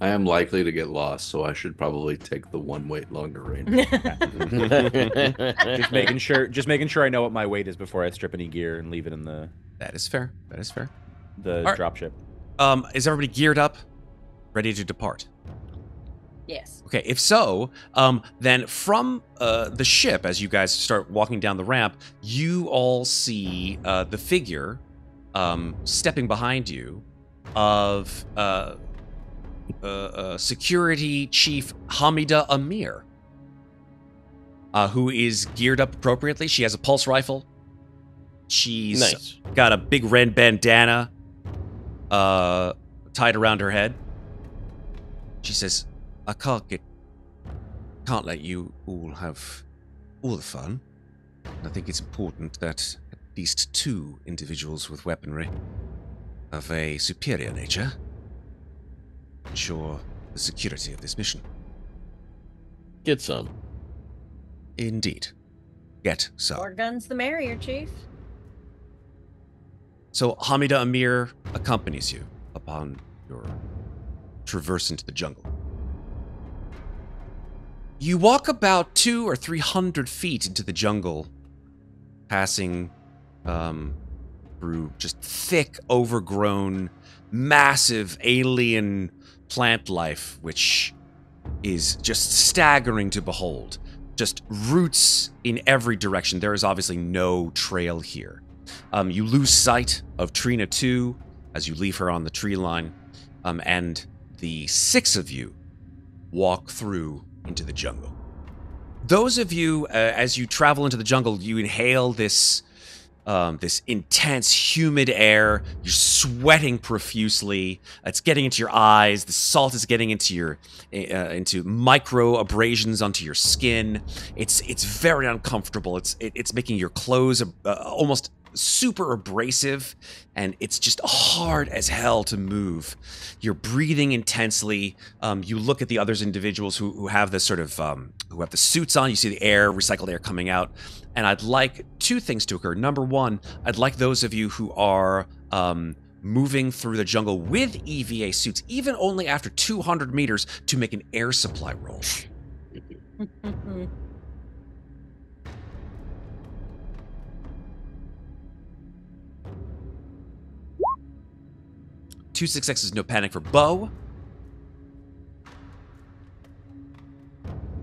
S4: I am likely to get lost, so I should probably take the 1 weight longer range.
S3: Just making sure I know what my weight is before I strip any gear and leave it in the
S1: That is fair. That is fair.
S3: the
S1: Alright.
S3: dropship.
S1: Is everybody geared up? Ready to depart?
S2: Yes.
S1: Okay, if so, then from the ship, as you guys start walking down the ramp, you all see the figure stepping behind you of Security Chief Hamida Amir, who is geared up appropriately. She has a pulse rifle. She's
S5: Nice.
S1: got a big red bandana tied around her head. She says, I can't let you all have all the fun. I think it's important that at least 2 individuals with weaponry of a superior nature ensure the security of this mission.
S5: Get some.
S1: Indeed. Get some.
S2: More guns the merrier, Chief.
S1: So Hamida Amir accompanies you upon your traverse into the jungle. You walk about 200 or 300 feet into the jungle, passing through just thick, overgrown, massive alien plant life, which is just staggering to behold. Just roots in every direction. There is obviously no trail here. You lose sight of Trina 2 as you leave her on the tree line, and the 6 of you walk through into the jungle. Those of you, as you travel into the jungle, you inhale this intense, humid air. You're sweating profusely. It's getting into your eyes. The salt is getting into your into micro abrasions onto your skin. It's very uncomfortable. It's making your clothes almost super abrasive, and it's just hard as hell to move. You're breathing intensely. You look at the other individuals who have this sort of who have the suits on. You see the air, recycled air coming out, and I'd like 2 things to occur. Number 1, I'd like those of you who are moving through the jungle with EVA suits, even only after 200 meters, to make an air supply roll. 2 successes, no panic for Beau.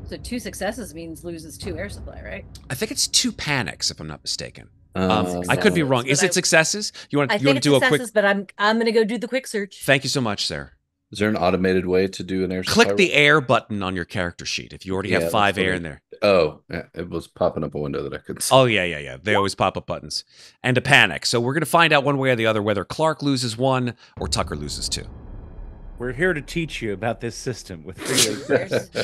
S2: So 2 successes means loses 2 air supply, right?
S1: I think it's 2 panics, if I'm not mistaken.
S4: Um,
S1: I could be wrong.
S2: Successes,
S1: Is
S2: but
S1: it successes? You want
S2: I
S1: you
S2: think
S1: want
S2: it's
S1: to do a
S2: successes,
S1: quick?
S2: but I'm gonna go do the quick search.
S1: Thank you so much, Sarah.
S4: Is there an automated way to do an air supply?
S1: Click the air button on your character sheet if you already
S4: Yeah,
S1: have 5
S4: that's what
S1: air
S4: I-
S1: in there.
S4: Oh, yeah, it was popping up a window that I couldn't see.
S1: Oh, yeah. They always pop up buttons. And a panic. So we're going to find out one way or the other whether Clark loses 1 or Tucker loses 2.
S3: We're here to teach you about this system with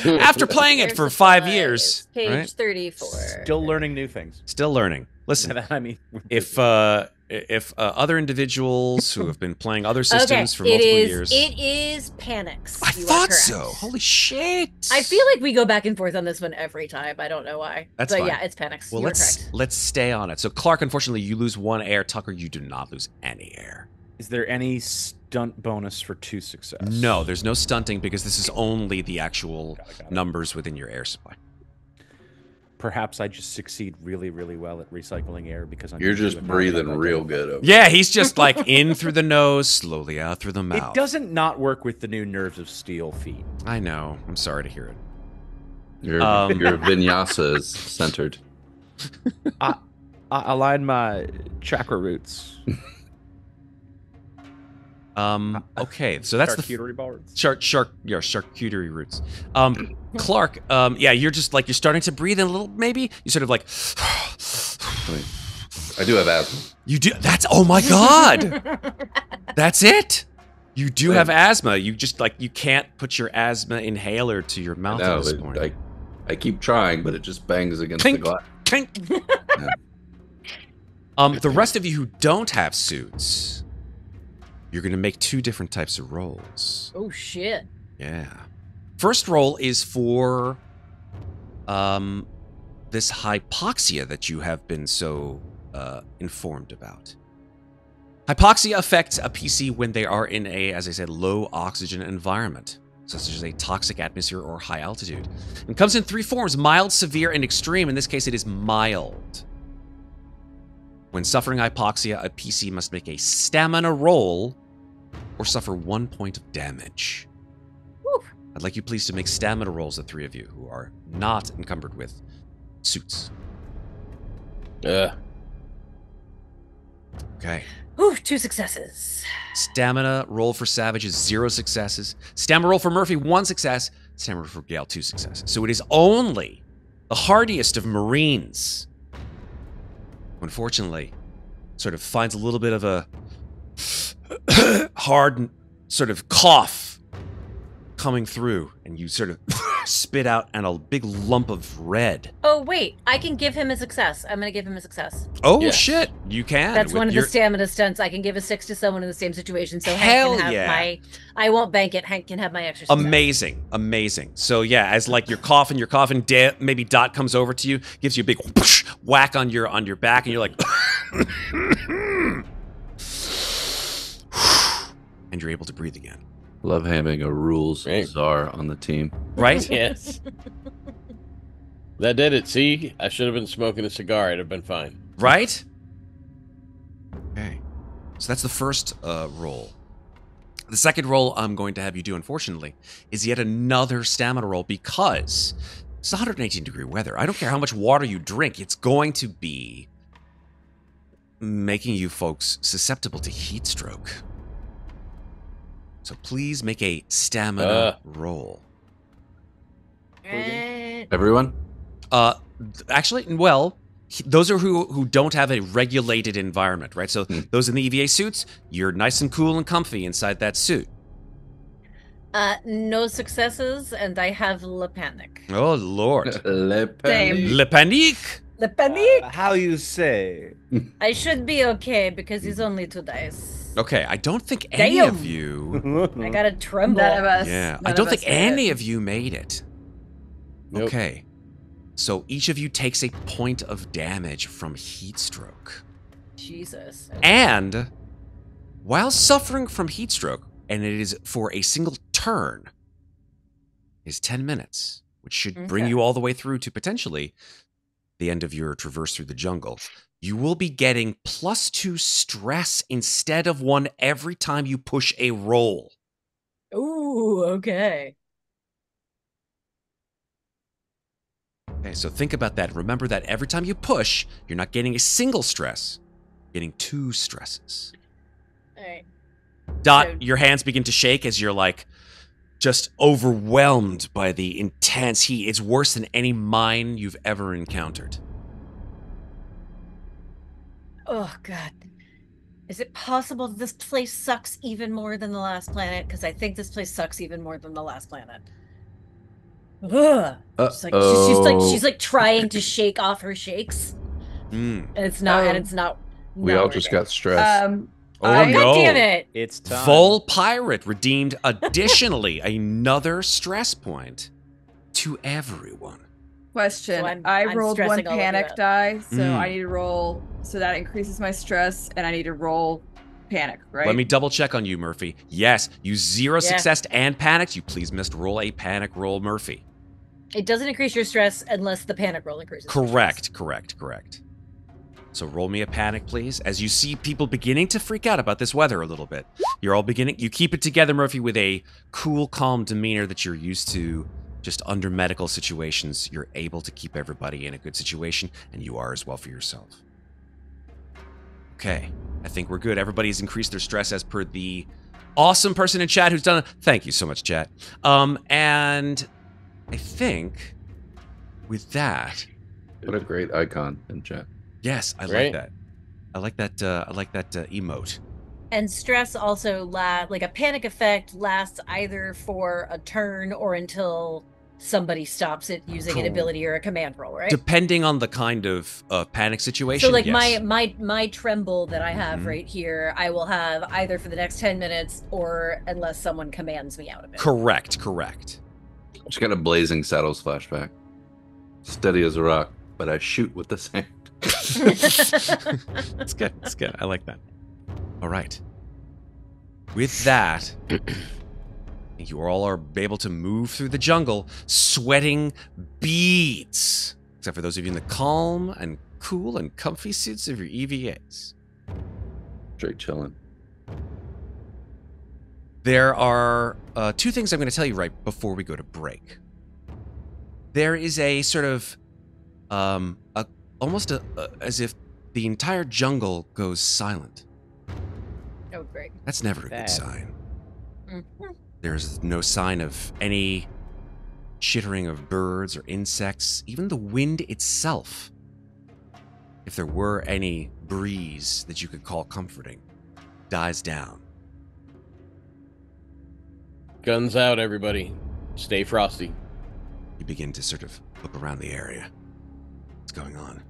S1: After playing it
S2: Air
S1: for 5
S2: supplies,
S1: years,
S2: Page
S1: right?
S2: 34.
S3: still learning new things.
S1: Still learning. Listen,
S3: I mean,
S1: if other individuals who have been playing other systems for
S2: it
S1: multiple
S2: is,
S1: years.
S2: It is panics.
S1: I
S2: You are
S1: thought
S2: correct.
S1: so. Holy shit.
S2: I feel like we go back and forth on this one every time. I don't know why.
S1: That's
S2: but
S1: fine.
S2: yeah, it's panics.
S1: Well,
S2: You are
S1: let's
S2: correct.
S1: let's stay on it. So Clark, unfortunately, you lose 1 air. Tucker, you do not lose any air.
S3: is there any stunt bonus for 2 success?
S1: No, there's no stunting because this is only the actual
S3: Got it.
S1: numbers within your air supply.
S3: Perhaps I just succeed really, really well at recycling air because I'm
S4: You're
S3: used to
S4: just
S3: it now,
S4: breathing
S3: like I
S4: real
S3: do.
S4: good. Over
S1: Yeah, he's just like in through the nose, slowly out through the mouth.
S3: It doesn't not work with the new Nerves of Steel feat.
S1: I know. I'm sorry to hear it.
S4: Your
S1: Um,
S4: your vinyasa is centered.
S3: I align my chakra roots.
S1: Okay, so that's the
S3: charcuterie boards.
S1: charcuterie roots. Clark, yeah, you're just like you're starting to breathe in a little. Maybe you sort of like
S4: I mean, I do have asthma.
S1: you do. That's oh my god, that's it. You do have asthma. You just like you can't put your asthma inhaler to your mouth
S4: No,
S1: at this point.
S4: I keep trying, but it just bangs against
S1: Clink.
S4: the glass.
S1: Clink. The rest of you who don't have suits, you're going to make 2 different types of rolls.
S2: Oh shit.
S1: Yeah. First roll is for this hypoxia that you have been so informed about. Hypoxia affects a PC when they are in a, as I said, low oxygen environment, such as a toxic atmosphere or high altitude. It comes in 3 forms: mild, severe, and extreme. In this case, it is mild. When suffering hypoxia, a PC must make a stamina roll or suffer 1 point of damage.
S2: Whew.
S1: I'd like you please to make stamina rolls, the 3 of you who are not encumbered with suits. Okay.
S2: Ooh, 2 successes.
S1: Stamina roll for Savage is 0 successes. Stamina roll for Murphy, 1 success. Stamina roll for Gale, 2 successes. So it is only the hardiest of Marines who unfortunately sort of finds a little bit of a hard sort of cough coming through, and you sort of spit out and a big lump of red.
S2: Oh wait, I can give him a success. I'm gonna give him a success.
S1: Oh
S5: Yes.
S1: shit, you can.
S2: That's
S1: with
S2: one of
S1: your-
S2: the stamina stunts. I can give a 6 to someone in the same situation. So
S1: Hell
S2: Hank can have
S1: yeah.
S2: my. I won't bank it. Hank can have my extra. Success.
S1: Amazing. So yeah, as like you're coughing, maybe Dot comes over to you, gives you a big whoosh, whack on your back, and you're like, and you're able to breathe again.
S4: Love having a rules
S5: Right.
S4: czar on the team.
S1: Right?
S5: Yes. That did it. See, I should have been smoking a cigar. It'd have been fine.
S1: Right? Okay. So that's the first roll. The second roll I'm going to have you do, unfortunately, is yet another stamina roll because it's 118-degree weather. I don't care how much water you drink, it's going to be making you folks susceptible to heat stroke. So please make a stamina roll.
S4: Everyone?
S1: Actually, well, those are who don't have a regulated environment, right? So those in the EVA suits, you're nice and cool and comfy inside that suit.
S2: No successes, and I have Le Panic.
S1: Oh, Lord.
S4: Le
S7: Same.
S1: Le panique!
S2: Le Panic!
S3: How you say?
S2: I should be okay because it's only 2 dice.
S1: Okay, I don't think any
S2: Damn.
S1: of you...
S2: I gotta tremble.
S7: None of us.
S1: Yeah, I
S7: none
S1: don't
S7: of
S1: think
S7: us made
S1: any
S7: it.
S1: of you made it.
S5: Nope.
S1: Okay. So each of you takes a point of damage from heat stroke.
S2: Jesus.
S1: And while suffering from heat stroke, and it is for a single turn, is 10 minutes, which should bring
S2: Okay.
S1: you all the way through to potentially the end of your traverse through the jungle. you will be getting +2 stress instead of 1 every time you push a roll.
S2: Ooh, okay.
S1: Okay, so think about that. Remember that every time you push, you're not getting a single stress, you're getting 2 stresses.
S2: All right.
S1: Dot,
S2: So-
S1: your hands begin to shake as you're like just overwhelmed by the intense heat. It's worse than any mine you've ever encountered.
S2: Oh, God. Is it possible that this place sucks even more than the last planet? Because I think this place sucks even more than the last planet. Ugh. She's like trying to shake off her shakes.
S1: Mm.
S2: And it's not, and
S6: Oh.
S2: it's not.
S4: We
S2: not
S4: all just
S2: working.
S4: got stressed.
S1: Oh,
S6: I-
S1: no.
S2: God damn it!
S3: It's time.
S1: Vol Pirate redeemed additionally another stress point to everyone.
S6: Question.
S2: So I'm
S6: I rolled one
S2: stressing all of you
S6: panic
S2: out.
S6: die, so I
S1: Mm.
S6: need to roll. So that increases my stress, and I need to roll panic, right?
S1: Let me double check on you, Murphy. Yes, you 0
S2: Yeah.
S1: success and panicked. You please must roll a panic roll, Murphy.
S2: It doesn't increase your stress unless the panic roll increases. your
S1: Correct.
S2: stress.
S1: So roll me a panic, please. As you see people beginning to freak out about this weather a little bit. You're all beginning. You keep it together, Murphy, with a cool, calm demeanor that you're used to just under medical situations. You're able to keep everybody in a good situation, and you are as well for yourself. Okay, I think we're good. Everybody's increased their stress as per the awesome person in chat who's done it. Thank you so much, chat. And I think with that,
S4: What a great icon in chat.
S1: yes, I like
S5: Right.
S1: that. I like that emote.
S2: And stress also like a panic effect lasts either for a turn or until somebody stops it using an
S1: Cool.
S2: ability or a command roll, right?
S1: Depending on the kind of panic situation.
S2: So like
S1: yes.
S2: my tremble that I have
S1: Mhm.
S2: right here, I will have either for the next 10 minutes or unless someone commands me out of it.
S1: Correct.
S4: Just got a Blazing Saddles flashback. Steady as a rock, but I shoot with the sand.
S1: That's good. That's good. I like that. All right. With that, you all are able to move through the jungle, sweating beads. Except for those of you in the calm and cool and comfy suits of your EVAs.
S4: Straight chilling.
S1: There are 2 things I'm going to tell you right before we go to break. There is a sort of, almost as if the entire jungle goes silent.
S2: Oh, great.
S1: That's never a
S3: Bad.
S1: good sign.
S2: Mhm.
S1: There's no sign of any chittering of birds or insects, even the wind itself. If there were any breeze that you could call comforting, dies down.
S5: Guns out, everybody. Stay frosty.
S1: You begin to sort of look around the area. What's going on?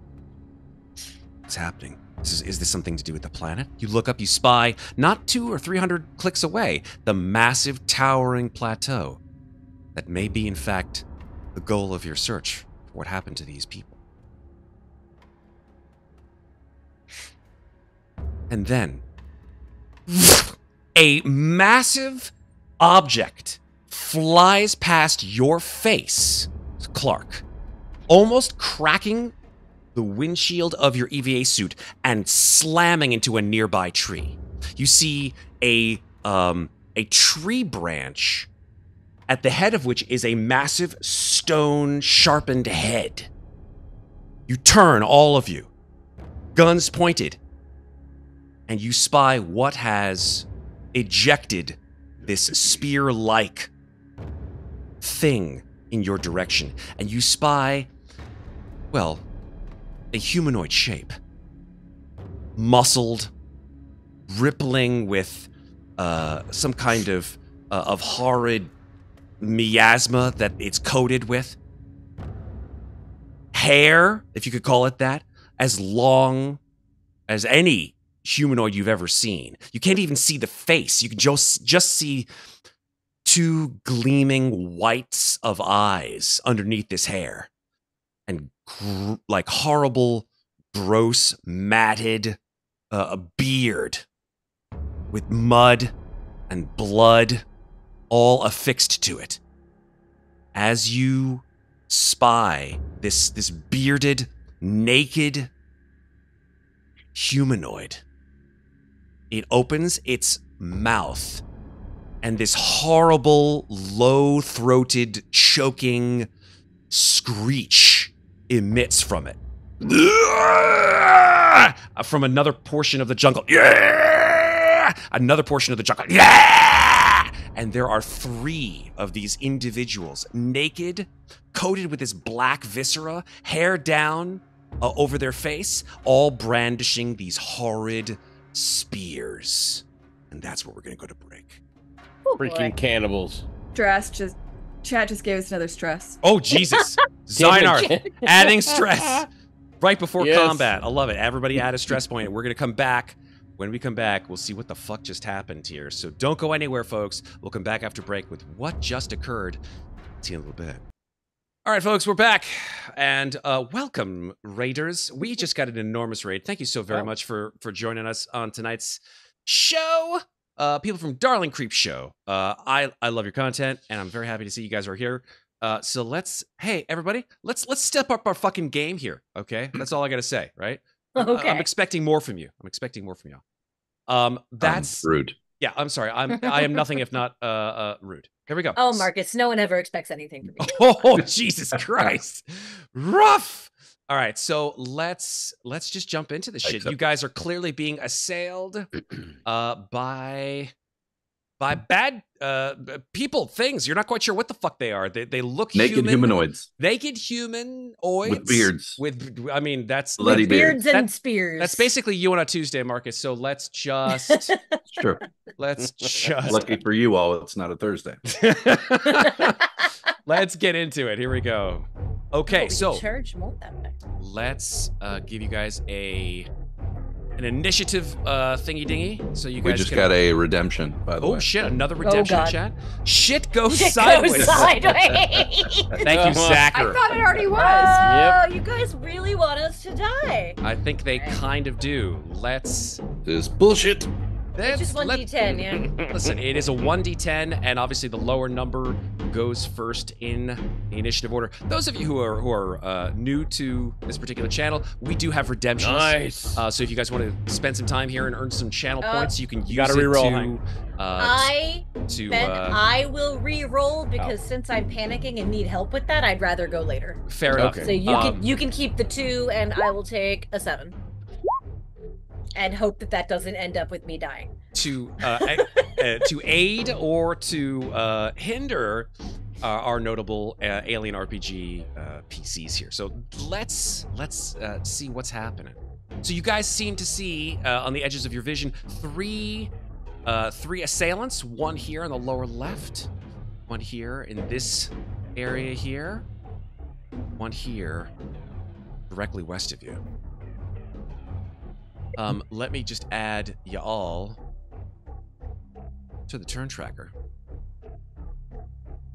S1: What's happening? Is this something to do with the planet? You look up, you spy, not 200 or 300 clicks away, the massive towering plateau that may be, in fact, the goal of your search for what happened to these people. And then, a massive object flies past your face, Clark, almost cracking the windshield of your EVA suit and slamming into a nearby tree. You see a tree branch at the head of which is a massive stone sharpened head. You turn, all of you, guns pointed, and you spy what has ejected this spear-like thing in your direction. And you spy, well, a humanoid shape. Muscled, rippling with some kind of horrid miasma that it's coated with. Hair, if you could call it that, as long as any humanoid you've ever seen. You can't even see the face. You can just see 2 gleaming whites of eyes underneath this hair. And like horrible, gross, matted a beard with mud and blood all affixed to it. As you spy this bearded, naked humanoid. It opens its mouth, and this horrible, low-throated, choking screech emits from it. From another portion of the jungle. Another portion of the jungle. And there are 3 of these individuals, naked, coated with this black viscera, hair down over their face, all brandishing these horrid spears. And that's where we're going to go to break.
S2: Oh,
S5: Freaking
S2: boy.
S5: cannibals.
S6: Chat just gave us another stress.
S1: Oh, Jesus. Zynar, adding stress right before
S5: Yes.
S1: combat. I love it. Everybody add a stress point. We're going to come back. When we come back, we'll see what the fuck just happened here. So don't go anywhere, folks. We'll come back after break with what just occurred. See you in a little bit. All right, folks, we're back. And welcome, Raiders. We just got an enormous raid. Thank you so very much for joining us on tonight's show. People from Darling Creep Show. I love your content, and I'm very happy to see you guys are here. So hey, everybody, let's step up our fucking game here, okay? That's all I got to say, right?
S2: Okay.
S1: I'm expecting more from you. I'm expecting more from y'all. That's
S4: rude.
S1: Yeah, I'm sorry. I am nothing if not rude. Here we go.
S2: Oh, Marcus, no one ever expects anything from you.
S1: Oh, Jesus Christ. Rough. All right, so let's just jump into this shit. You guys are clearly being assailed by bad people, things. You're not quite sure what the fuck they are. They look
S4: Naked
S1: human.
S4: humanoids.
S1: Naked humanoids.
S4: With beards.
S1: I mean, that's
S4: Bloody
S2: Beards and
S1: That's-
S2: spears.
S1: That's basically you on a Tuesday, Marcus. So let's just
S4: It's true. Lucky for you all, it's not a Thursday.
S1: let's get into it. Here we go. Okay,
S2: We
S1: so
S2: charge more that way.
S1: let's give you guys an initiative thingy dingy. So you guys
S4: We just
S1: can...
S4: got a redemption, by the way.
S1: Oh shit! Another redemption
S2: God.
S1: chat. Shit goes
S2: It
S1: sideways.
S2: goes sideways.
S1: Thank you,
S7: I
S1: Zachary.
S7: thought it already was.
S2: Oh, you guys really want us to die.
S1: I think they kind of do. Let's.
S4: This is bullshit.
S2: It's just 1d10, yeah.
S1: Listen, it is a 1d10, and obviously the lower number goes first in the initiative order. Those of you who are new to this particular channel, we do have redemptions.
S5: Nice.
S1: So if you guys want to spend some time here and earn some channel points, you can use
S3: gotta
S1: it
S3: reroll,
S1: to.
S3: Hank.
S2: I will re-roll because since I'm panicking and need help with that, I'd rather go later.
S1: Fair enough.
S3: Okay.
S2: So you can keep the 2, and I will take a 7. And hope that doesn't end up with me dying.
S1: To aid or to hinder our notable alien RPG PCs here. So let's see what's happening. So you guys seem to see on the edges of your vision three assailants. One here on the lower left, one here in this area here, one here directly west of you. Let me just add y'all to the turn tracker,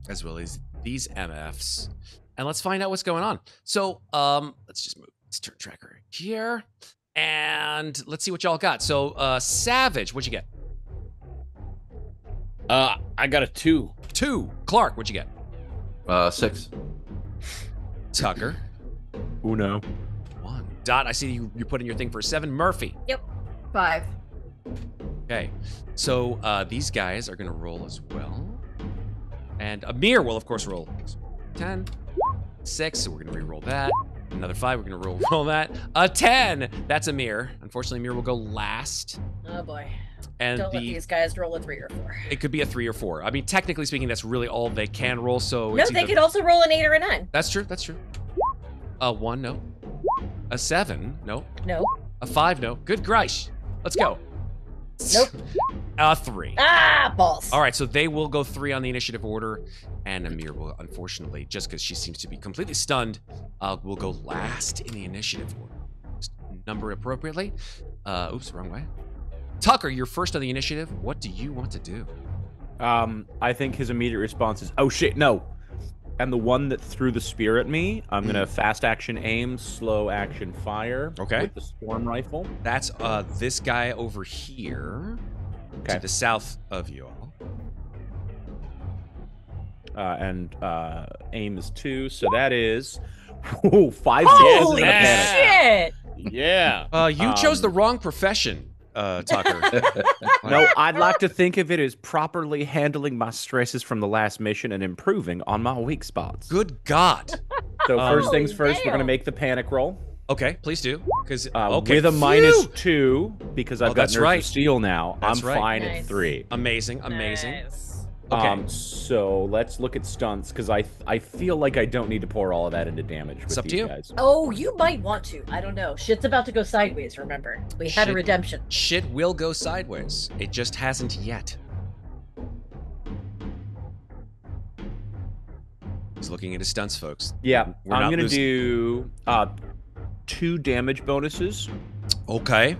S1: as well as these MFs, and let's find out what's going on. So, let's just move this turn tracker here, and let's see what y'all got. So, Savage, what'd you get?
S5: I got a 2.
S1: 2. Clark, what'd you get?
S4: 6.
S1: Tucker,
S3: Uno.
S1: 1. Dot, I see you put in your thing for 7. Murphy.
S6: 5.
S1: Okay, so these guys are gonna roll as well, and Amir will of course roll 10, 6. So we're gonna re-roll that. Another 5. We're gonna roll that. A 10. That's Amir. Unfortunately, Amir will go last.
S2: Oh boy.
S1: And
S2: Don't let these guys roll a 3 or 4.
S1: it could be a 3 or 4. I mean, technically speaking, that's really all they can roll. So
S2: No,
S1: it's
S2: they
S1: either...
S2: could also roll an 8 or a 9.
S1: That's true. That's true. A 1, no. A 7, no.
S2: No.
S1: A 5, no. Good Grish. Let's go.
S2: Nope.
S1: A 3.
S2: Ah, balls.
S1: All right, so they will go 3 on the initiative order, and Amir will, unfortunately, just because she seems to be completely stunned, will go last in the initiative order. Just number appropriately. Oops, wrong way. Tucker, you're first on the initiative. What do you want to do?
S3: I think his immediate response is, "Oh shit, no!" And the one that threw the spear at me, I'm gonna fast action aim, slow action fire.
S1: Okay.
S3: With the storm rifle.
S1: That's this guy over here, to
S3: Okay.
S1: the south of you all.
S3: And aim is 2, so that is 5
S2: Holy
S3: successes and a panic.
S2: shit!
S5: Yeah.
S1: You chose the wrong profession, Tucker.
S3: No, I'd like to think of it as properly handling my stresses from the last mission and improving on my weak spots.
S1: Good God.
S3: So first things
S2: Holy
S3: first, we're going to
S2: damn.
S3: make the panic roll.
S1: Okay, please do. Because okay,
S3: with a
S1: phew!
S3: -2 because I've got
S1: that's
S3: Nerves
S1: right.
S3: of Steel now.
S1: That's
S3: I'm
S1: right.
S3: fine
S2: Nice.
S3: at 3.
S1: Amazing.
S2: Nice.
S1: Okay.
S3: So let's look at stunts because I feel like I don't need to pour all of that into damage with
S1: It's up to
S3: these
S1: you.
S3: guys.
S2: Oh, you might want to. I don't know. Shit's about to go sideways, remember? We had a
S1: Shit.
S2: redemption.
S1: Shit will go sideways. It just hasn't yet. He's looking at his stunts, folks.
S3: Yeah,
S1: We're
S3: I'm
S1: not
S3: gonna
S1: losing.
S3: do 2 damage bonuses.
S1: Okay.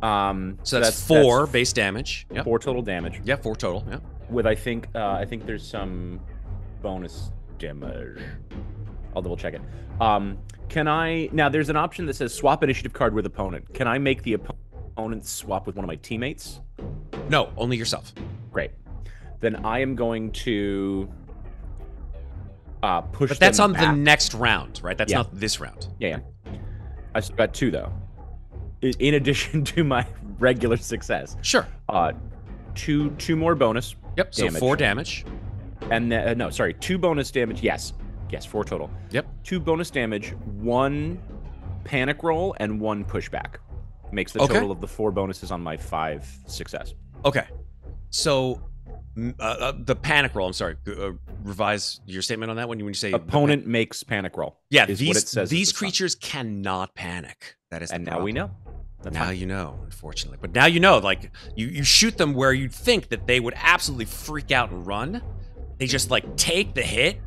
S1: So that's 4 base damage. Yep.
S3: 4 total damage.
S1: Yeah, 4 total. Yeah.
S3: With I think there's some bonus damage. I'll double check it. Can I now? There's an option that says swap initiative card with opponent. Can I make the opponent swap with one of my teammates?
S1: No, only yourself.
S3: Great. Then I am going to push.
S1: But that's
S3: them
S1: on the
S3: back.
S1: next round, right? That's
S3: Yeah.
S1: not this round.
S3: Yeah. I still got 2 though. In addition to my regular success.
S1: Sure.
S3: Two more bonus.
S1: Yep. So
S3: damage.
S1: 4 damage.
S3: And then, no, sorry, 2 bonus damage. Yes, 4 total.
S1: Yep.
S3: 2 bonus damage, 1 panic roll, and 1 pushback. Makes the
S1: Okay.
S3: total of the 4 bonuses on my 5 success.
S1: Okay. So the panic roll. I'm sorry. Revise your statement on that when you say
S3: Opponent makes panic roll.
S1: Yeah,
S3: is what it says
S1: these
S3: at the top.
S1: creatures cannot panic. That is the
S3: And now we
S1: problem.
S3: know. That's
S1: Now
S3: fine.
S1: you know, unfortunately. But now you know, like, you shoot them where you'd think that they would absolutely freak out and run. They just, like, take the hit,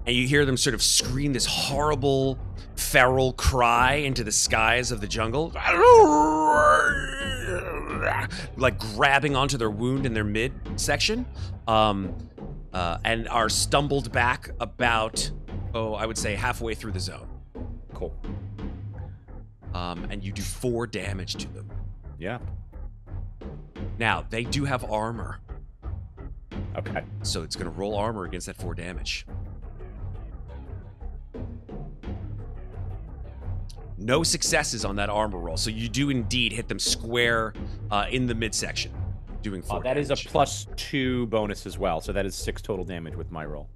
S1: and you hear them sort of scream this horrible, feral cry into the skies of the jungle. Like, grabbing onto their wound in their midsection. And are stumbled back about, I would say halfway through the zone.
S3: Cool.
S1: And you do 4 damage to them.
S3: Yeah.
S1: Now, they do have armor,
S3: Okay.
S1: so it's going to roll armor against that 4 damage. No successes on that armor roll, so you do indeed hit them square in the midsection, doing 4
S3: That is a
S1: damage.
S3: +2 bonus as well, so that is 6 total damage with my roll.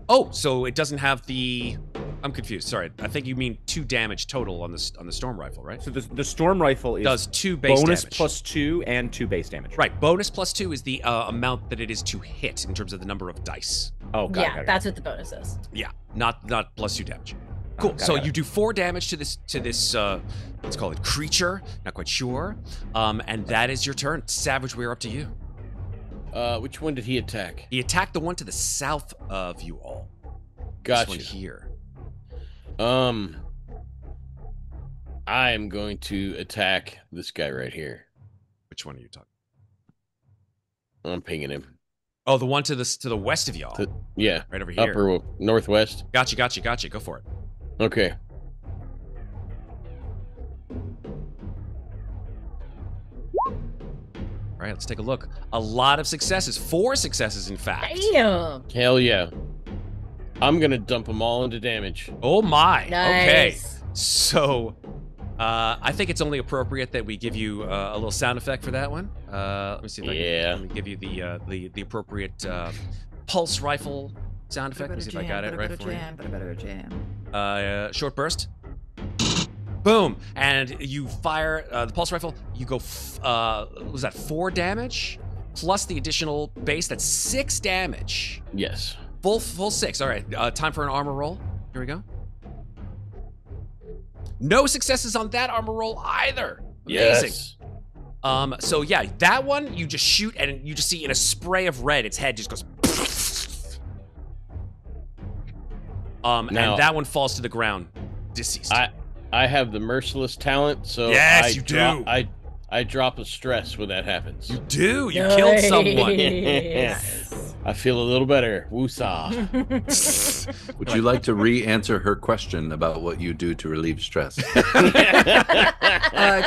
S1: Oh, so it doesn't have the... I'm confused. Sorry, I think you mean 2 damage total on the storm rifle, right?
S3: So the storm rifle is
S1: Does 2 base
S3: bonus
S1: damage.
S3: +2 and 2 base damage.
S1: Right, bonus +2 is the amount that it is to hit in terms of the number of dice.
S3: Oh, got
S2: Yeah,
S3: it.
S2: that's what the bonus is.
S1: Yeah, not +2 damage. Cool.
S3: got
S1: So
S3: it.
S1: you do 4 damage to this let's call it creature. Not quite sure. And that is your turn. Savage, we're up to you.
S5: Which one did he attack?
S1: He attacked the one to the south of you all.
S5: Gotcha.
S1: This one here.
S5: I am going to attack this guy right here.
S1: Which one are you talking?
S5: I'm pinging him.
S1: Oh, the one to the west of y'all.
S5: Yeah,
S1: Right over here.
S5: upper northwest.
S1: Gotcha. Go for it.
S5: Okay.
S1: All right, let's take a look. A lot of successes. 4 successes, in fact.
S2: Damn.
S5: Hell yeah. I'm gonna dump them all into damage.
S1: Oh my. Okay.
S2: Nice.
S1: So, I think it's only appropriate that we give you a little sound effect for that one. Let me see if I
S5: Yeah.
S1: can let me give you the appropriate pulse rifle sound effect. Let me see if I got it right for you. Short burst. Boom, and you fire the pulse rifle. You go. Was that 4 damage plus the additional base? That's 6 damage.
S5: Yes.
S1: Full 6. All right. Time for an armor roll. Here we go. No successes on that armor roll either. Amazing.
S5: Yes.
S1: So yeah, that one you just shoot and you just see in a spray of red, its head just goes.
S5: Now-
S1: And that one falls to the ground, deceased.
S5: I have the merciless talent, so
S1: Yes, you do.
S5: I drop a stress when that happens.
S1: You do. You killed someone.
S2: Nice.
S5: I feel a little better. Woosah.
S4: Would you like to re-answer her question about what you do to relieve stress?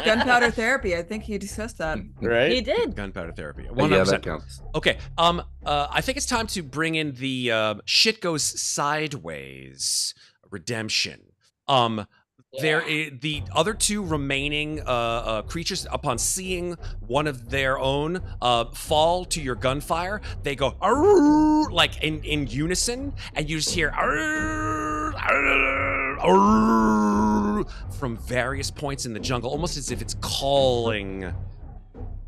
S6: Gunpowder therapy. I think he discussed that.
S5: Right?
S2: He did.
S1: Gunpowder therapy.
S4: Yeah,
S1: 100%.
S4: that counts.
S1: Okay. I think it's time to bring in the shit goes sideways redemption. The other two remaining creatures, upon seeing one of their own fall to your gunfire, they go "Arr!" like in unison, and you just hear "Arr! Arr! Arr!" from various points in the jungle, almost as if it's calling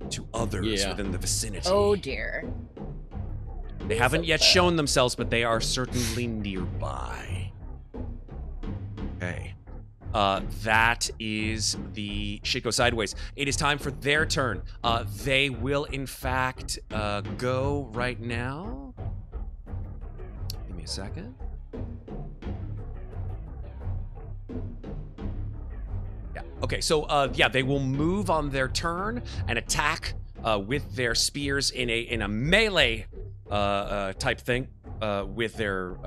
S1: to others within the vicinity.
S2: Oh dear.
S1: They haven't yet shown themselves, but they are certainly nearby. Okay. That is the shit go sideways. It is time for their turn. They will, in fact, go right now. Give me a second. Yeah. Okay. So, they will move on their turn and attack with their spears in a melee type thing with their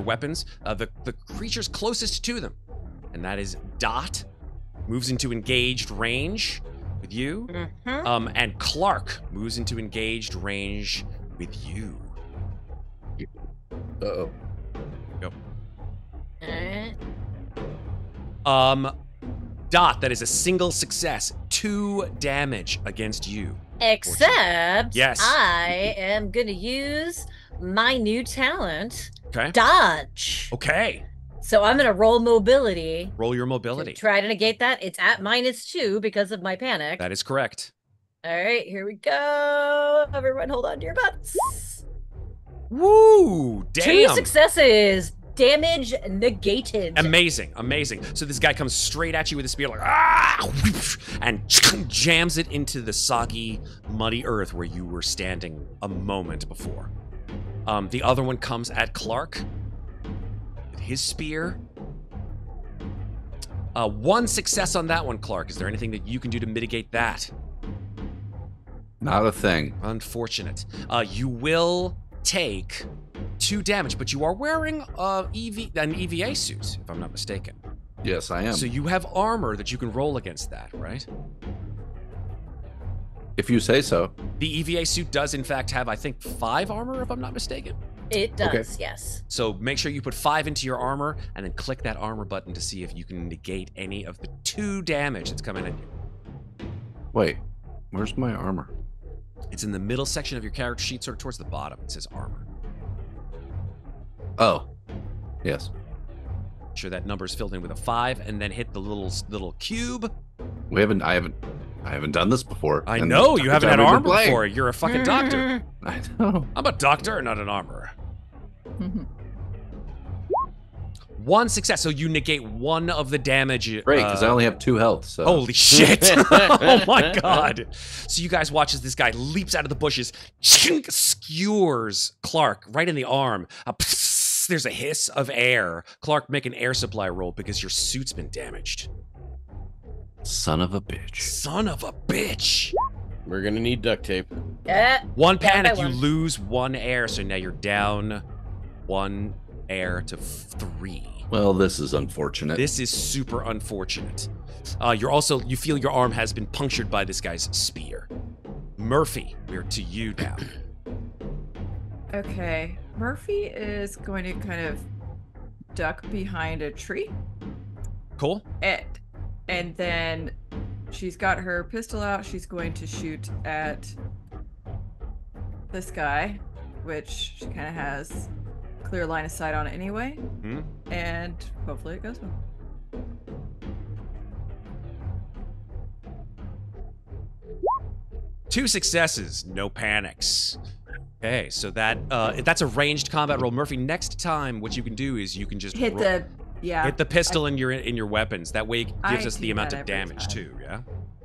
S1: weapons. The creatures closest to them, and that is Dot, moves into engaged range with you, and Clark moves into engaged range with you.
S4: Uh-oh.
S1: Go. Dot, that is a single success, 2 damage against you.
S2: Except,
S1: yes,
S2: I am gonna use my new talent,
S1: okay.
S2: Dodge.
S1: Okay.
S2: So I'm gonna roll mobility.
S1: Roll your mobility.
S2: To try to negate that. It's at -2 because of my panic.
S1: That is correct.
S2: All right, here we go. Everyone, hold on to your butts.
S1: Woo! Damn.
S2: 2 successes. Damage negated.
S1: Amazing, amazing. So this guy comes straight at you with a spear, like, ah! And jams it into the soggy, muddy earth where you were standing a moment before. The other one comes at Clark with his spear. 1 success on that one, Clark. Is there anything that you can do to mitigate that?
S4: Not a thing.
S1: Unfortunate. You will take 2 damage, but you are wearing an EVA suit, if I'm not mistaken.
S4: Yes, I am.
S1: So you have armor that you can roll against that, right?
S4: If you say so.
S1: The EVA suit does, in fact, have, I think, 5 armor, if I'm not mistaken.
S2: It does,
S4: Okay.
S2: yes.
S1: So make sure you put 5 into your armor, and then click that armor button to see if you can negate any of the 2 damage that's coming at you.
S4: Wait, where's my armor?
S1: It's in the middle section of your character sheet, sort of towards the bottom. It says armor.
S4: Oh, yes.
S1: Make sure that number is filled in with a 5, and then hit the little cube.
S4: I haven't done this before.
S1: I
S4: And
S1: know,
S4: the
S1: you haven't
S4: time
S1: had
S4: we've been
S1: armor
S4: playing.
S1: before. You're a fucking doctor.
S4: I know.
S1: I'm a doctor, not an armorer. 1 success, so you negate 1 of the damage.
S4: Great, because I only have 2 health. So.
S1: Holy shit! Oh my god! So you guys watch as this guy leaps out of the bushes, skewers Clark right in the arm. There's a hiss of air. Clark, make an air supply roll because your suit's been damaged.
S4: Son of a bitch.
S1: Son of a bitch!
S5: We're gonna need duct tape.
S1: 1 panic,
S2: by
S1: you
S2: 1.
S1: lose 1 air, so now you're down 1 air to 3.
S4: Well, this is unfortunate.
S1: This is super unfortunate. You feel your arm has been punctured by this guy's spear. Murphy, we're to you now.
S6: Okay. Murphy is going to kind of duck behind a tree.
S1: Cool.
S6: And then she's got her pistol out. She's going to shoot at this guy, which she kind of has clear line of sight on anyway. And hopefully it goes well.
S1: Two successes, no panics. Okay, so that's a ranged combat roll. Murphy, next time what you can do is you can just
S6: Hit the
S1: pistol in your weapons. That way it gives
S6: I
S1: us the
S6: do
S1: amount
S6: that
S1: of
S6: every
S1: damage
S6: time.
S1: too, yeah?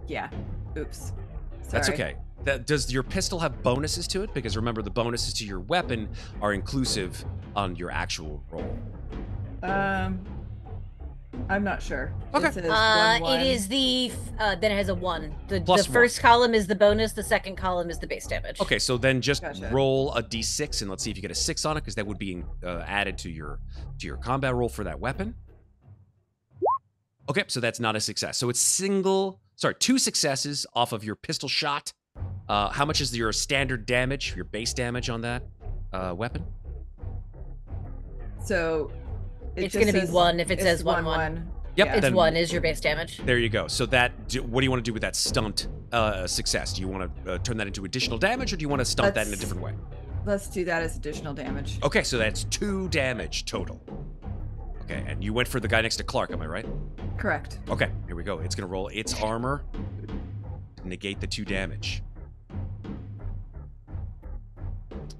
S6: Yeah. Oops.
S1: That's
S6: Sorry.
S1: okay. Does your pistol have bonuses to it? Because remember, the bonuses to your weapon are inclusive on your actual roll.
S6: I'm not sure.
S1: Okay.
S6: It says 1-1.
S2: It is then it has a 1. The
S1: Plus 1.
S2: first column is the bonus, the second column is the base damage.
S1: Okay, so then just
S6: Gotcha.
S1: roll a d6 and let's see if you get a 6 on it, because that would be added to your combat roll for that weapon. Okay, so that's not a success. So it's 2 successes off of your pistol shot. How much is your standard damage, your base damage on that weapon?
S6: So
S2: It's going to be 1 if it says 1/1.
S1: Yep.
S6: Yeah.
S2: It's
S1: Then-
S2: 1 is your base damage.
S1: There you go. So what do you want to do with that stunt success? Do you want to turn that into additional damage, or do you want to stunt that in a
S6: Let's-
S1: different way?
S6: Let's do that as additional damage.
S1: Okay, so that's 2 damage total. Okay, and you went for the guy next to Clark, am I right?
S6: Correct.
S1: Okay, here we go. It's going to roll its armor to negate the 2 damage.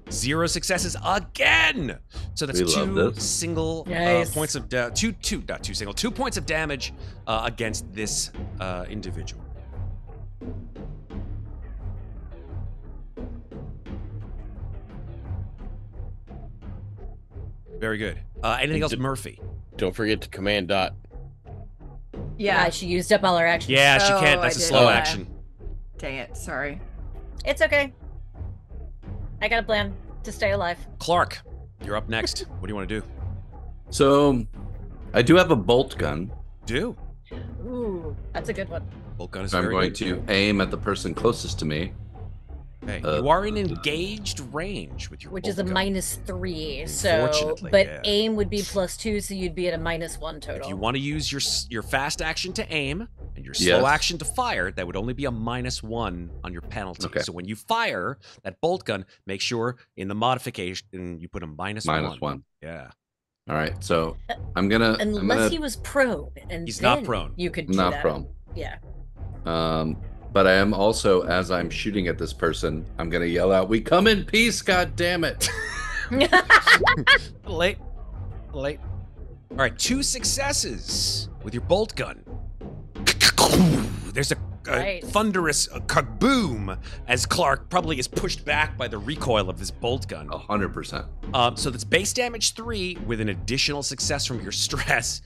S1: 0 successes again. So that's
S4: We love
S1: 2
S4: this.
S1: single
S2: Nice.
S1: points of 2 points of damage against this individual. Very good. Anything else, Murphy?
S5: Don't forget to command Dot.
S6: Yeah.
S2: She used up all her actions.
S1: Yeah, she
S6: Oh,
S1: can't.
S6: I
S1: That's a
S6: did.
S1: slow
S5: Oh.
S1: action.
S6: Dang it. Sorry.
S2: It's okay. I got a plan to stay alive.
S1: Clark, you're up next. What do you want to do?
S4: So, I do have a bolt gun.
S1: Do.
S2: Ooh, that's a good one.
S1: Bolt gun is
S4: So I'm
S1: very
S4: going
S1: good.
S4: to aim at the person closest to me.
S1: Okay.
S4: Uh,
S1: You are in engaged range with your
S2: Which
S1: bolt
S2: is a
S1: gun.
S2: -3, so
S1: Unfortunately,
S2: but
S1: yeah.
S2: aim would be +2, so you'd be at a -1 total.
S1: If you want to use your fast action to aim and your slow
S4: Yes.
S1: action to fire, that would only be a -1 on your penalty.
S4: Okay.
S1: So when you fire that bolt gun, make sure in the modification you put a -1.
S4: -1.
S1: Yeah.
S4: All right, so I'm gonna.
S2: Unless he was prone, and
S1: He's not
S2: then
S1: prone.
S2: You could do
S4: not
S2: that.
S4: prone.
S2: Yeah.
S4: But I am also, as I'm shooting at this person, I'm gonna yell out, "We come in peace, God damn it!"
S1: Late. All right, 2 successes with your bolt gun. There's a
S2: Nice.
S1: thunderous kaboom as Clark probably is pushed back by the recoil of this bolt gun.
S4: 100%.
S1: So that's base damage 3 with an additional success from your stress.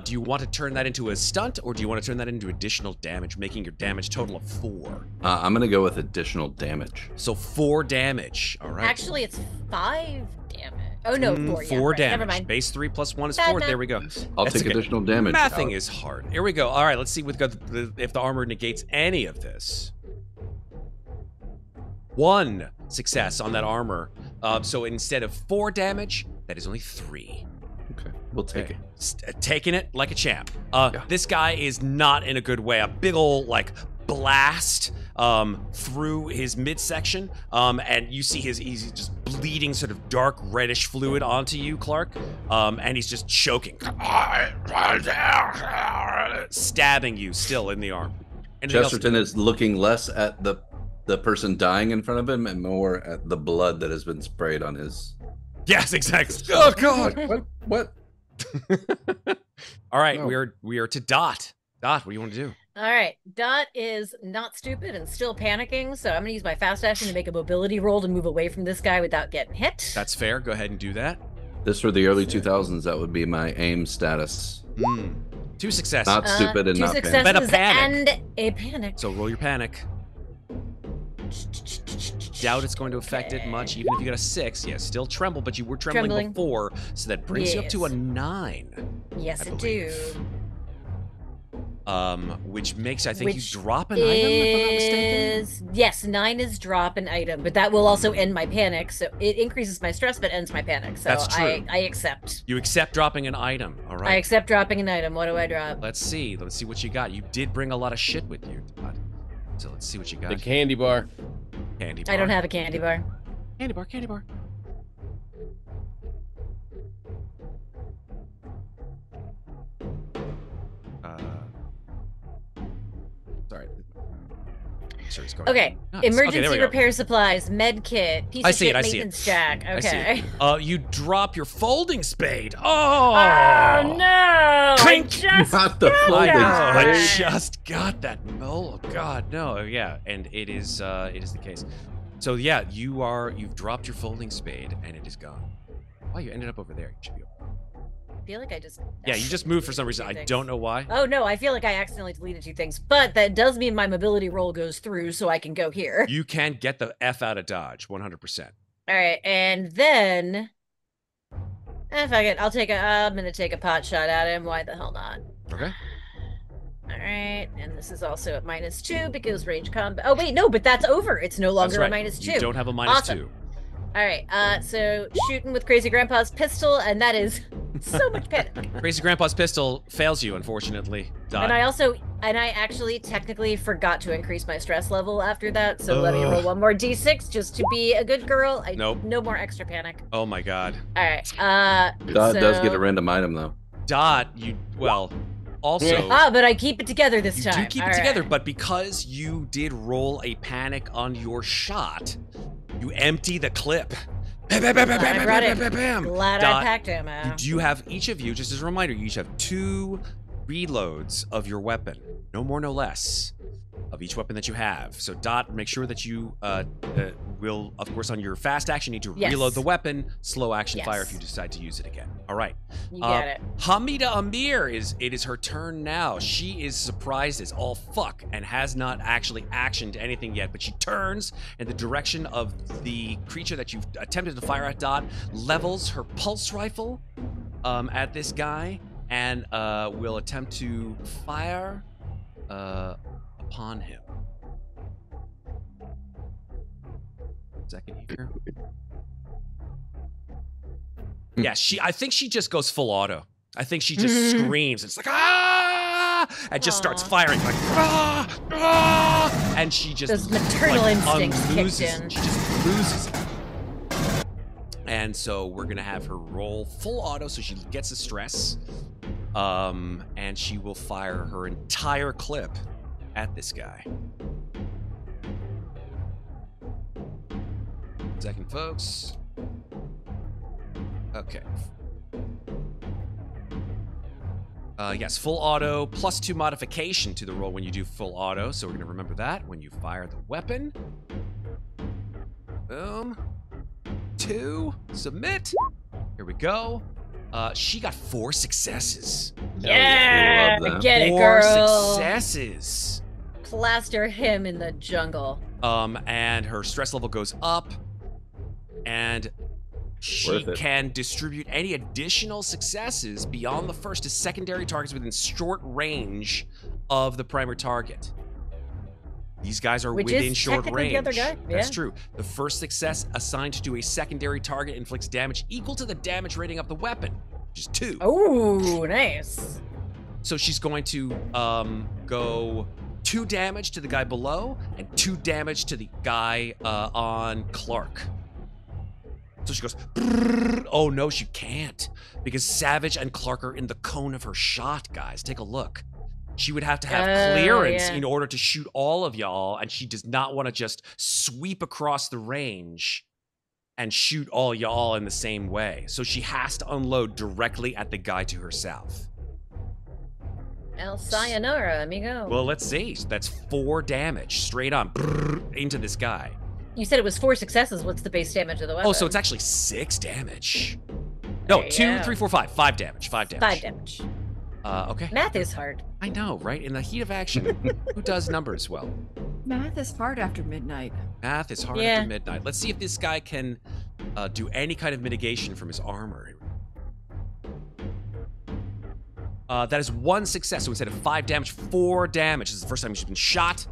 S1: Do you want to turn that into a stunt, or do you want to turn that into additional damage, making your damage total of 4?
S4: I'm gonna go with additional damage.
S1: So 4 damage. All right.
S2: Actually, it's 5 damage. Oh no, 4. Yeah,
S1: 4
S2: right.
S1: damage.
S2: Never mind.
S1: Base 3 plus 1 is
S2: Bad
S1: 4.
S2: math.
S1: There we go.
S4: I'll
S1: That's
S4: take
S1: okay.
S4: additional damage.
S1: Mathing
S4: out.
S1: is hard. Here we go. All right, let's see if the armor negates any of this. 1 success on that armor. So instead of 4 damage, that is only 3.
S4: Okay, we'll take it.
S1: Taking it like a champ.
S4: Yeah.
S1: This guy is not in a good way. A big ol' blast through his midsection, and you see he's just bleeding sort of dark reddish fluid onto you, Clark, and he's just choking, stabbing you still in the arm. Anything else?
S4: Chesterton is looking less at the person dying in front of him and more at the blood that has been sprayed on his.
S1: Yes, exactly. Oh God!
S4: Like, what?
S1: All right,
S4: No.
S1: we are to Dot. Dot, what do you want to do?
S2: All right. Dot is not stupid and still panicking, so I'm gonna use my fast action to make a mobility roll to move away from this guy without getting hit.
S1: That's fair. Go ahead and do that.
S4: This for the early 2000s. That would be my aim status.
S1: 2 successes.
S4: Not stupid and
S2: 2
S4: not
S2: successes
S1: But a panic.
S2: and a panic.
S1: So roll your panic. Doubt it's going to affect it much, even if you got a 6. Yeah, still tremble, but you were trembling before, so that brings you up to a 9.
S2: Yes,
S1: I
S2: I do.
S1: Which makes, I think,
S2: Which
S1: you drop an item, if I'm not mistaken.
S2: Yes, 9 is drop an item, but that will also end my panic. So it increases my stress, but ends my panic. So
S1: That's true.
S2: I accept.
S1: You accept dropping an item. All right.
S2: I accept dropping an item. What do I drop?
S1: Let's see what you got. You did bring a lot of shit with you, Todd. So let's see what you got.
S5: The candy bar.
S1: Candy bar.
S2: I don't have a candy bar.
S1: Candy bar, candy bar. Sorry. Sure, it's going.
S2: Okay,
S1: Nice. Okay, there
S2: emergency
S1: we go.
S2: repair supplies, med kit, piece
S1: I
S2: of
S1: see
S2: shit
S1: it, I see it.
S2: maintenance jack.
S1: I see
S2: Okay.
S1: it. You drop your folding spade. Oh!
S2: Oh no! I
S1: Clink!
S2: just
S4: Not the
S2: got
S4: folding
S2: that.
S1: I
S4: spade.
S1: just got that. Oh God, no. Yeah, and it is the case. So yeah, you've dropped your folding spade and it is gone. Oh, you ended up over there. You should be over.
S2: I feel like I just.
S1: Yeah, you just moved for some reason. I don't know why.
S2: Oh no, I feel like I accidentally deleted 2 things, but that does mean my mobility roll goes through, so I can go here.
S1: You can get the F out of Dodge, 100%.
S2: All right, and then, fuck it, I'm gonna take a pot shot at him. Why the hell not?
S1: Okay.
S2: All right, and this is also at -2 because range combat. Oh wait, no, but that's over. It's no longer
S1: That's right.
S2: a -2.
S1: You don't have a -2.
S2: Awesome. All right, so shooting with Crazy Grandpa's pistol, and that is So much panic.
S1: Crazy Grandpa's pistol fails you, unfortunately.
S2: And I actually technically forgot to increase my stress level after that, so let me roll one more d6 just to be a good girl.
S1: Nope.
S2: No more extra panic.
S1: Oh my god.
S2: Alright,
S4: Dot does get a random item, though.
S1: Dot, also...
S2: but I keep it together this
S1: you
S2: time.
S1: do keep it together, but because you did roll a panic on your shot, you empty the clip. Bam, bam, bam, bam, bam,
S2: brought
S1: bam,
S2: it.
S1: bam, bam, bam.
S2: Glad
S1: Dot,
S2: I packed ammo.
S1: you do have, each of you, just as a reminder, you each have 2 reloads of your weapon. No more, no less, of each weapon that you have. So Dot, make sure that you will, of course, on your fast action, need to reload the weapon, slow action fire if you decide to use it again. All right.
S2: You got it.
S1: Hamida Amir, it is her turn now. She is surprised as all fuck and has not actually actioned anything yet, but she turns in the direction of the creature that you've attempted to fire at, Dot, levels her pulse rifle at this guy, and will attempt to fire upon him. Second here. Yeah, I think she just goes full auto. I think she just screams. It's like, ah! And just starts firing like, ah! Ah! And she just
S2: those maternal instincts kicked in.
S1: She just loses it. And so we're gonna have her roll full auto so she gets the stress. And she will fire her entire clip at this guy. Second, folks. Okay. Yes, full auto, +2 modification to the roll when you do full auto. So we're going to remember that when you fire the weapon. Boom. 2. Submit. Here we go. She got 4 successes.
S2: Yeah,
S4: Love that.
S2: get it,
S1: 4
S2: girl.
S1: successes.
S2: Plaster him in the jungle.
S1: And her stress level goes up. And she
S4: Worth it.
S1: can distribute any additional successes beyond the first to secondary targets within short range of the primary target. These guys are
S2: Which
S1: within
S2: is
S1: short
S2: technically
S1: range.
S2: the other guy,
S1: That's
S2: yeah.
S1: true. The first success assigned to a secondary target inflicts damage equal to the damage rating of the weapon, which is 2.
S2: Oh, nice.
S1: So she's going to go 2 damage to the guy below and 2 damage to the guy on Clark. So she goes, "Brrr." Oh no, she can't, because Savage and Clark are in the cone of her shot, guys. Take a look. She would have to have clearance in order to shoot all of y'all, and she does not want to just sweep across the range and shoot all y'all in the same way. So she has to unload directly at the guy to her south.
S2: El sayonara, amigo.
S1: Well, let's see. That's 4 damage straight on into this guy.
S2: You said it was 4 successes. What's the base damage of the weapon?
S1: Oh, so it's actually 6 damage. No,
S2: There
S1: 2,
S2: you go.
S1: 3, 4, 5. 5 damage. 5 damage.
S2: 5 damage.
S1: Okay.
S2: Math is hard.
S1: I know, right? In the heat of action, who does numbers well?
S6: Math is hard after midnight.
S1: Math is hard
S2: Yeah.
S1: after midnight. Let's see if this guy can do any kind of mitigation from his armor. That is 1 success. So instead of 5 damage, 4 damage. This is the first time she's been shot.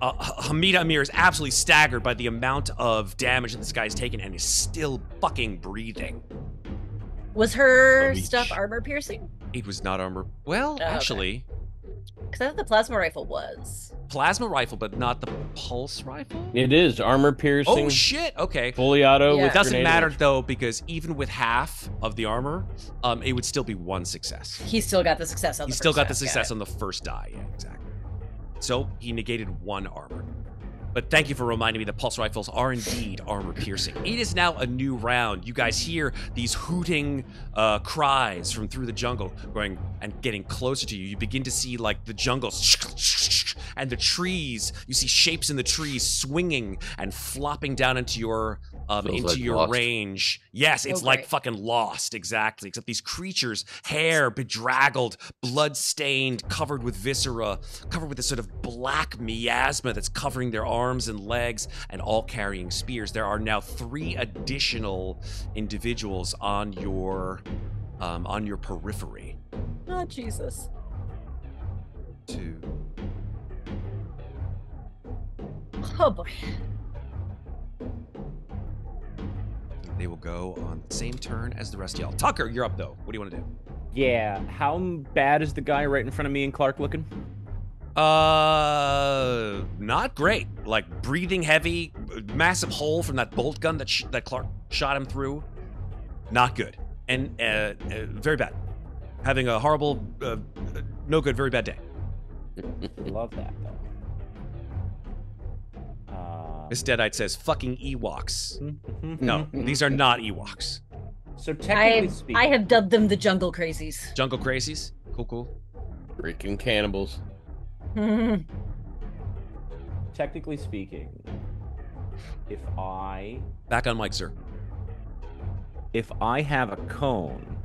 S1: Hamida Amir is absolutely staggered by the amount of damage that this guy's taken and is still fucking breathing.
S2: Was her
S1: Leech.
S2: stuff armor piercing?
S1: It was not armor. Well,
S2: okay.
S1: actually,
S2: Because I thought the plasma rifle was.
S1: plasma rifle, but not the pulse rifle?
S5: It is armor piercing.
S1: Oh, shit. Okay.
S5: Fully auto.
S2: Yeah.
S5: With
S1: It doesn't
S5: grenade
S1: matter,
S5: launcher.
S1: though, because even with half of the armor, it would still be 1 success.
S2: He still got the success on
S1: He
S2: the
S1: still
S2: first
S1: got the
S2: die.
S1: success on the first die. Yeah, exactly. So he negated 1 armor. But thank you for reminding me that pulse rifles are indeed armor piercing. It is now a new round. You guys hear these hooting cries from through the jungle going and getting closer to you. You begin to see like the jungle and the trees. You see shapes in the trees swinging and flopping down into your
S4: Feels like Lost.
S1: range. Yes, it's like
S2: great.
S1: fucking Lost, exactly. Except these creatures, hair bedraggled, blood-stained, covered with viscera, covered with this sort of black miasma that's covering their arms and legs, and all carrying spears. There are now 3 additional individuals on your periphery.
S2: Oh, Jesus.
S1: 2.
S2: Oh, boy.
S1: they will go on the same turn as the rest of y'all. Tucker, you're up though. What do you want to do?
S3: Yeah. How bad is the guy right in front of me and Clark looking?
S1: Not great. Like breathing heavy, massive hole from that bolt gun that Clark shot him through. Not good, and very bad. Having a horrible, no good, very bad day.
S3: Love that though.
S1: This Deadite says fucking Ewoks. No, these are not Ewoks.
S3: So technically speaking,
S2: I have dubbed them the jungle crazies.
S1: Jungle crazies. Cool.
S5: Freaking cannibals.
S3: technically speaking, if I
S1: Back on mic, sir.
S3: have a cone,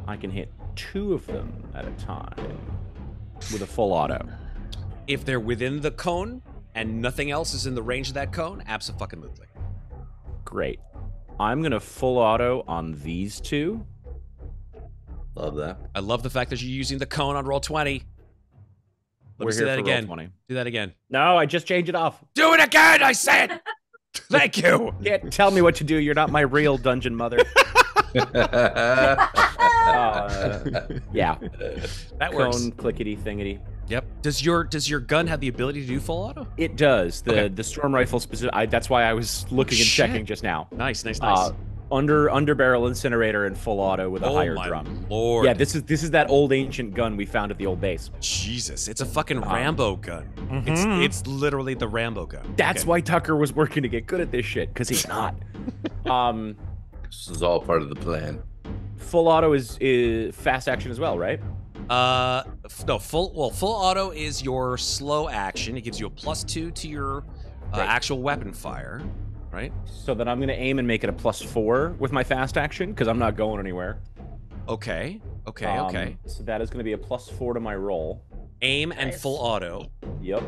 S3: I can hit 2 of them at a time with a full auto.
S1: If they're within the cone and nothing else is in the range of that cone, abso-fucking-lutely.
S3: Great. I'm gonna full auto on these 2.
S4: Love that.
S1: I love the fact that you're using the cone on roll 20. Let
S3: We're
S1: me see
S3: here
S1: that
S3: for
S1: again.
S3: roll 20.
S1: Do that again.
S3: No, I just changed it off.
S1: Do it again, I said! Thank you!
S3: Can't tell me what to do. You're not my real dungeon mother. Yeah.
S1: That works.
S3: Cone, clickety, thingety.
S1: Yep. Does your gun have the ability to do full auto?
S3: It does.
S1: Okay.
S3: The storm rifle specific. That's why I was looking and
S1: Shit.
S3: checking just now.
S1: Nice.
S3: Under barrel incinerator and full auto with a higher
S1: my
S3: drum.
S1: Lord.
S3: Yeah, this is that old ancient gun we found at the old base.
S1: Jesus, it's a fucking Rambo gun. It's literally the Rambo gun.
S3: That's
S1: Okay.
S3: why Tucker was working to get good at this shit, because he's not.
S4: This is all part of the plan.
S3: Full auto is fast action as well, right?
S1: No, full auto is your slow action. It gives you a +2 to your actual weapon fire, right?
S3: So then I'm gonna aim and make it a +4 with my fast action, because I'm not going anywhere.
S1: Okay.
S3: So that is gonna be a +4 to my roll.
S1: Aim and
S2: Nice.
S1: full auto.
S3: Yep.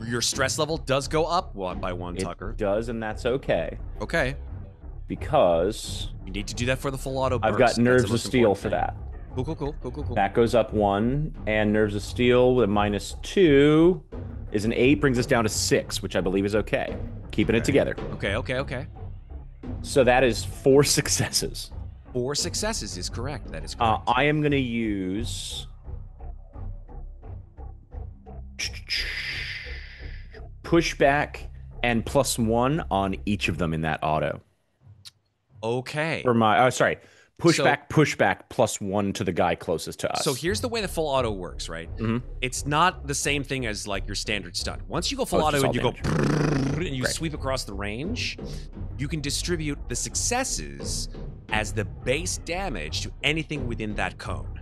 S1: Your stress level does go up by 1, Tucker.
S3: It does, and that's okay,
S1: Okay.
S3: because
S1: You need to do that for the full auto burst.
S3: I've got
S1: That's the
S3: Nerves of
S1: most
S3: Steel
S1: important
S3: for
S1: thing.
S3: that.
S1: Cool.
S3: That goes up 1, and Nerves of Steel with a -2 is an 8, brings us down to 6, which I believe is okay. Keeping it together.
S1: Okay.
S3: So that is 4 successes.
S1: 4 successes is correct. That is correct.
S3: I am going to use pushback and +1 on each of them in that auto.
S1: Okay.
S3: For my, pushback +1 to the guy closest to us.
S1: So here's the way the full auto works, right? It's not the same thing as like your standard stun. Once you go full
S3: Oh, it's
S1: auto
S3: just
S1: and you
S3: all
S1: go and you
S3: Right.
S1: sweep across the range, you can distribute the successes as the base damage to anything within that cone.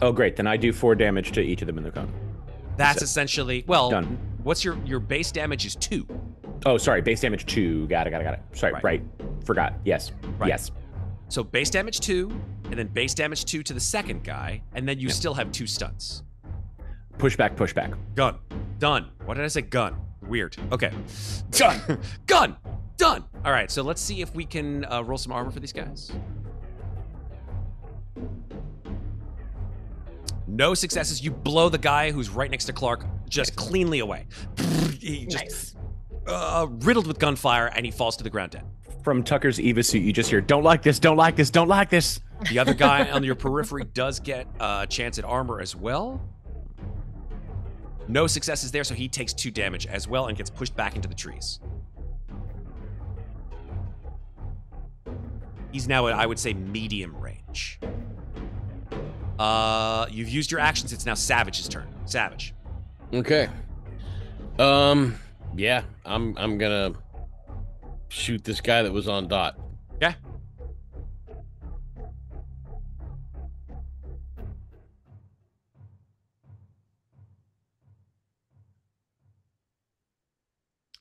S3: Oh, great. Then I do 4 damage to each of them in the cone.
S1: That's essentially, well,
S3: Done.
S1: what's your base damage is 2.
S3: Oh, sorry. Base damage 2. Got it. Sorry. Right. Forgot. Yes.
S1: Right.
S3: Yes.
S1: So base damage 2, and then base damage 2 to the second guy, and then you still have 2 stuns.
S3: Pushback.
S1: Gun. Done. Why did I say gun? Weird. Okay. Gun. Gun. Done. All right, so let's see if we can roll some armor for these guys. No successes. You blow the guy who's right next to Clark just cleanly away. He just riddled with gunfire, and he falls to the ground dead.
S3: From Tucker's Eva suit, you just hear, "Don't like this. Don't like this. Don't like this."
S1: The other guy on your periphery does get a chance at armor as well. No successes there, so he takes 2 damage as well and gets pushed back into the trees. He's now at, I would say, medium range. You've used your actions. It's now Savage's turn. Savage.
S5: Okay. Yeah, I'm gonna shoot this guy that was on Dot.
S1: Yeah.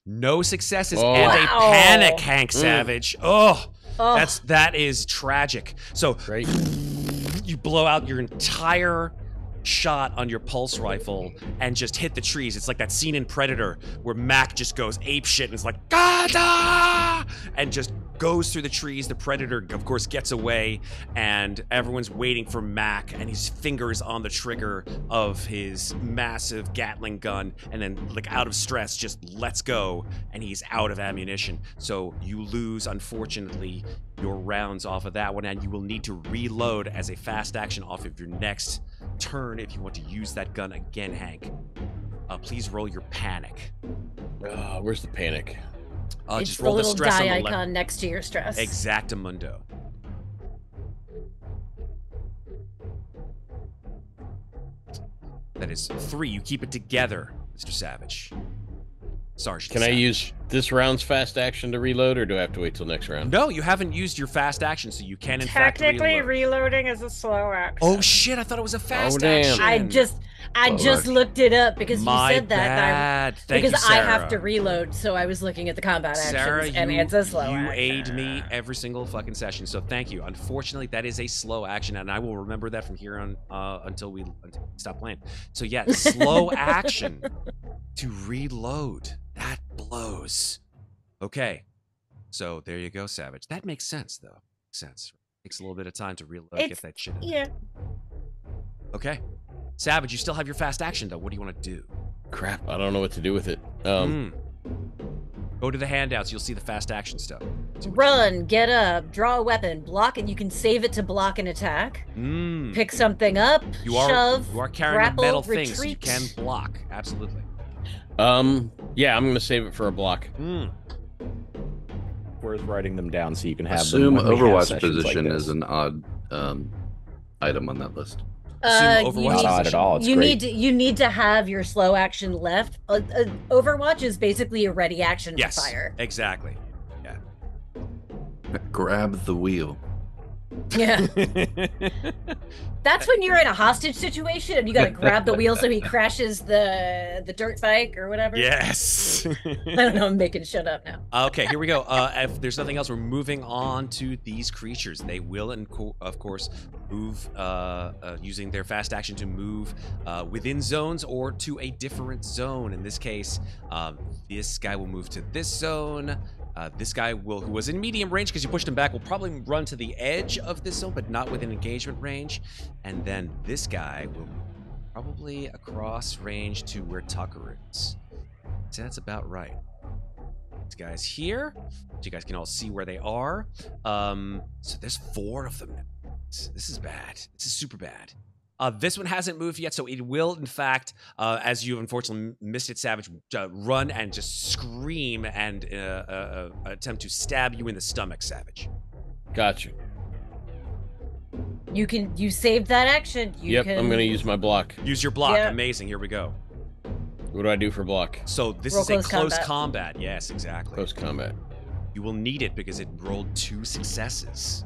S1: No successes
S5: Oh.
S1: and a
S2: Wow.
S1: panic, Hank Savage. Oh,
S2: Oh,
S1: that is tragic. So
S5: Right.
S1: you blow out your entire shot on your pulse rifle and just hit the trees. It's like that scene in Predator where Mac just goes ape shit and is like, "Gada!" and just goes through the trees. The Predator, of course, gets away, and everyone's waiting for Mac, and his fingers on the trigger of his massive Gatling gun, and then, like, out of stress, just lets go, and he's out of ammunition. So you lose, unfortunately, your rounds off of that one, and you will need to reload as a fast action off of your next turn if you want to use that gun again, Hank. Please roll your panic.
S5: Where's the panic?
S2: It's
S1: just
S2: the
S1: roll the
S2: little
S1: stress
S2: die
S1: on the
S2: icon next to your stress.
S1: Exactamundo. That is 3. You keep it together, Mr. Savage. Sergeant
S5: Can I
S1: Savage.
S5: use this round's fast action to reload, or do I have to wait till next round?
S1: No, you haven't used your fast action, so you can in fact
S2: Technically,
S1: reload.
S2: reloading is a slow action.
S1: Oh shit! I thought it was a fast
S5: damn.
S1: action.
S2: I just looked it up because
S1: My
S2: you said that.
S1: bad. Thank
S2: because
S1: you, Sarah.
S2: I have to reload, so I was looking at the combat
S1: Sarah,
S2: actions, and it's a slow
S1: you
S2: action.
S1: aid me every single fucking session, so thank you. Unfortunately, that is a slow action, and I will remember that from here on until we stop playing. So yeah, slow action to reload. That blows. Okay, so there you go, Savage. That makes sense, though. Makes sense. Takes a little bit of time to reload, get that shit in.
S2: Yeah.
S1: Okay. Savage, you still have your fast action, though. What do you want to do?
S5: Crap, I don't know what to do with it.
S1: Go to the handouts. You'll see the fast action stuff.
S2: Run, get up, draw a weapon, block, and you can save it to block an attack. Pick something up, shove,
S1: you are carrying
S2: grapple,
S1: a metal
S2: retreat.
S1: thing, so you can block. Absolutely.
S5: Yeah, I'm gonna save it for a block.
S3: Worth writing them down so you can have
S4: Assume
S3: them when we have
S4: Overwatch
S3: sessions like
S4: position
S3: this.
S4: is an odd item on that list.
S1: Assume Overwatch
S3: Not odd at all. It's
S2: you
S3: great.
S2: need to have your slow action left. Overwatch is basically a ready action
S1: Yes,
S2: for fire.
S1: exactly. Yeah.
S4: Grab the wheel.
S2: Yeah. That's when you're in a hostage situation and you gotta grab the wheel so he crashes the dirt bike or whatever.
S1: Yes.
S2: I don't know, I'm making shit up now.
S1: Okay, here we go. If there's nothing else, we're moving on to these creatures. They will, of course, move using their fast action to move within zones or to a different zone. In this case, this guy will move to this zone. This guy who was in medium range because you pushed him back, will probably run to the edge of this zone, but not within engagement range. And then this guy will probably across range to where Tucker is. So that's about right. These guys here, so you guys can all see where they are. So there's 4 of them. This is bad. This is super bad. This one hasn't moved yet, so it will, in fact, as you unfortunately missed it, Savage, run and just scream and attempt to stab you in the stomach, Savage.
S5: Gotcha.
S2: You saved that action.
S5: I'm gonna use my block.
S1: Use your block.
S2: Yeah.
S1: Amazing. Here we go.
S5: What do I do for block?
S1: So this
S2: Roll
S1: is a
S2: close
S1: close
S2: combat.
S1: combat. Yes, exactly.
S5: Close combat.
S1: You will need it because it rolled 2 successes.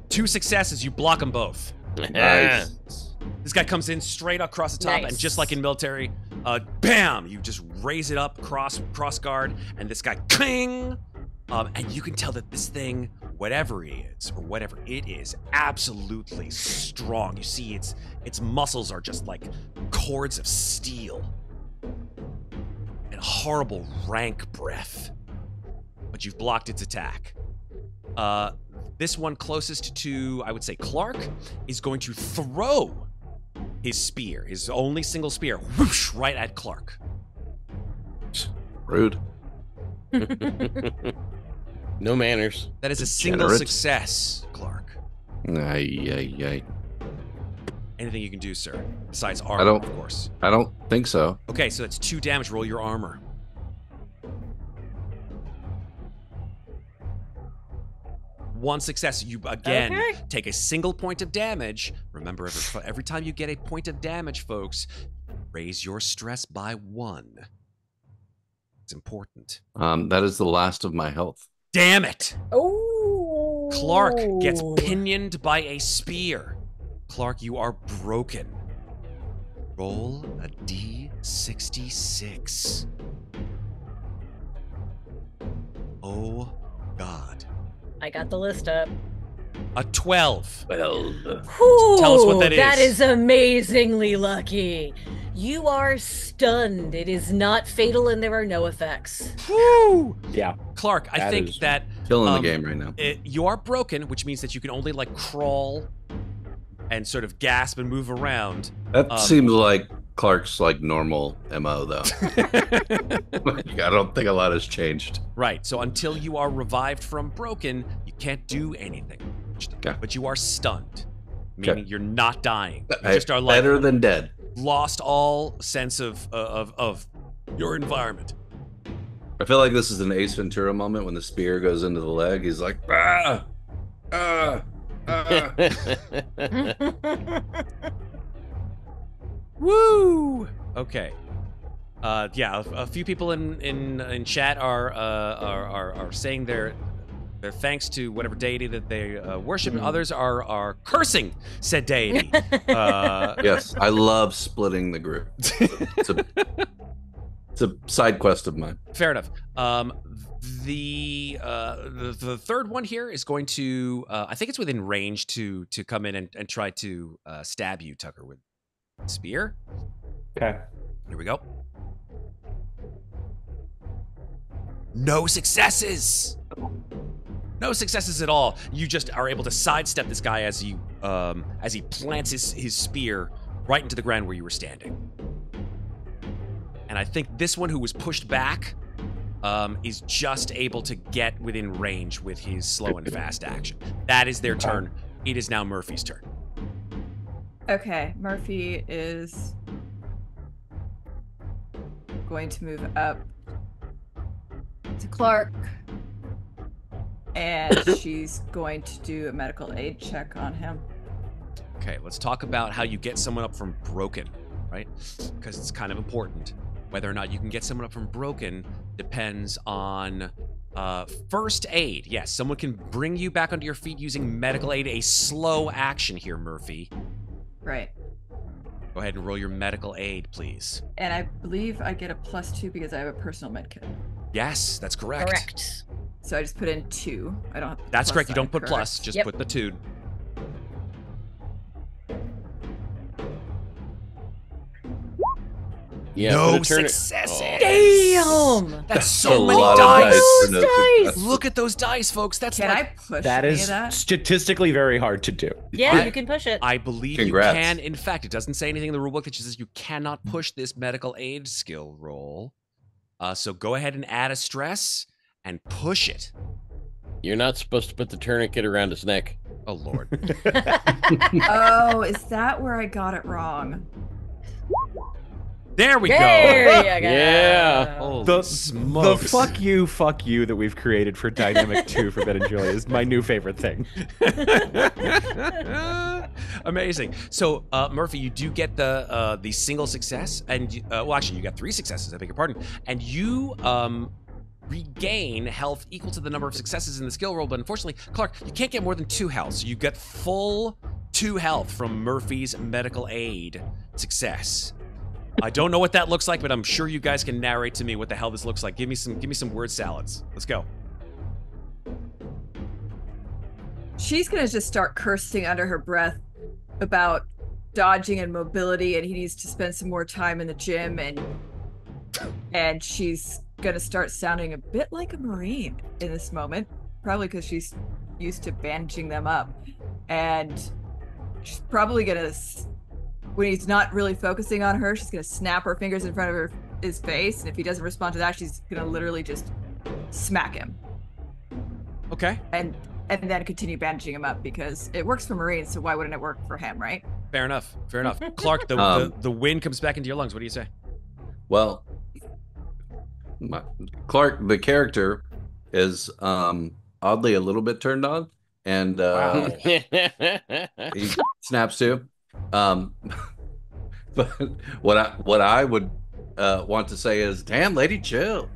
S1: 2 successes, you block them both.
S4: Nice.
S1: This guy comes in straight across the top,
S2: Nice.
S1: and just like in military, bam! You just raise it up, cross guard, and this guy, cling! And you can tell that this thing, whatever it is, or whatever it is, absolutely strong. You see its muscles are just like cords of steel. And horrible, rank breath. But you've blocked its attack. This one closest to, I would say, Clark, is going to throw his spear, his only single spear, whoosh, right at Clark.
S4: Rude.
S5: No manners.
S1: That is a single
S4: Degenerate.
S1: success, Clark.
S4: Ay.
S1: Anything you can do, sir, besides armor, of course.
S4: I don't think so.
S1: Okay, so that's 2 damage. Roll your armor. One success. You again take a single point of damage. Remember, every time you get a point of damage, folks, raise your stress by 1. It's important.
S4: That is the last of my health.
S1: Damn it!
S2: Oh.
S1: Clark gets pinioned by a spear. Clark, you are broken. Roll a D66. Oh, God.
S2: I got the list up.
S1: A 12.
S4: Well,
S1: Tell us what that
S2: That
S1: is.
S2: is amazingly lucky. You are stunned. It is not fatal and there are no effects.
S1: Woo!
S3: Yeah.
S1: Clark, I
S3: That
S1: think
S3: is-
S1: that
S4: killing the game right now.
S1: you are broken, which means that you can only like crawl and sort of gasp and move around.
S4: That seems like Clark's like normal MO though. I don't think a lot has changed.
S1: Right. So until you are revived from broken, you can't do anything.
S4: Okay.
S1: But you are stunned, meaning
S4: Okay.
S1: you're not dying. You just are like
S4: Better than dead.
S1: lost all sense of your environment.
S4: I feel like this is an Ace Ventura moment when the spear goes into the leg. He's like, ah, ah, ah.
S1: Woo! Okay. Yeah, a few people in chat are saying their thanks to whatever deity that they worship, and others are cursing said deity.
S4: Yes, I love splitting the group. It's a side quest of mine.
S1: Fair enough. The third one here is going to I think it's within range to come in and try to stab you, Tucker, with spear.
S3: Okay.
S1: Here we go. No successes. No successes at all. You just are able to sidestep this guy as he plants his spear right into the ground where you were standing. And I think this one who was pushed back is just able to get within range with his slow and fast action. That is their turn. It is now Murphy's turn.
S6: Okay, Murphy is going to move up to Clark, and she's going to do a medical aid check on him.
S1: Okay, let's talk about how you get someone up from broken, right? Because it's kind of important. Whether or not you can get someone up from broken depends on first aid. Yes, someone can bring you back onto your feet using medical aid, a slow action here, Murphy.
S6: Right.
S1: Go ahead and roll your medical aid, please.
S6: And I believe I get a +2 because I have a personal med kit.
S1: Yes, that's correct.
S2: Correct.
S6: So I just put in 2. I don't have the
S1: That's
S6: plus
S1: correct. You
S6: sign,
S1: don't put
S6: correct?
S1: plus, just
S2: Yep.
S1: put the 2.
S5: Yeah,
S1: No
S5: put a turn-
S1: successes.
S5: Oh.
S2: Damn!
S1: That's
S4: A
S1: so many
S4: lot of
S1: dice.
S4: for no
S2: Dice!
S4: success.
S1: Look at those dice, folks. That's
S6: Can
S1: like,
S6: I push
S3: That
S6: any
S3: is
S6: of that?
S3: statistically very hard to do.
S2: Yeah, you can push it.
S1: I believe
S4: Congrats.
S1: you can. In fact, it doesn't say anything in the rulebook that says you cannot push this medical aid skill roll. So go ahead and add a stress and push it.
S5: You're not supposed to put the tourniquet around his neck.
S1: Oh, Lord.
S6: Oh, is that where I got it wrong?
S1: There we go.
S2: There you go.
S5: Yeah.
S1: Holy
S3: The
S1: smokes.
S3: fuck you that we've created for Dynamic 2 for Ben and Julia is my new favorite thing.
S1: Amazing. So, Murphy, you do get the single success, and well, actually, you got 3 successes. I beg your pardon, and you regain health equal to the number of successes in the skill roll. But unfortunately, Clark, you can't get more than 2 health. So you get full 2 health from Murphy's medical aid success. I don't know what that looks like, but I'm sure you guys can narrate to me what the hell this looks like. Give me some word salads. Let's go.
S6: She's gonna just start cursing under her breath about dodging and mobility, and he needs to spend some more time in the gym, and she's gonna start sounding a bit like a Marine in this moment, probably because she's used to bandaging them up, and she's probably gonna, when he's not really focusing on her, she's gonna snap her fingers in front of his face, and if he doesn't respond to that, she's gonna literally just smack him.
S1: Okay.
S6: And then continue bandaging him up because it works for Marines, so why wouldn't it work for him, right?
S1: Fair enough. Fair enough. Clark, the wind comes back into your lungs. What do you say?
S4: Well, Clark, the character, is oddly a little bit turned on, and he snaps too. But what I would want to say is, "Damn, lady, chill."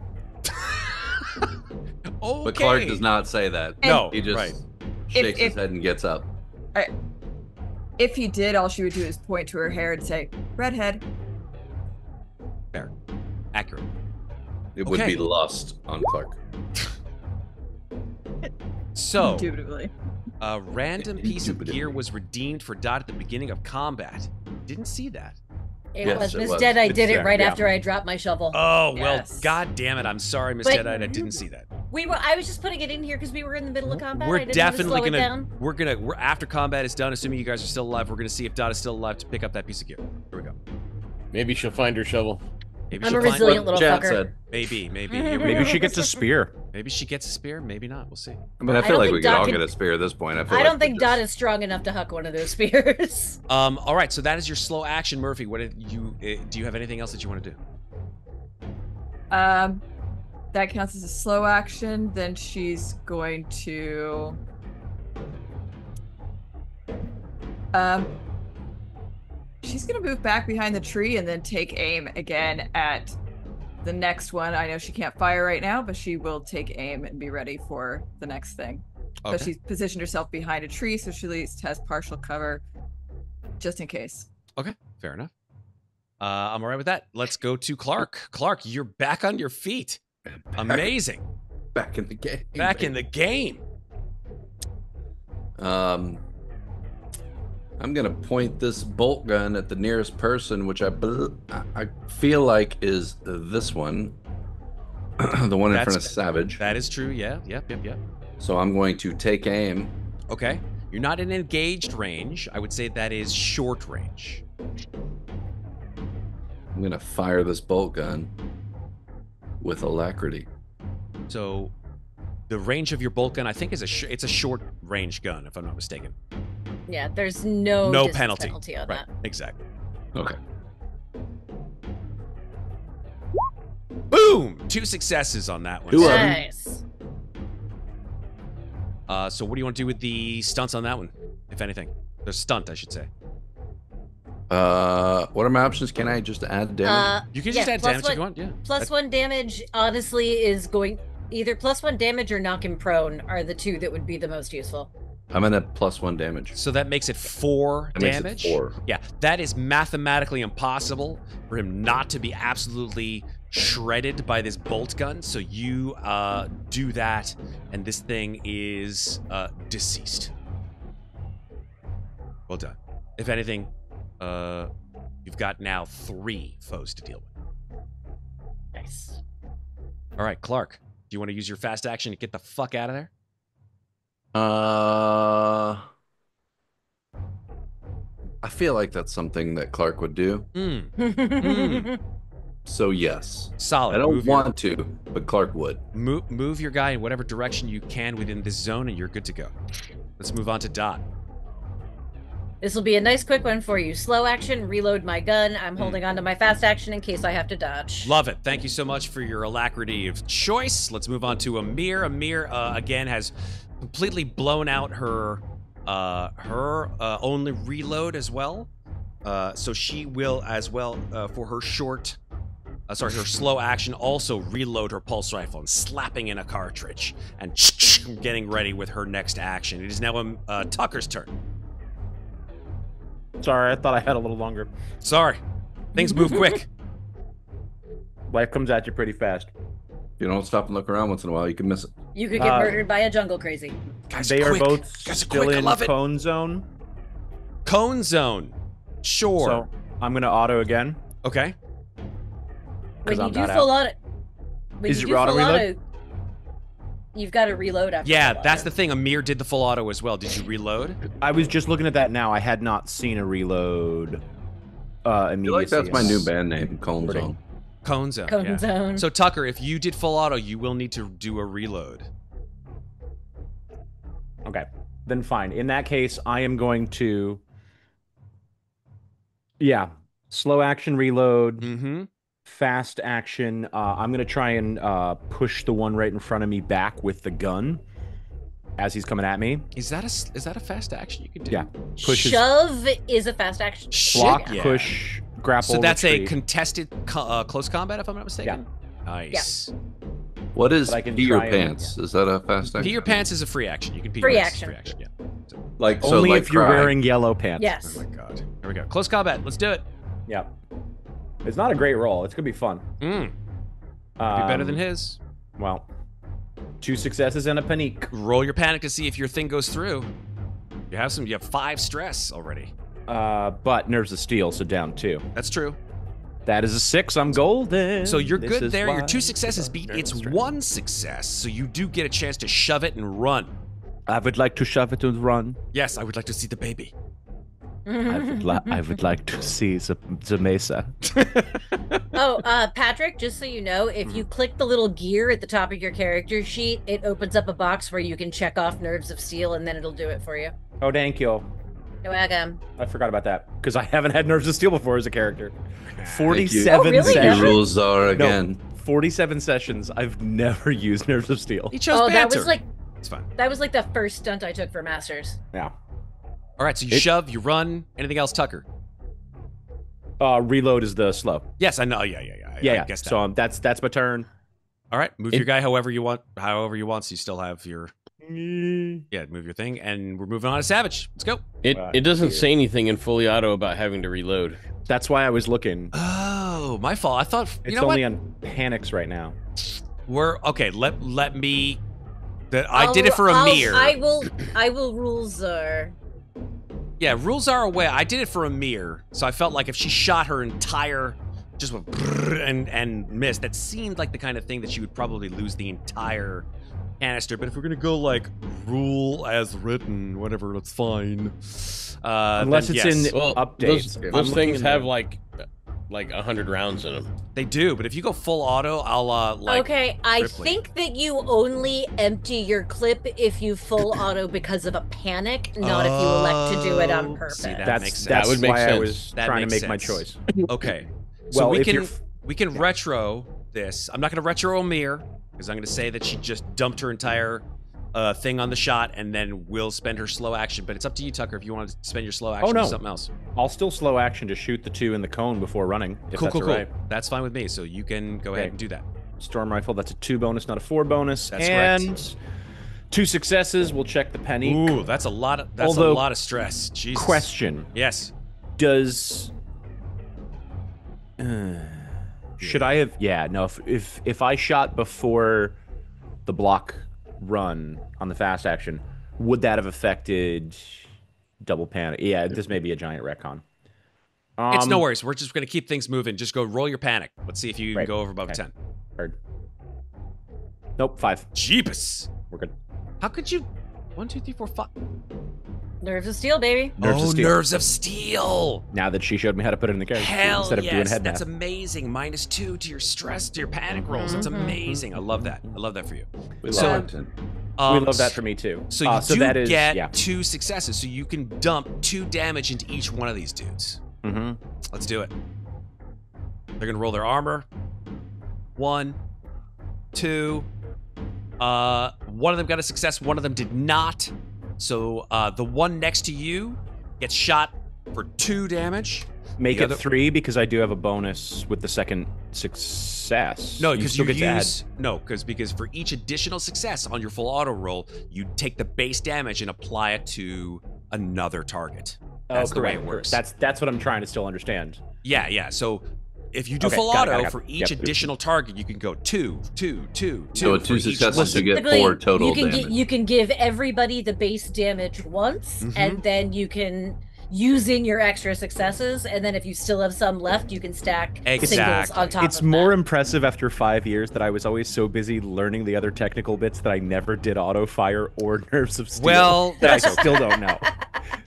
S1: Okay.
S4: But Clark does not say that.
S1: No,
S4: He just
S1: right.
S4: shakes his
S6: If-
S4: head and gets up.
S6: If he did, all she would do is point to her hair and say, "Redhead."
S1: Fair. Accurate.
S4: It would
S1: Okay.
S4: be lust on Clark.
S1: So,
S6: Indubitably.
S1: A random piece of gear was redeemed for Dot at the beginning of combat. Didn't see that.
S2: It
S4: Yes,
S2: was
S4: it
S2: Miss
S4: was.
S2: Deadeye
S3: It's
S2: did it
S3: there,
S2: right
S3: yeah.
S2: after I dropped my shovel.
S1: Oh, well,
S6: Yes.
S1: god damn it. I'm sorry, Miss
S2: But-
S1: Deadeye. I didn't see that.
S2: I was just putting it in here because we were in the middle of combat. I
S1: We're
S2: didn't
S1: definitely
S2: want to slow
S1: gonna.
S2: it down.
S1: We're after combat is done, assuming you guys are still alive. We're gonna see if Dot is still alive to pick up that piece of gear. Here we go.
S5: Maybe she'll find her shovel.
S1: Maybe
S2: I'm
S1: she'll
S2: a
S1: find-
S2: resilient little
S4: Chad
S2: fucker.
S4: said.
S1: Maybe. Here we
S3: Maybe
S1: go.
S3: she gets a spear.
S1: Maybe she gets a spear. Maybe not. We'll see.
S4: I mean, I
S2: I
S4: feel
S2: don't
S4: like
S2: think
S4: we could
S2: Dot
S4: all
S2: can-
S4: get a spear at this point. I
S2: I don't think Dot is strong enough to huck one of those spears.
S1: All right. So that is your slow action, Murphy. What did you? Do you have anything else that you want to do?
S6: That counts as a slow action. Then she's going to she's gonna move back behind the tree and then take aim again at the next one. I know she can't fire right now, but she will take aim and be ready for the next thing. So
S1: Okay.
S6: she's positioned herself behind a tree, so she at least has partial cover, just in case.
S1: Okay. Fair enough. I'm all right with that. Let's go to Clark. Clark, you're back on your feet. Amazing.
S4: Back in the game.
S1: Back in the game.
S4: I'm gonna point this bolt gun at the nearest person, which I feel like is this one, the one in front of Savage.
S1: That is true. Yeah. Yep.
S4: So I'm going to take aim.
S1: Okay. You're not in engaged range. I would say that is short range.
S4: I'm gonna fire this bolt gun with alacrity.
S1: So the range of your bolt gun, I think, is it's a short range gun, if I'm not mistaken.
S2: Yeah, there's no distance penalty on
S1: Right.
S2: that.
S1: Exactly.
S4: Okay.
S1: Boom! 2 successes on that one.
S4: Two of 'em.
S2: Nice.
S1: So what do you want to do with the stunts on that one, if anything? The stunt, I should say.
S4: What are my options? Can I just add damage?
S1: You can just
S2: yeah,
S1: add
S2: plus
S1: damage if you want. Yeah.
S2: Plus 1 damage, honestly, is going either plus 1 damage or knock him prone are the two that would be the most useful.
S4: I'm gonna +1 damage.
S1: So that makes it 4
S4: That makes it
S1: damage.
S4: 4.
S1: Yeah, that is mathematically impossible for him not to be absolutely shredded by this bolt gun. So you do that, and this thing is deceased. Well done. If anything, you've got now 3 foes to deal with.
S2: Nice.
S1: All right, Clark, do you want to use your fast action to get the fuck out of there?
S4: I feel like that's something that Clark would do. So yes.
S1: Solid.
S4: I don't
S1: Move your-
S4: want to, but Clark would.
S1: Move your guy in whatever direction you can within this zone, and you're good to go. Let's move on to Dot.
S2: This will be a nice quick one for you. Slow action, reload my gun. I'm holding on to my fast action in case I have to dodge.
S1: Love it. Thank you so much for your alacrity of choice. Let's move on to Amir. Amir, again, has completely blown out her only reload as well. So she will as well, for her her slow action, also reload her pulse rifle and slapping in a cartridge and getting ready with her next action. It is now Tucker's turn.
S3: Sorry, I thought I had a little longer.
S1: Sorry. Things move quick.
S3: Life comes at you pretty fast.
S4: You don't stop and look around once in a while, you can miss it.
S2: You could get murdered by a jungle crazy.
S1: Guys,
S3: They are
S1: quick.
S3: both
S1: Guys,
S3: still
S1: quick. I
S3: in
S1: love it.
S3: cone zone.
S1: Cone zone. Sure.
S3: So I'm gonna auto again.
S1: Okay.
S2: When you
S3: I'm
S2: do
S3: not
S2: full
S3: out.
S2: auto, when
S3: Is
S2: you
S3: it
S2: do
S3: auto
S2: full
S3: reload?
S2: auto, you've got to reload after.
S1: Yeah,
S2: full
S1: that's
S2: auto.
S1: the thing. Amir did the full auto as well. Did you reload?
S3: I was just looking at that now. I had not seen a reload.
S4: I feel like that's my new
S3: Immediacy.
S4: band name, Cone
S3: Pretty.
S4: Zone.
S1: Cone zone.
S2: Cone
S1: yeah.
S2: zone.
S1: So Tucker, if you did full auto, you will need to do a reload.
S3: Okay, then fine. In that case, I am going to. Yeah, slow action reload,
S1: Mm-hmm.
S3: fast action. I'm gonna try and push the one right in front of me back with the gun as he's coming at me.
S1: Is that a fast action you can do?
S3: Yeah, pushes,
S2: Shove is a fast action.
S3: block,
S1: Yeah.
S3: push, grapple.
S1: So that's
S3: retreat.
S1: a contested close combat, if I'm not mistaken. Nice.
S4: What is
S3: But I can
S4: pee your
S3: try and-
S4: pants? Is that a fast action?
S1: Pee your pants is a free action. You can pee
S2: Free
S1: your pants.
S2: action.
S1: Free action. Yeah.
S4: Like so,
S3: Only
S4: like
S3: if you're
S4: cry.
S3: wearing yellow pants.
S2: Yes.
S1: Oh my god. Here we go. Close combat. Let's do it.
S3: Yeah. It's not a great roll. It's gonna be fun.
S1: Be better than his.
S3: Well, 2 successes and a panique.
S1: Roll your panic to see if your thing goes through. You have 5 stress already.
S3: But nerves of steel, so down 2.
S1: That's true.
S3: That is a 6. I'm golden.
S1: So you're
S3: This
S1: good
S3: is
S1: there. Your
S3: why
S1: 2 successes beat
S3: nerves
S1: its
S3: stress.
S1: 1 success, so you do get a chance to shove it and run.
S3: I would like to shove it and run.
S1: Yes, I would like to see the baby.
S3: I would like to see the mesa.
S2: Oh, Patrick, just so you know, if you click the little gear at the top of your character sheet, it opens up a box where you can check off nerves of steel, and then it'll do it for you.
S3: Oh, thank you.
S2: You're welcome.
S3: I forgot about that because I haven't had nerves of steel before as a character.
S4: you.
S3: 47
S2: Oh, really?
S4: Thank you,
S3: sessions.
S4: rules are again.
S3: No, 47 sessions. I've never used nerves of steel.
S1: He chose
S2: Oh, that
S1: banter.
S2: was like
S1: It's fine.
S2: the first stunt I took for Masters.
S3: Yeah.
S1: All right, so you shove, you run. Anything else, Tucker?
S3: Reload is the slow.
S1: Yes, I know. Yeah.
S3: Yeah.
S1: I guess that.
S3: So that's my turn.
S1: All right, move your guy however you want. So you still have your move your thing, and we're moving on to Savage. Let's go.
S5: It doesn't say anything in fully auto about having to reload.
S3: That's why I was looking.
S1: Oh, my fault. I thought
S3: It's
S1: you know
S3: only
S1: what?
S3: on panics right now.
S1: We're okay. Let me. I did it for a mirror.
S2: I will rule Zur.
S1: Yeah, rules are away. I did it for a mirror, so I felt like if she shot her entire, just went and missed, that seemed like the kind of thing that she would probably lose the entire canister. But if we're gonna go like rule as written, whatever, that's fine.
S3: Unless
S1: then
S3: it's
S1: yes.
S3: in
S5: Well,
S3: updates.
S5: those
S3: I'm looking
S5: things
S3: in
S5: have
S3: the-
S5: like 100 rounds in them.
S1: They do, but if you go full auto, I'll like.
S2: Okay, I
S1: Ripley.
S2: think that you only empty your clip if you full auto because of a panic, not if you elect to do it on
S1: Oh,
S2: purpose.
S1: see, that
S3: That's
S1: makes sense.
S3: that's
S5: That would make
S3: why I
S5: sense.
S3: was
S1: That
S3: trying to
S1: makes
S3: make my
S1: sense.
S3: choice.
S1: Okay, so
S3: Well,
S1: we
S3: if you're
S1: can retro this. I'm not gonna retro a mirror because I'm gonna say that she just dumped her entire thing on the shot and then will spend her slow action. But it's up to you, Tucker, if you want to spend your slow action
S3: no.
S1: for something else.
S3: I'll still slow action to shoot the 2 in the cone before running. If that's all right.
S1: That's fine with me. So you can go ahead
S3: Okay.
S1: and do that.
S3: Storm rifle. That's a 2 bonus, not a 4 bonus.
S1: That's
S3: and
S1: correct.
S3: 2 successes. We'll check the penny.
S1: Ooh, that's a lot of
S3: Although-
S1: stress. Jesus.
S3: Question:
S1: Yes.
S3: Does should I have? Yeah, no. If I shot before the block run on the fast action, would that have affected double panic? Yeah, this may be a giant retcon.
S1: It's no worries. We're just gonna keep things moving. Just go roll your panic. Let's see if you can
S3: Right.
S1: go over above
S3: Okay.
S1: 10.
S3: Heard. Nope, 5.
S1: Jeebus.
S3: We're good.
S1: How could you? 1, 2, 3, 4, 5.
S2: Nerves of steel, baby.
S3: Nerves of
S1: Oh,
S3: steel.
S1: nerves of steel.
S3: Now that she showed me how to put it in the character
S1: Hell
S3: instead of doing
S1: yes,
S3: head
S1: that's
S3: math.
S1: amazing. -2 to your stress, to your panic rolls. That's amazing. I love that. I love that for you.
S4: We
S1: So-
S4: love it.
S3: We love that for me too.
S1: So you do
S3: that is
S1: get
S3: yeah.
S1: 2 successes, so you can dump 2 damage into each one of these dudes.
S3: Mm-hmm.
S1: Let's do it. They're gonna roll their armor. 1, 2. One of them got a success. One of them did not. So the one next to you gets shot for 2 damage.
S3: Make
S1: The
S3: it
S1: other-
S3: 3 because I do have a bonus with the second success.
S1: No, because
S3: still
S1: you
S3: get to add.
S1: use because for each additional success on your full auto roll, you take the base damage and apply it to another target. That's the way it
S3: correct.
S1: works.
S3: That's what I'm trying to still understand.
S1: Yeah. So if you do
S3: Okay,
S1: full
S3: got it,
S1: auto
S3: got it.
S1: for each
S3: Yep.
S1: additional target, you can go 2, 2, 2, 2.
S4: So with
S1: for
S4: 2
S1: each
S4: successes,
S1: one.
S4: you get
S2: Typically,
S4: 4 total
S2: you can
S4: damage.
S2: you can give everybody the base damage once,
S1: Mhm.
S2: and then you can use in your extra successes, and then if you still have some left, you can stack singles
S1: Exactly.
S2: on top
S3: It's
S2: of
S3: more
S2: that.
S3: impressive after 5 years that I was always so busy learning the other technical bits that I never did auto fire or nerves of steel.
S1: Well,
S3: that I
S1: that's
S3: still don't know.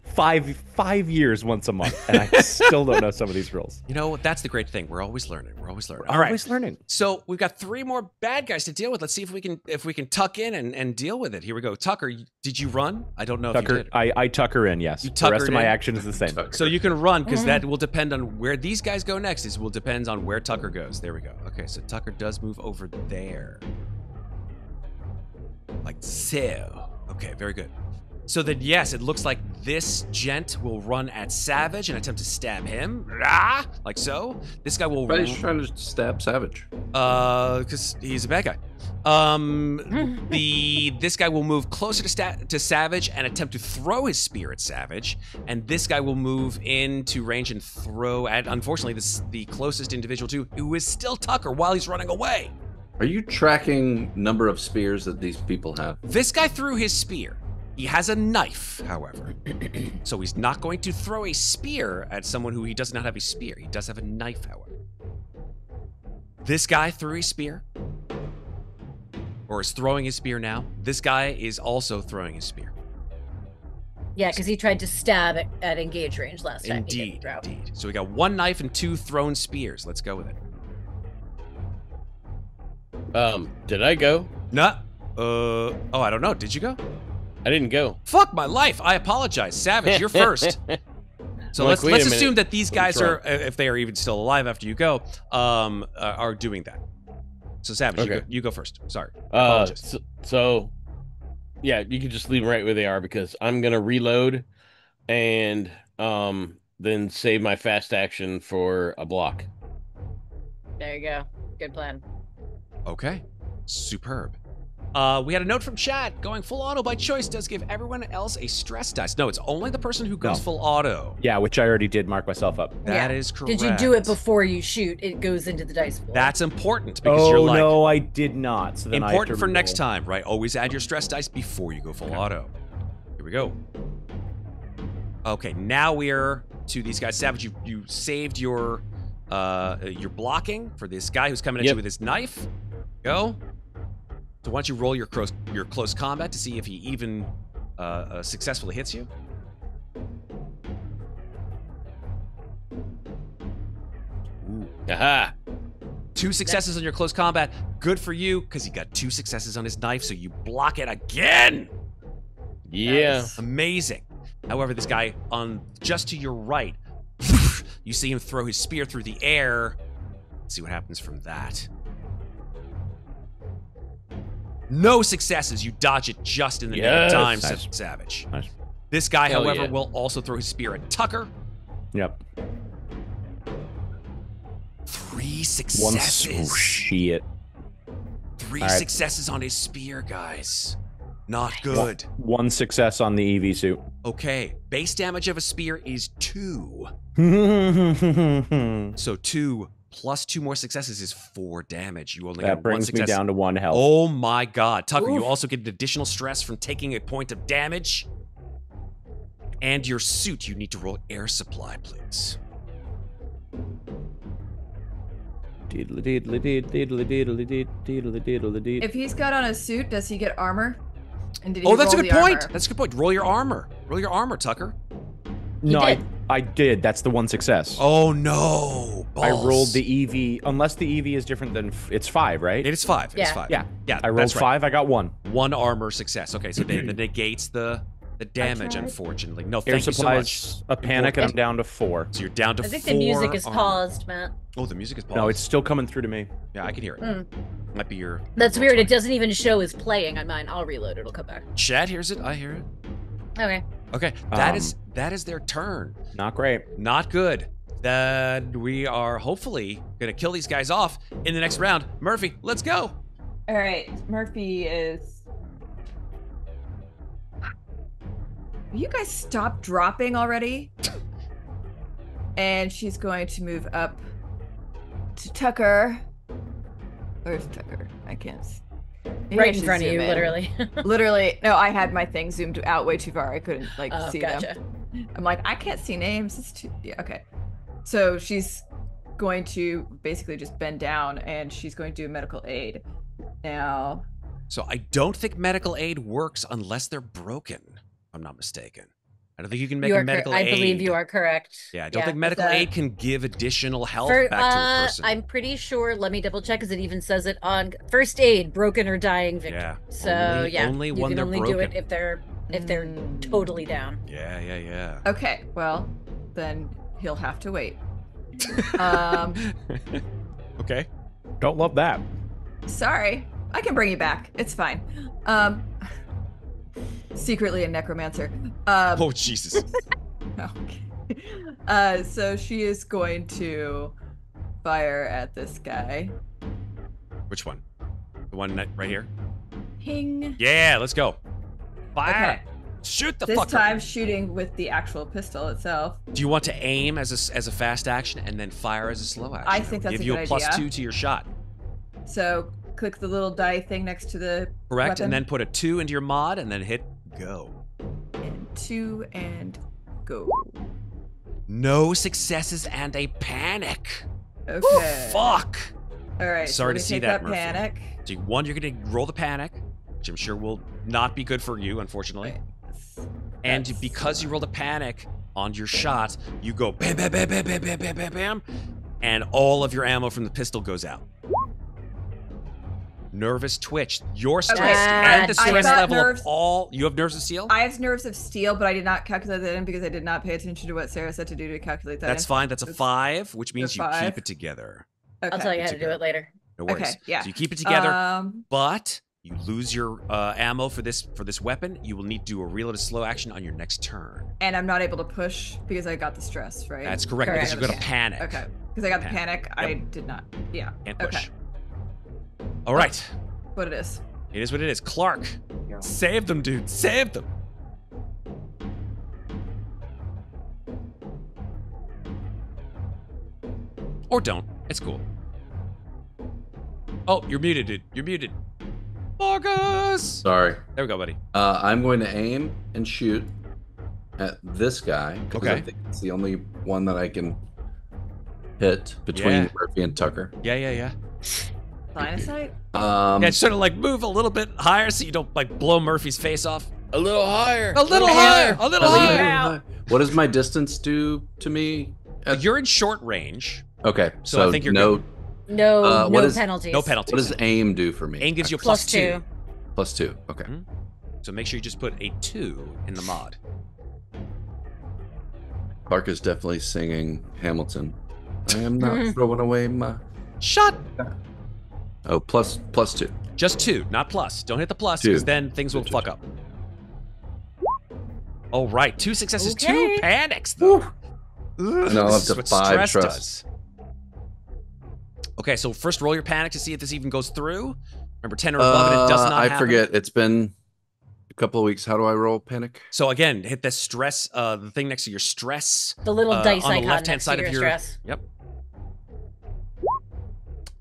S3: 5 years once a month, and I still don't know some of these rules.
S1: You know, that's the great thing. We're always learning. All right.
S3: Always learning.
S1: So we've got 3 more bad guys to deal with. Let's see if we can tuck in and deal with it. Here we go. Tucker, did you run? I don't know if you
S3: Tucker,
S1: did.
S3: I tuck her in. Yes,
S1: You
S3: the
S1: tuck
S3: rest
S1: her
S3: of my
S1: in?
S3: action is the same.
S4: Tucker.
S1: So you can run because that will depend on where these guys go next. Will depend on where Tucker goes. There we go. Okay, so Tucker does move over there, like so. Okay, very good. So then, yes, it looks like this gent will run at Savage and attempt to stab him, Rah! Like so. This guy will,
S4: Why is he trying to stab Savage?
S1: because he's a bad guy. This guy will move closer to Savage and attempt to throw his spear at Savage, and this guy will move into range and throw at, unfortunately, the closest individual to, who is still Tucker while he's running away.
S4: Are you tracking number of spears that these people have?
S1: This guy threw his spear. He has a knife, however. So he's not going to throw a spear at someone who he does not have a spear. He does have a knife, however. This guy threw a spear. Or is throwing his spear now. This guy is also throwing his spear.
S2: Yeah, because he tried to stab at engage range last time.
S1: Indeed, indeed. So we got 1 knife and 2 thrown spears. Let's go with it.
S5: Did I go?
S1: Nah. Oh, I don't know. Did you go?
S5: I didn't go.
S1: Fuck my life. I apologize. Savage, you're first. So
S5: Like,
S1: let's
S5: wait a
S1: assume
S5: minute.
S1: that these guys
S5: I'm
S1: are, if they are even still alive after you go, are doing that. So Savage,
S5: Okay.
S1: you go first. Sorry. Apologies.
S5: So, yeah, you can just leave them right where they are because I'm gonna reload, and then save my fast action for a block.
S2: There you go. Good plan.
S1: Okay. Superb. We had a note from chat. Going full auto by choice does give everyone else a stress dice. No, it's only the person who goes
S3: No.
S1: full auto.
S3: Yeah, which I already did mark myself up.
S1: That
S2: Yeah.
S1: is correct.
S2: Did you do it before you shoot? It goes into the dice pool.
S1: That's important because you're like
S3: no, I did not. So then
S1: important
S3: I
S1: for
S3: have to
S1: next
S3: reroll.
S1: time, right? Always add your stress dice before you go full auto. Here we go. Okay, now we're to these guys. Savage, you saved your blocking for this guy who's coming at you
S5: Yep.
S1: with his knife. Go. So why don't you roll your close combat to see if he even successfully hits you? Ooh.
S5: Aha!
S1: 2 successes on your close combat. Good for you, because he got 2 successes on his knife, so you block it again.
S5: Yeah.
S2: Nice.
S1: Amazing. However, this guy on just to your right, you see him throw his spear through the air. Let's see what happens from that. No successes. You dodge it just in the nick of
S5: Yes.
S1: time,
S3: Nice.
S1: Savage.
S3: Nice.
S1: This guy,
S5: Hell
S1: however,
S5: yeah.
S1: will also throw his spear at Tucker.
S3: Yep.
S1: 3
S3: One
S1: successes.
S3: shit.
S1: 3
S3: All right.
S1: successes on his spear, guys. Not good.
S3: One success on the EV suit.
S1: Okay, base damage of a spear is 2. So 2 plus 2 more successes is 4 damage. You only got
S3: That
S1: 1
S3: brings me
S1: success.
S3: down to 1 health.
S1: Oh my god. Tucker, you
S2: Oof.
S1: also get an additional stress from taking a point of damage. And your suit, you need to roll air supply, please.
S6: If he's got on a suit, does he get armor? And did he
S1: Oh, that's a
S6: roll
S1: good
S6: the
S1: point.
S6: armor?
S1: That's a good point. Roll your armor. Roll your armor, Tucker.
S3: No,
S2: did.
S3: I did. That's the one success.
S1: Oh no.
S3: I rolled
S1: Balls.
S3: the EV, unless the EV is different than it's 5, right?
S1: It is 5. It is
S2: Yeah.
S1: 5.
S3: Yeah.
S1: Yeah.
S3: I rolled
S1: that's right.
S3: 5. I got 1.
S1: 1 armor success. Okay, so that negates the damage,
S2: tried.
S1: unfortunately. No,
S3: Air
S1: thank you so much.
S3: supplies, a panic, and I'm down to 4.
S1: So you're down to
S2: I think
S1: 4
S2: the music is
S1: armor.
S2: paused, Matt.
S1: Oh, the music is paused.
S3: No, it's still coming through to me.
S1: Yeah, I can hear it.
S2: Mm.
S1: Might be your.
S2: That's weird. It doesn't even show as playing on mine. I'll reload. It'll come back.
S1: Chat hears it. I hear it.
S2: Okay.
S1: Okay, that is their turn.
S3: Not great.
S1: Not good. Then we are hopefully gonna kill these guys off in the next round. Murphy, let's go.
S6: All right, Murphy is. Will you guys stop dropping already? And she's going to move up to Tucker. Where's Tucker? I can't. Maybe I
S2: Right in
S6: should
S2: front of
S6: zoom
S2: you,
S6: in.
S2: literally.
S6: Literally, no. I had my thing zoomed out way too far. I couldn't like
S2: Oh,
S6: see
S2: gotcha.
S6: them. I'm like, I can't see names. It's too. Yeah. Okay. So she's going to basically just bend down, and she's going to do medical aid. Now,
S1: So I don't think medical aid works unless they're broken. If I'm not mistaken. I don't think you can make
S2: You
S1: a
S2: are
S1: medical
S2: I
S1: aid.
S2: believe you are correct.
S1: Yeah, I don't think medical
S2: the-
S1: aid can give additional health
S2: For,
S1: back to a person.
S2: I'm pretty sure. Let me double check, because it even says it on first aid: broken or dying victim.
S1: Yeah.
S2: So
S1: only
S2: you
S1: when
S2: can
S1: they're
S2: only do it
S1: broken.
S2: if they're totally down.
S1: Yeah.
S6: okay. Well, then he'll have to wait.
S1: Okay.
S3: Don't love that.
S6: Sorry, I can bring you back. It's fine. Secretly a necromancer.
S1: Oh Jesus.
S6: Okay. So she is going to fire at this guy.
S1: Which one? The one right here?
S6: Ping.
S1: Yeah, let's go. Fire.
S6: Okay.
S1: Shoot the
S6: This
S1: fucker.
S6: time shooting with the actual pistol itself.
S1: Do you want to aim as a fast action and then fire as a slow action?
S6: I
S1: That
S6: think
S1: would
S6: that's
S1: give
S6: a
S1: you
S6: good
S1: a plus
S6: idea.
S1: 2 to your shot.
S6: So click the little die thing next to the
S1: Correct,
S6: weapon.
S1: and then put a 2 into your mod and then hit go.
S6: 2 and go.
S1: No successes and a panic.
S6: Okay.
S1: Fuck.
S6: All right.
S1: Sorry to see that, Murphy.
S6: panic.
S1: So one, you're going to roll the panic, which I'm sure will not be good for you, unfortunately. And
S6: That's-
S1: because you rolled a panic on your shot, you go bam, bam, bam, bam, bam, bam, bam, bam, bam, and all of your ammo from the pistol goes out. Nervous twitch. Your stress and the
S2: I
S1: stress
S6: got
S1: level
S6: nerves.
S1: of all. You have nerves of steel?
S6: I have nerves of steel, but I did not calculate that in because I did not pay attention to what Sarah said to do to calculate that.
S1: That's
S6: in.
S1: fine. That's a
S6: It's
S1: 5, which means you
S6: 5.
S1: keep it together.
S6: Okay.
S2: I'll tell you how
S1: It's
S2: to
S1: okay.
S2: do it later.
S1: No worries.
S6: Okay, yeah.
S1: So you keep it together,
S6: Um,
S1: but you lose your ammo for this weapon. You will need to do a reload of slow action on your next turn.
S6: and I'm not able to push because I got the stress, right?
S1: That's correct,
S6: Okay,
S1: because
S6: I
S1: you've got a
S6: got the
S1: panic.
S6: Okay. Because I got the
S1: Panic.
S6: panic. I did not. Yeah.
S1: Can't push.
S6: Okay.
S1: All right.
S6: What it is.
S1: It is what it is. Clark, save them, dude. Save them. Or don't. It's cool. Oh, you're muted, dude. You're muted. Marcus!
S4: Sorry.
S1: There we go, buddy.
S4: I'm going to aim and shoot at this guy. 'Cause I
S1: Okay.
S4: think it's the only one that I can hit between
S1: Yeah.
S4: Murphy and Tucker.
S1: Yeah.
S6: Line of sight?
S1: Yeah, just sort of like move a little bit higher so you don't like blow Murphy's face off.
S5: A little higher.
S1: A little higher. A little higher.
S4: What does my distance do to me?
S1: You're in short range.
S4: Okay,
S1: So I think you're
S4: no.
S1: good.
S2: No,
S4: what
S2: no
S4: is-
S2: penalties.
S1: No penalties.
S4: What does aim do for me?
S1: Aim gives you
S2: Plus
S1: plus 2.
S2: 2.
S4: Plus 2. Okay.
S1: Mhm. So make sure you just put a 2 in the mod.
S4: Clark is definitely singing Hamilton. I am not throwing away my.
S1: Shut.
S4: Oh, plus 2.
S1: Just 2, not plus. Don't hit the plus
S4: 2.
S1: because then things will
S4: 2.
S1: fuck up. All right, 2 successes,
S2: Okay.
S1: 2 panics though. Ugh,
S4: No,
S1: this
S4: up
S1: is
S4: to
S1: what
S4: 5
S1: stress
S4: trust.
S1: does. Okay, so first roll your panic to see if this even goes through. Remember, 10 or above, and it does not
S4: I
S1: happen.
S4: forget. It's been a couple of weeks. How do I roll panic?
S1: So again, hit the stress, the thing next to your stress.
S2: The little dice
S1: on the
S2: icon
S1: left-hand
S2: next
S1: side
S2: to
S1: of
S2: your
S1: your.
S2: stress.
S1: Yep.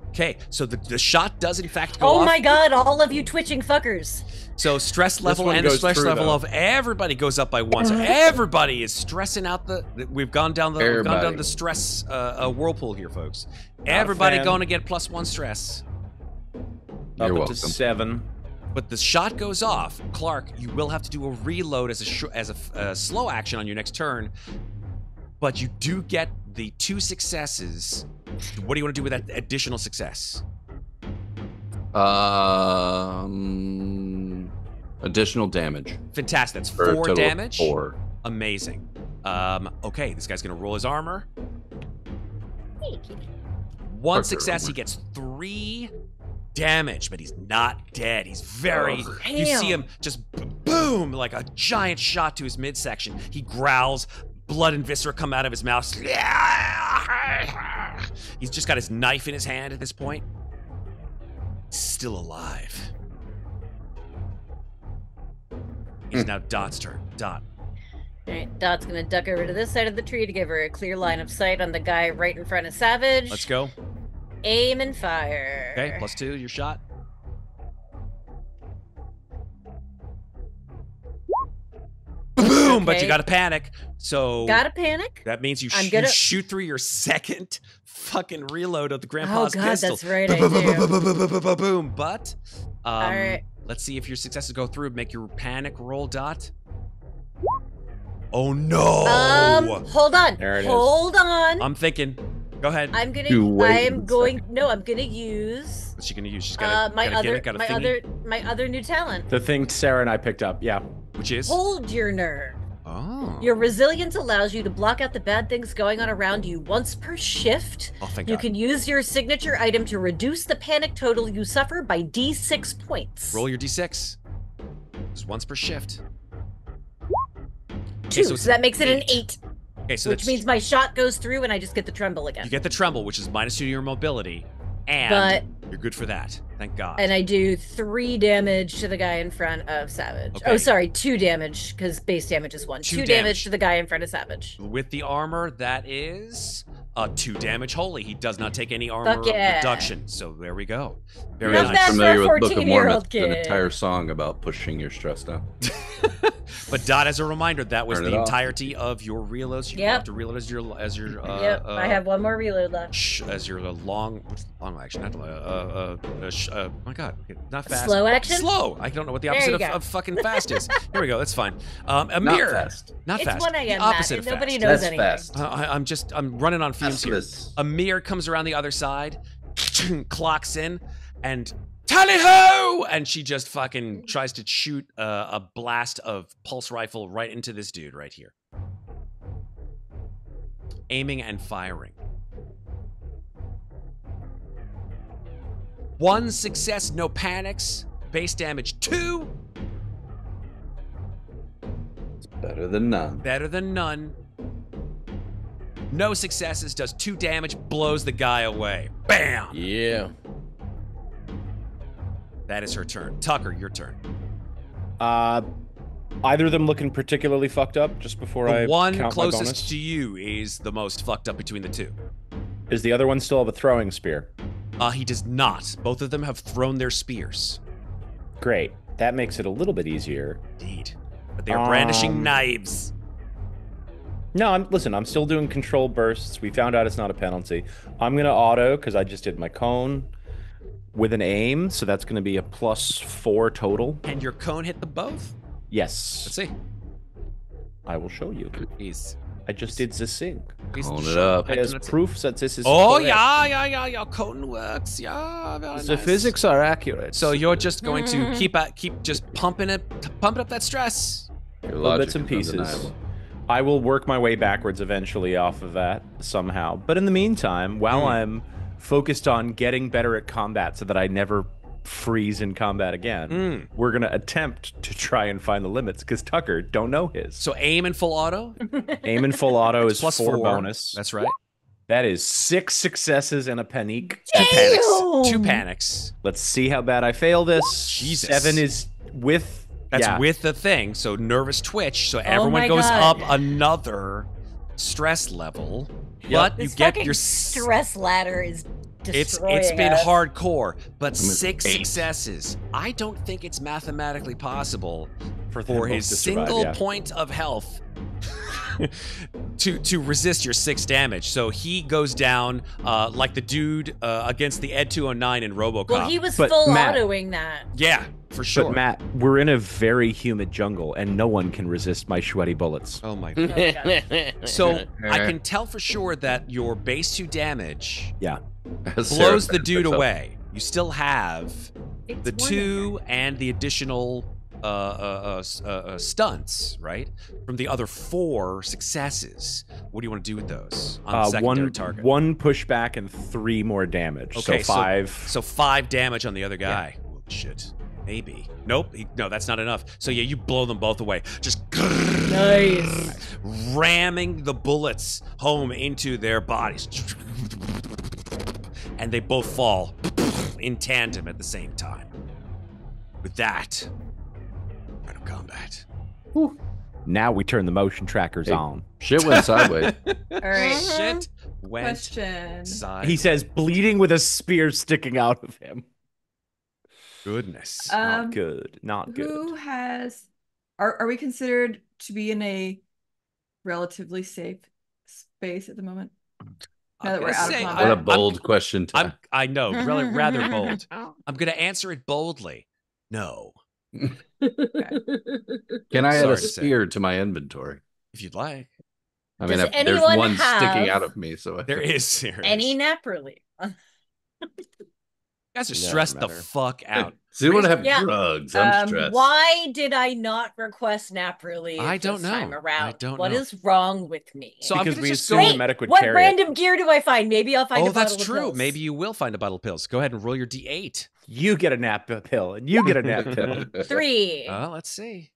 S1: Okay, so the shot does in fact go
S2: Oh
S1: off.
S2: my god, all of you twitching fuckers.
S1: So stress level
S5: one
S1: and the
S5: goes
S1: stress
S5: through,
S1: level
S5: though.
S1: of everybody goes up by 1. So everybody is stressing out we've gone down
S4: Everybody.
S1: the stress whirlpool here, folks. Everybody
S3: fan.
S1: going to get +1 stress.
S3: Up
S4: You're
S3: to
S4: welcome.
S3: 7.
S1: But the shot goes off. Clark, you will have to do a reload as a slow action on your next turn. But you do get the 2 successes. What do you want to do with that additional success?
S4: Additional damage.
S1: Fantastic. That's
S4: For a
S1: 4
S4: total of
S1: damage.
S4: 4.
S1: Amazing. Okay, this guy's gonna roll his armor. One
S4: Parker
S1: success, he
S4: armor.
S1: gets 3 damage, but he's not dead. He's very.
S4: Ugh.
S1: You see
S2: Damn.
S1: him just boom, like a giant shot to his midsection. He growls, blood and viscera come out of his mouth. He's just got his knife in his hand at this point. Still alive. It's now Dot's turn. Dot.
S2: Alright, Dot's gonna duck over to this side of the tree to give her a clear line of sight on the guy right in front of Savage.
S1: Let's go.
S2: Aim and fire.
S1: Okay, +2, your shot. Boom! But you
S2: Okay.
S1: got to panic. So
S2: Gotta panic?
S1: that means you,
S2: I'm
S1: you
S2: gonna-
S1: shoot through your second fucking reload of the grandpa's
S2: Oh god,
S1: pistol.
S2: that's right, I do.
S1: Boom! But
S2: Alright.
S1: let's see if your successes go through. Make your panic roll, Dot. Oh no!
S2: Hold on.
S3: There it is.
S2: Hold on.
S1: I'm thinking. Go ahead.
S2: I'm gonna.
S4: You wait
S2: I am
S4: a
S2: going.
S4: second.
S2: No, I'm gonna use
S1: What's she gonna use? She's got
S2: my
S1: got a
S2: other
S1: gimmick, got a thingy,
S2: my other new talent.
S3: The thing Sarah and I picked up, yeah.
S1: which is
S2: Hold your nerve.
S1: oh.
S2: Your resilience allows you to block out the bad things going on around you once per shift.
S1: Oh, thank
S2: You
S1: God.
S2: can use your signature item to reduce the panic total you suffer by D6 points.
S1: Roll your d6. Just once per shift.
S2: 2,
S1: so
S2: so,
S1: it's
S2: that makes it an
S1: 8.
S2: 8,
S1: Okay, so
S2: which
S1: that's,
S2: means my shot goes through and I just get the tremble again.
S1: you get the tremble, which is -2 to your mobility, and
S2: But-
S1: you're good for that. Thank God.
S2: And I do 3 damage to the guy in front of Savage.
S1: Okay.
S2: Oh, sorry, 2 damage, because base damage is 1.
S1: 2
S2: 2
S1: damage.
S2: damage to the guy in front of Savage.
S1: With the armor, that is 2 damage holy. He does not take any armor
S2: Fuck yeah.
S1: reduction. So there we go. Very
S4: You
S2: Not
S4: guys
S1: nice.
S2: bad for a
S4: familiar with Book of
S2: 14-year-old
S4: Mormon? An
S2: kid.
S4: entire song about pushing your stress down.
S1: But Dot, as a reminder, that was
S4: Turn it
S1: the
S4: off.
S1: entirety of your reloads. You
S2: Yep.
S1: have to reload as your
S2: Yep, I have one more reload left.
S1: as your long action, not my god, okay, not fast.
S2: Slow action?
S1: Slow. I don't know what the
S2: There
S1: opposite
S2: you
S1: of,
S2: go.
S1: of fucking fast is. Here we go. That's fine.
S4: Not
S1: Amir,
S4: fast.
S1: not
S2: It's
S1: fast.
S2: 1
S1: The
S2: a.m. Matt,
S1: opposite of
S2: and nobody
S1: fast.
S2: knows
S4: That's
S2: anything.
S4: fast.
S1: I'm running on fumes here.
S4: Beaucephus.
S1: Amir comes around the other side, clocks in, and tally ho! And she just fucking tries to shoot a blast of pulse rifle right into this dude right here. Aiming and firing. 1 success, no panics. Base damage 2.
S4: It's better than none.
S1: Better than none. No successes, does 2 damage, blows the guy away. Bam!
S5: Yeah.
S1: That is her turn. Tucker, your turn.
S3: Either of them looking particularly fucked up just before I
S1: The one
S3: count my bonus?
S1: closest to you is the most fucked up between the two.
S3: Is the other one still have a throwing spear?
S1: He does not. Both of them have thrown their spears.
S3: Great. That makes it a little bit easier.
S1: Indeed. But they are brandishing
S3: Um,
S1: knives.
S3: No, I'm still doing control bursts. We found out it's not a penalty. I'm gonna auto because I just did my cone with an aim, so that's gonna be a +4 total.
S1: And your cone hit them both?
S3: Yes.
S1: Let's see.
S3: I will show you.
S1: He's
S3: I just did the sync.
S4: Cone it up.
S3: As proof that this is
S1: Oh,
S3: correct.
S1: yeah. Cone works. Yeah, very
S3: The
S1: nice.
S3: physics are accurate.
S1: So you're just going to keep just pumping up that stress.
S4: Your
S3: little
S4: logic
S3: bits and
S4: is
S3: pieces.
S4: undeniable.
S3: I will work my way backwards eventually off of that somehow. But in the meantime, while I'm focused on getting better at combat so that I never freeze in combat again, we're going to attempt to try and find the limits because Tucker don't know his.
S1: So aim in full auto.
S3: Aim in full auto is
S1: Plus
S3: 4
S1: 4
S3: bonus.
S1: That's right.
S3: That is 6 successes and a panique.
S1: 2 panics.
S2: Damn!
S1: 2 panics.
S3: Let's see how bad I fail this.
S1: Jesus.
S3: 7 is with...
S1: That's
S3: yeah.
S1: with the thing. So nervous twitch. So everyone
S2: my
S1: goes
S2: God.
S1: up another stress level.
S3: Yep.
S1: But
S2: This
S1: you get
S2: fucking
S1: your
S2: stress ladder is destroying
S1: it's been
S2: us.
S1: hardcore, but
S4: at
S1: 6
S4: 8.
S1: successes. I don't think it's mathematically possible
S3: For them
S1: for
S3: both
S1: his
S3: to survive,
S1: single
S3: yeah.
S1: point of health to resist your 6 damage. So he goes down like the dude against the Ed 209 in RoboCop.
S2: Well, he was
S3: But
S2: full
S3: Matt-
S2: autoing that.
S1: Yeah, for sure.
S3: But Matt, we're in a very humid jungle, and no one can resist my sweaty bullets.
S1: Oh my
S2: Oh,
S1: god.
S2: God.
S1: So I can tell for sure that your base 2 damage
S3: Yeah.
S4: As
S1: blows
S4: Sarah
S1: the dude
S4: picks up.
S1: away. You still have
S2: It's
S1: the
S2: 1
S1: 2 and the additional stunts, right? From the other 4 successes. What do you want to do with those on the secondary target?
S3: one pushback and 3 more damage.
S1: Okay,
S3: so 5.
S1: So 5 damage on the other guy. Oh, shit. Maybe. Nope. No, that's not enough. So yeah, you blow them both away. Just
S2: Nice.
S1: ramming the bullets home into their bodies. And they both fall in tandem at the same time. With that, out of combat.
S3: Now we turn the motion trackers
S4: Hey.
S3: on.
S4: Shit went sideways.
S2: All right.
S1: Shit went
S6: Question.
S1: side.
S3: He says, bleeding with a spear sticking out of him.
S1: Goodness.
S3: Not good. Not good.
S6: Who has are we considered to be in a relatively safe space at the moment? Now that we're out of
S1: Say,
S6: combat.
S4: What a bold question.
S1: I know, really rather bold. I'm going to answer it boldly. No,
S4: Can I add
S1: Sorry
S4: a
S1: to say.
S4: spear to my inventory?
S1: if you'd like.
S4: I mean,
S2: Does
S4: there's
S2: anyone
S4: one sticking
S2: have
S4: out of me, so I
S1: There is. There
S2: Any
S1: is.
S2: nap relief?
S1: You guys are
S3: Doesn't
S1: stressed the
S3: matter.
S1: fuck out.
S4: So you want to have
S2: Yeah.
S4: drugs? I'm stressed.
S2: Why did I not request nap relief
S1: I don't
S2: this time
S1: know.
S2: around?
S1: I don't
S2: What
S1: know.
S2: is wrong with me?
S1: So I'm
S3: Because
S1: gonna
S3: we
S1: just
S3: assume
S1: go.
S3: the medic would
S2: What
S3: carry it.
S2: random gear do I find? Maybe I'll find
S1: Oh,
S2: a
S1: that's
S2: bottle of
S1: true.
S2: pills.
S1: Maybe you will find a bottle of pills. Go ahead and roll your D8.
S3: You get a nap pill, and you get a nap pill.
S2: 3.
S1: Let's see.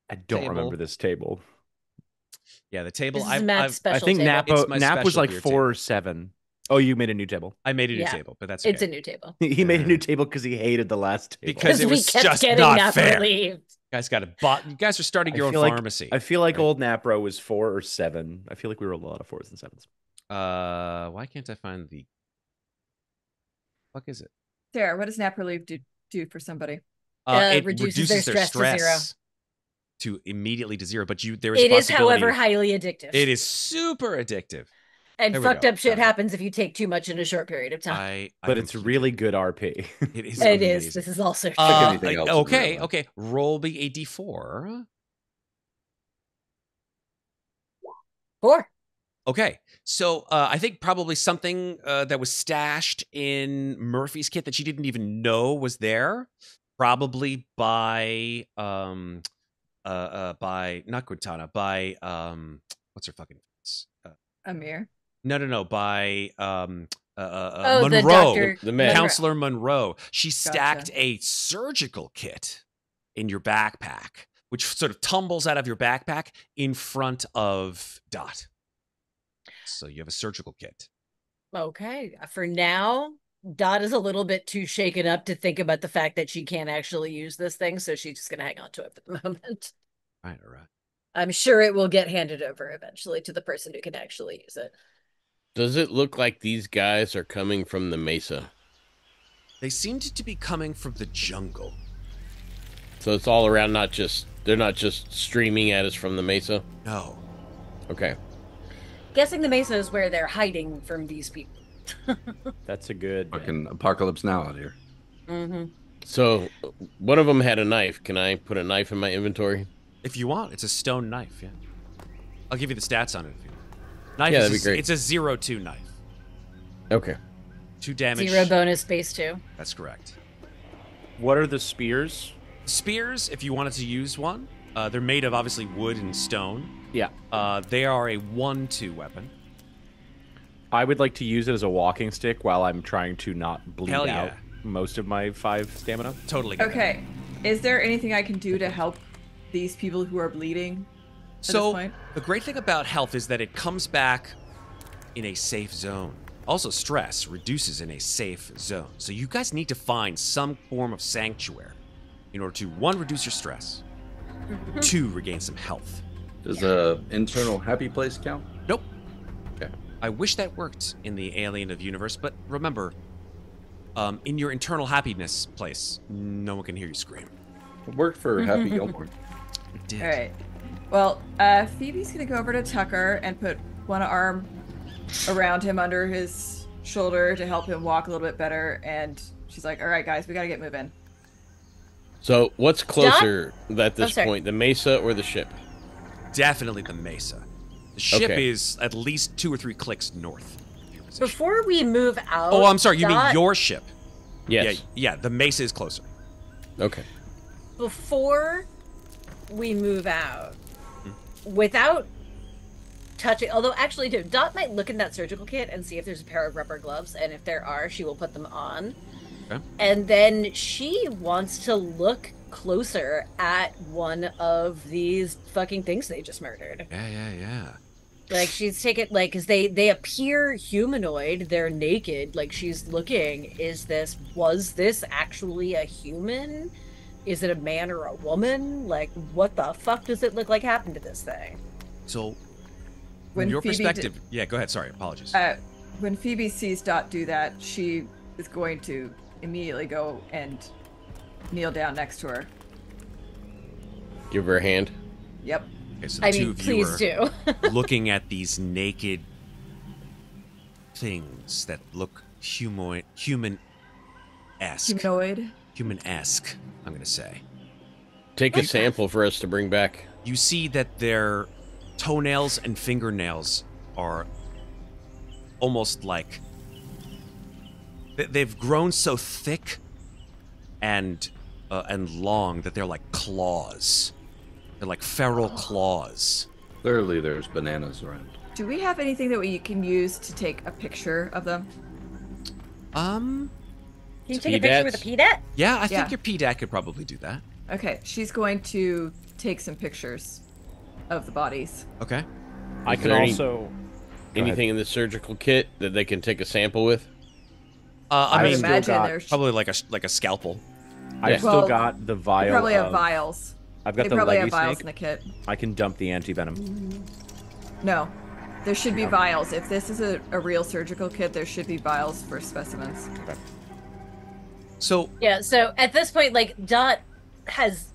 S3: I don't
S1: Table.
S3: remember this table.
S1: Yeah, the table.
S2: This is Matt's
S3: I
S2: special
S3: think
S2: table.
S3: Nap was like
S1: specialty
S3: 4 or 7. Oh, you made a new table.
S1: I made a new
S2: Yeah.
S1: table, but that's okay.
S2: It's a new table.
S3: He made a new table because he hated the last table.
S1: Because it
S2: we
S1: was
S2: kept
S1: just
S2: getting
S1: not
S2: nap
S1: fair.
S2: relief.
S1: You guys got a bot. You guys are starting
S3: I
S1: your own
S3: feel like-
S1: pharmacy.
S3: I feel like
S1: Right.
S3: old Napro was 4 or 7. I feel like we were a lot of 4s and 7s.
S1: Why can't I find the? Fuck is it?
S6: Sarah, what does nap relief do for somebody?
S1: It
S2: Reduces their stress to 0.
S1: to immediately to zero, but there is
S2: It is,
S1: possibility.
S2: however, highly addictive.
S1: It is super addictive.
S2: And
S1: There we
S2: fucked
S1: go.
S2: up shit
S1: Got it.
S2: happens if you take too much in a short period of time.
S1: I
S3: But it's
S1: completely-
S3: really good RP.
S1: It is.
S2: It
S1: amazing.
S2: is. This is also true.
S4: anything else in
S1: Okay,
S4: real life.
S1: okay. Roll me a d4.
S2: 4.
S1: Okay, so I think probably something that was stashed in Murphy's kit that she didn't even know was there, probably by not Quintana, by what's her fucking face?
S6: Amir.
S1: No, by
S2: the
S1: Monroe,
S2: doctor.
S5: The med.
S1: Counselor Monroe. She
S6: Gotcha.
S1: stacked a surgical kit in your backpack, which sort of tumbles out of your backpack in front of Dot. So you have a surgical kit.
S2: Okay. For now, Dot is a little bit too shaken up to think about the fact that she can't actually use this thing, so she's just going to hang on to it for the moment.
S1: All right.
S2: I'm sure it will get handed over eventually to the person who can actually use it.
S5: Does it look like these guys are coming from the mesa?
S1: They seemed to be coming from the jungle.
S5: So it's all around, they're not just streaming at us from the mesa?
S1: No.
S5: Okay.
S2: Guessing the mesa is where they're hiding from these people.
S3: That's a good.
S4: Fucking apocalypse now out here.
S2: Mm-hmm.
S5: So one of them had a knife. Can I put a knife in my inventory?
S1: If you want, it's a stone knife, yeah. I'll give you the stats on it if you want. Knife
S5: Yeah,
S1: is
S5: that'd be great.
S1: It's a 0-2 knife.
S5: Okay.
S1: 2 damage.
S2: 0 bonus base 2.
S1: That's correct.
S3: What are the spears?
S1: Spears, if you wanted to use one, they're made of obviously wood and stone.
S3: Yeah.
S1: They are a 1-2 weapon.
S3: I would like to use it as a walking stick while I'm trying to not bleed
S1: Hell yeah.
S3: out most of my 5 stamina.
S1: Totally get
S6: Okay. Is there anything I can do to help these people who are bleeding at this
S1: So
S6: point?
S1: the great thing about health is that it comes back in a safe zone. Also, stress reduces in a safe zone. So you guys need to find some form of sanctuary in order to, 1, reduce your stress, 2, regain some health.
S4: Does a internal happy place count?
S1: Nope.
S4: Okay.
S1: I wish that worked in the Alien of Universe, but remember, in your internal happiness place, no one can hear you scream.
S4: It worked for Happy Gilmore.
S1: It did.
S6: All right. Well, Phoebe's gonna go over to Tucker and put one arm around him under his shoulder to help him walk a little bit better. And she's like, "All right, guys, we gotta get moving."
S5: So what's closer at this
S2: sorry.
S5: point, the mesa or the ship?
S1: Definitely the Mesa. The ship
S5: Okay.
S1: is at least 2 or 3 clicks north of your position.
S2: Before we move out.
S1: Oh, I'm sorry. You mean
S2: Dot-
S1: your ship?
S5: Yes.
S1: Yeah. The Mesa is closer.
S5: Okay.
S2: Before we move out, without touching, although actually, Dot might look in that surgical kit and see if there's a pair of rubber gloves, and if there are, she will put them on.
S1: Okay.
S2: And then she wants to look closer at one of these fucking things they just murdered.
S1: Yeah.
S2: Like, she's taken, like, because they appear humanoid, they're naked, like, she's looking, was this actually a human? Is it a man or a woman? Like, what the fuck does it look like happened to this thing?
S1: So, from
S6: When
S1: your
S6: Phoebe
S1: perspective, yeah. Go ahead. Sorry, apologies.
S6: When Phoebe sees Dot do that, she is going to immediately go and kneel down next to her.
S5: Give her a hand.
S6: Yep.
S1: Okay, so the
S2: I
S1: two
S2: mean,
S1: of you
S2: please
S1: are
S2: do.
S1: looking at these naked things that look human-esque.
S6: Humanoid.
S1: Human-esque, I'm going to say.
S5: Take a sample for us to bring back.
S1: You see that their toenails and fingernails are almost like... They've grown so thick and long that they're like claws. They're like feral claws.
S4: Clearly, there's bananas around.
S6: Do we have anything that we can use to take a picture of them?
S2: Can you take a picture with a PDAT?
S1: Yeah, I
S6: Yeah.
S1: think your PDAC could probably do that.
S6: Okay, she's going to take some pictures of the bodies.
S1: Okay.
S3: I
S5: Is
S3: can
S5: there
S3: also.
S5: Anything in the surgical kit that they can take a sample with?
S1: I
S6: I would
S1: mean,
S3: still
S6: imagine
S3: got-
S6: there's
S1: probably like a scalpel.
S3: I've
S5: Yeah.
S3: still
S6: Well,
S3: got the
S6: they
S3: vial.
S6: probably have
S3: of-
S6: vials.
S3: I've got
S6: They
S3: the
S6: probably
S3: leggy
S6: have vials
S3: snake.
S6: in the kit.
S3: I can dump the anti-venom.
S6: No, there should be vials. If this is a real surgical kit, there should be vials for specimens.
S1: So
S2: Yeah, so at this point, like, Dot has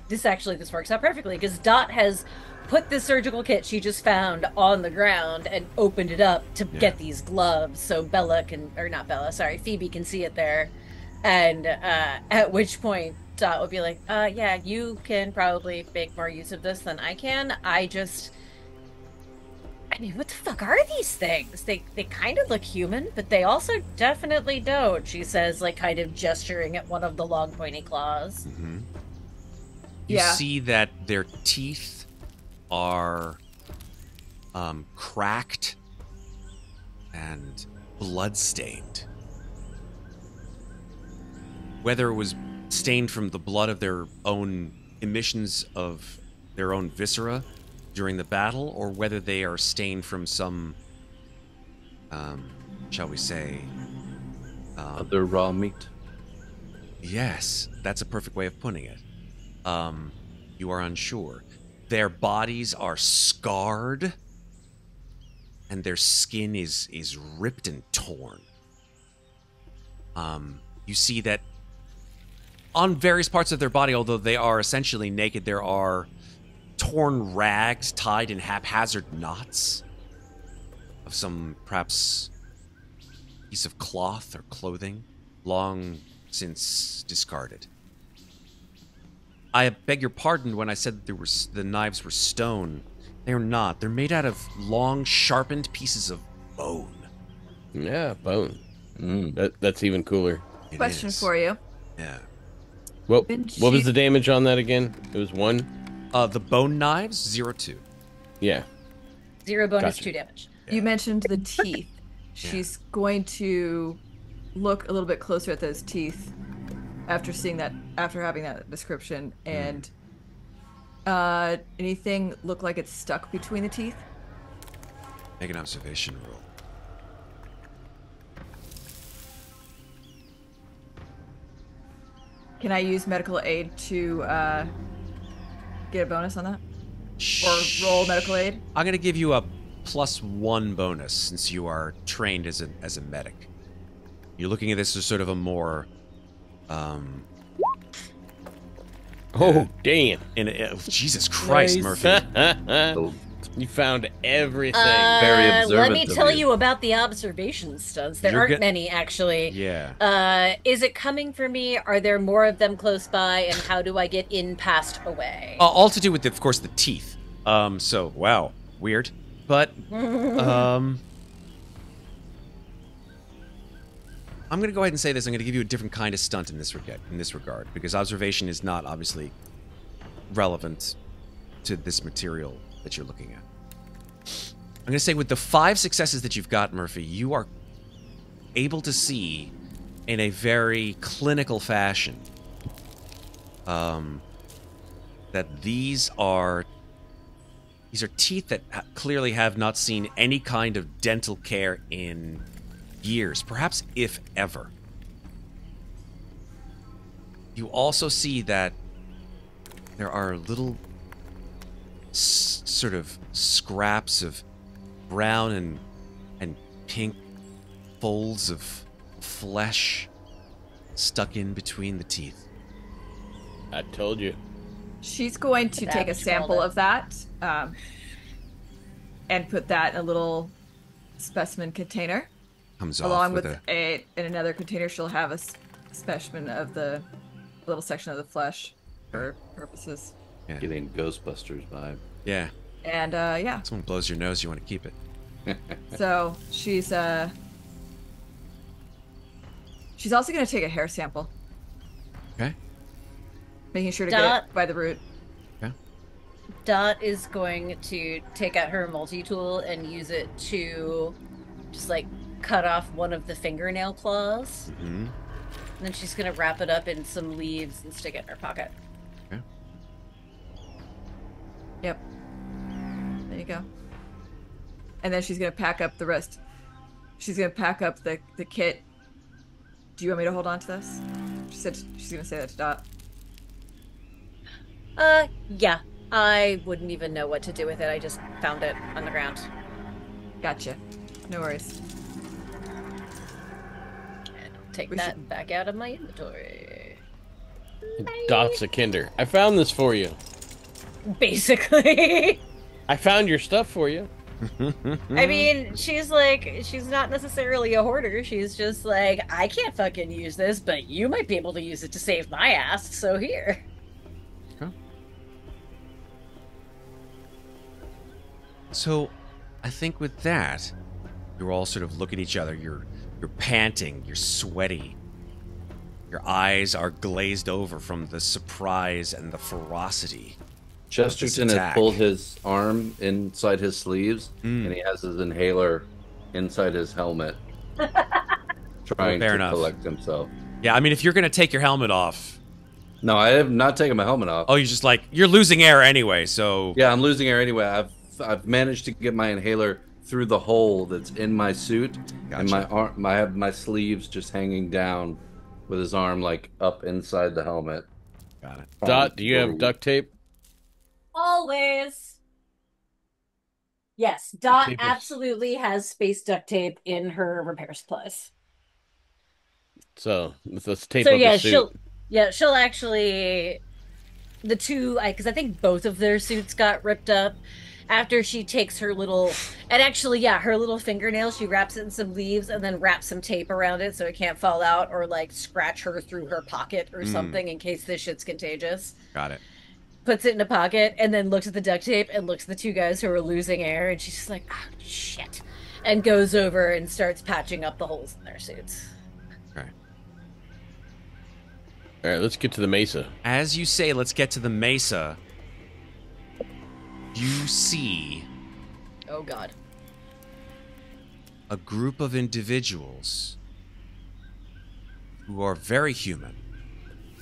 S2: this works out perfectly because Dot has put the surgical kit she just found on the ground and opened it up to get these gloves so Phoebe can see it there. And at which point Dot would be like, yeah, you can probably make more use of this than I can. I mean, what the fuck are these things? They kind of look human, but they also definitely don't, she says, like kind of gesturing at one of the long pointy claws.
S1: Mm-hmm. You see that their teeth are cracked and blood-stained. Whether it was stained from the blood of their own emissions of their own viscera during the battle, or whether they are stained from some, shall we say...
S4: other raw meat?
S1: Yes, that's a perfect way of putting it. You are unsure. Their bodies are scarred, and their skin is ripped and torn. You see that on various parts of their body, although they are essentially naked, there are torn rags tied in haphazard knots of some, perhaps, piece of cloth or clothing, long since discarded. I beg your pardon when I said that the knives were stone. They're not. They're made out of long, sharpened pieces of bone.
S5: Yeah, bone. That's even cooler.
S6: Question for you.
S1: Yeah.
S5: Well, what was the damage on that again? It was 1?
S1: The bone knives, 0-2.
S5: Yeah.
S2: 0 bonus,
S5: Gotcha.
S2: 2 damage.
S6: Yeah. You mentioned the teeth. She's going to look a little bit closer at those teeth after having that description, and anything look like it's stuck between the teeth?
S1: Make an observation roll.
S6: Can I use medical aid to get a bonus on that? Or roll medical aid?
S1: I'm going to give you a +1 bonus since you are trained as a medic. You're looking at this as sort of a more...
S5: damn.
S1: Jesus Christ,
S5: Nice.
S1: Murphy.
S5: You found everything.
S4: Very observant
S2: Let me
S4: of
S2: tell
S4: you.
S2: you about the observation stunts. There
S1: You're
S2: aren't
S1: get-
S2: many, actually.
S1: Yeah.
S2: Is it coming for me? Are there more of them close by? And how do I get in, past, away?
S1: All to do with, of course, the teeth. So, wow. Weird. But, I'm going to go ahead and say this. I'm going to give you a different kind of stunt in this regard, because observation is not obviously relevant to this material that you're looking at. I'm going to say with the 5 successes that you've got, Murphy, you are able to see in a very clinical fashion that these are teeth that clearly have not seen any kind of dental care in years, perhaps if ever. You also see that there are little sort of scraps of brown and pink folds of flesh stuck in between the teeth.
S5: I told you.
S6: She's going to take a sample of that and put that in a little specimen container.
S1: Comes
S6: Along
S1: off
S6: with in another container, she'll have a specimen of the little section of the flesh for purposes.
S1: Yeah.
S4: Getting Ghostbusters vibe.
S1: Yeah.
S6: And
S1: Someone blows your nose, you want to keep it.
S6: so she's also going to take a hair sample.
S1: Okay.
S6: Making sure to get it by the root.
S1: Okay.
S2: Dot is going to take out her multi-tool and use it to just like cut off one of the fingernail claws.
S1: Mm-hmm.
S2: And then she's going to wrap it up in some leaves and stick it in her pocket.
S1: Okay.
S6: Yep. There you go. And then she's going to pack up the rest. She's going to pack up the kit. Do you want me to hold on to this? She said she's going to say that to Dot.
S2: Yeah. I wouldn't even know what to do with it. I just found it on the ground.
S6: Gotcha. No worries.
S2: And I'll take that back out of my inventory.
S5: Dots a kinder. I found this for you.
S2: Basically.
S5: I found your stuff for you.
S2: I mean, she's not necessarily a hoarder. She's just like, I can't fucking use this, but you might be able to use it to save my ass, so here.
S1: So, I think with that, you're all sort of looking at each other. You're panting. You're sweaty. Your eyes are glazed over from the surprise and the ferocity.
S4: Chesterton has pulled his arm inside his sleeves, and he has his inhaler inside his helmet, trying to collect himself.
S1: Yeah, I mean, if you're going to take your helmet off...
S4: No, I have not taken my helmet off.
S1: Oh, you're just like, you're losing air anyway, so...
S4: Yeah, I'm losing air anyway. I've managed to get my inhaler through the hole that's in my suit, and my arm, I have my sleeves just hanging down with his arm like up inside the helmet.
S1: Got it.
S5: Dot, do you have duct tape?
S2: Always. Yes, Dot absolutely has space duct tape in her repair supplies.
S5: So let's tape up the suit.
S2: she'll actually, the two, because I think both of their suits got ripped up. After she takes her little, and actually, yeah, her little fingernail, she wraps it in some leaves and then wraps some tape around it so it can't fall out or like scratch her through her pocket or something in case this shit's contagious.
S1: Got it.
S2: Puts it in a pocket and then looks at the duct tape and looks at the two guys who are losing air, and she's just like, oh, shit. And goes over and starts patching up the holes in their suits.
S1: All
S5: right, let's get to the mesa.
S1: As you say, let's get to the mesa. You see...
S2: Oh, God.
S1: A group of individuals who are very human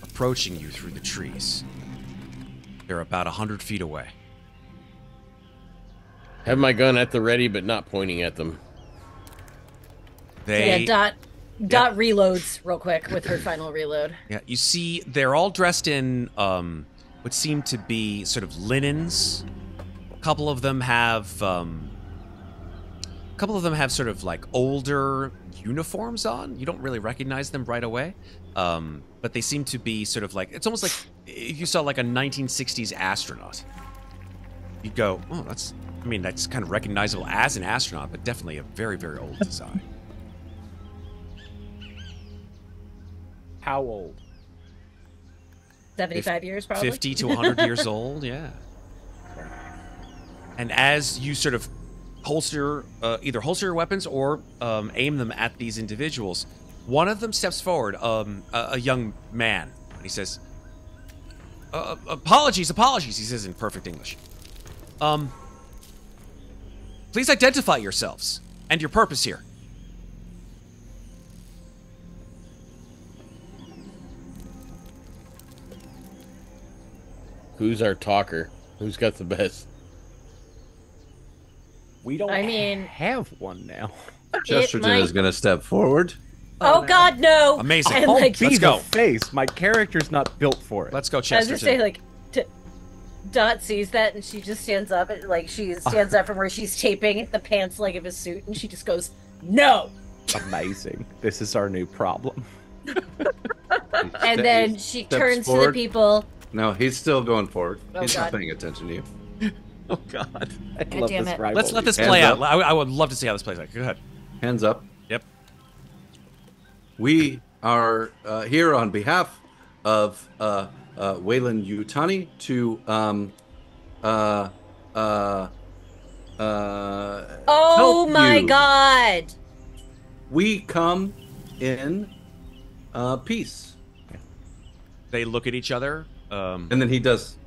S1: approaching you through the trees. They're about 100 feet away.
S5: Have my gun at the ready, but not pointing at them.
S2: Dot reloads real quick with her final reload.
S1: Yeah, you see, they're all dressed in what seem to be sort of linens. A couple of them have sort of like older uniforms on. You don't really recognize them right away, but they seem to be sort of like, it's almost like if you saw like a 1960s astronaut. You'd go, oh, that's kind of recognizable as an astronaut, but definitely a very, very old design.
S3: How old?
S2: 75 years, probably.
S1: 50 to 100 years old, yeah. And as you sort of either holster your weapons or aim them at these individuals, one of them steps forward, a young man, and he says, apologies, he says in perfect English. Please identify yourselves and your purpose here.
S5: Who's our talker? Who's got the best?
S3: We don't have one now.
S4: Chesterton is going to step forward.
S2: Oh, no. God, no.
S1: Amazing.
S2: And, like,
S1: let's go.
S3: Face. My character's not built for it.
S1: Let's go, Chesterton.
S2: I was just saying, Dot sees that and she just stands up. She stands up from where she's taping the pants leg of his suit, and she just goes, no.
S3: Amazing. This is our new problem.
S2: And then she turns to the people.
S4: No, he's still going forward.
S2: Oh,
S4: he's
S2: God.
S4: not paying attention to you.
S1: Oh, God.
S3: I love
S2: damn
S3: this
S2: it.
S3: rivalry.
S1: Let's let this play out. I would love to see how this plays out. Go ahead.
S4: Hands up.
S1: Yep.
S4: We are here on behalf of Wayland Yutani to
S2: Oh,
S4: help
S2: my
S4: you.
S2: God.
S4: We come in peace.
S1: They look at each other.
S4: And then he does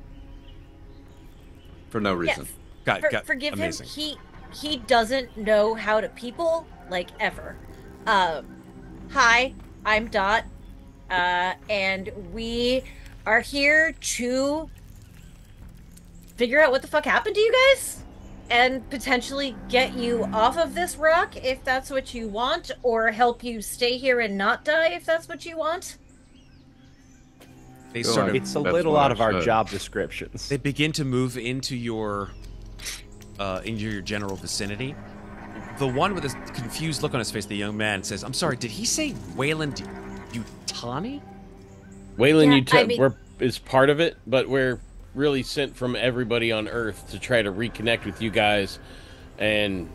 S4: for no reason.
S1: Got
S2: forgive
S1: amazing.
S2: him. He doesn't know how to people, like, ever. Hi, I'm Dot, and we are here to figure out what the fuck happened to you guys, and potentially get you off of this rock if that's what you want, or help you stay here and not die if that's what you want.
S1: They sort of,
S3: It's a little out of our job descriptions.
S1: they begin to move into your general vicinity. The one with a confused look on his face, the young man, says, I'm sorry, did he say Wayland Yutani?
S5: Waylon,
S2: Yeah,
S5: is part of it, but we're really sent from everybody on Earth to try to reconnect with you guys and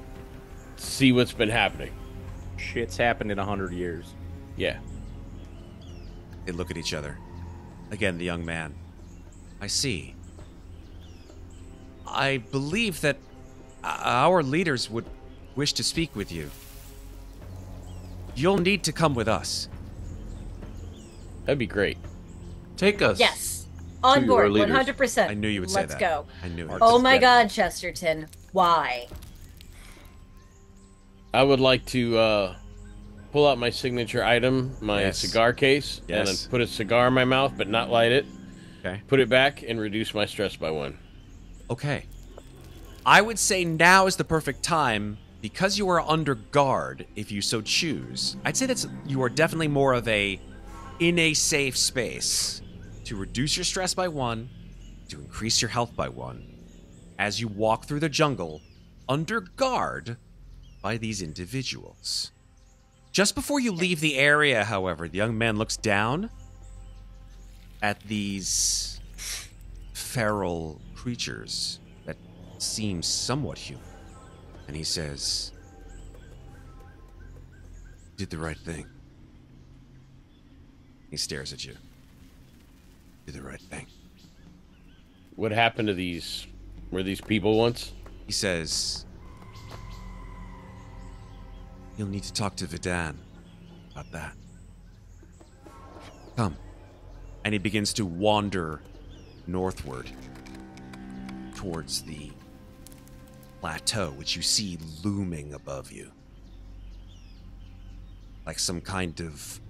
S5: see what's been happening.
S3: Shit's happened in 100 years.
S5: Yeah.
S1: They look at each other. Again, the young man. I see. I believe that our leaders would wish to speak with you. You'll need to come with us.
S5: That'd be great.
S4: Take us.
S2: yes.
S4: To
S2: On
S4: your
S2: board,
S4: leaders.
S2: 100%.
S1: I knew you would say
S2: Let's
S1: that.
S2: go.
S1: I knew it.
S2: Oh my
S3: Yeah.
S2: God, Chesterton. Why?
S5: I would like to pull out my signature item, my
S1: Yes.
S5: cigar case, and
S1: Yes.
S5: then put a cigar in my mouth, but not light it.
S1: Okay.
S5: Put it back and reduce my stress by 1.
S1: Okay. I would say now is the perfect time because you are under guard, if you so choose. I'd say you are definitely more of in a safe space to reduce your stress by 1, to increase your health by 1, as you walk through the jungle under guard by these individuals. Just before you leave the area, however, the young man looks down at these feral creatures that seem somewhat human, and he says, "Did the right thing." He stares at you. "Did the right thing."
S5: What happened to these? Were these people once?
S1: He says, "You'll need to talk to Vidan about that. Come." And he begins to wander northward towards the plateau, which you see looming above you. Like some kind of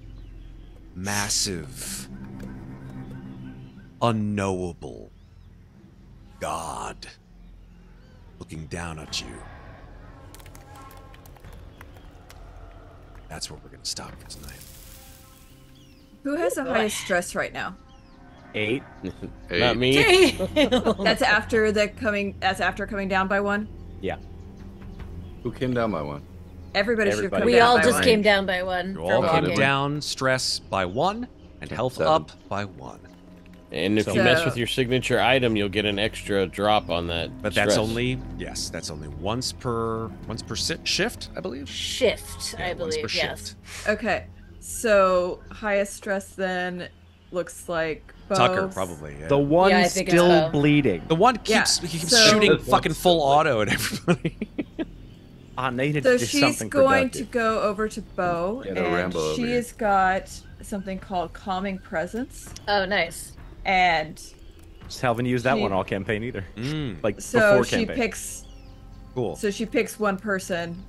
S1: massive, unknowable god looking down at you. That's where we're going to stop for tonight.
S6: Who has the highest stress right now?
S3: 8.
S5: Not me.
S6: That's after coming down by 1.
S3: Yeah.
S4: Who came down by 1?
S6: Everybody should have
S3: Everybody.
S6: come
S2: We
S6: down
S2: all
S6: by
S2: just
S6: 1.
S2: came down by 1
S1: You
S2: for
S1: all came
S2: walking.
S1: down stress by 1 and health
S4: 7.
S1: up by 1.
S5: And if
S3: So-
S5: you mess with your signature item, you'll get an extra drop on that.
S1: But that's
S5: stress.
S1: that's only once per shift, I believe.
S2: Shift,
S1: Yeah,
S2: I
S1: once per
S2: believe, yes.
S1: shift.
S6: Okay, so highest stress then looks like
S1: Tucker,
S6: Bo's.
S1: probably. Yeah.
S3: The one
S2: Yeah, I think it's
S3: still
S2: Bo.
S3: bleeding.
S1: The one
S6: Yeah,
S1: he keeps
S6: so-
S1: shooting fucking full auto at everybody.
S3: I needed
S6: So
S3: to do
S6: she's
S3: something
S6: going
S3: productive.
S6: to go over to Bo,
S4: Yeah, no
S6: and
S4: Rambo over here.
S6: she's got something called Calming Presence,
S2: Oh, nice.
S6: and
S3: Just haven't used that
S6: she-
S3: one all campaign either. Like
S6: so
S3: before
S6: she
S3: campaign.
S6: picks.
S1: Cool.
S6: So she picks one person,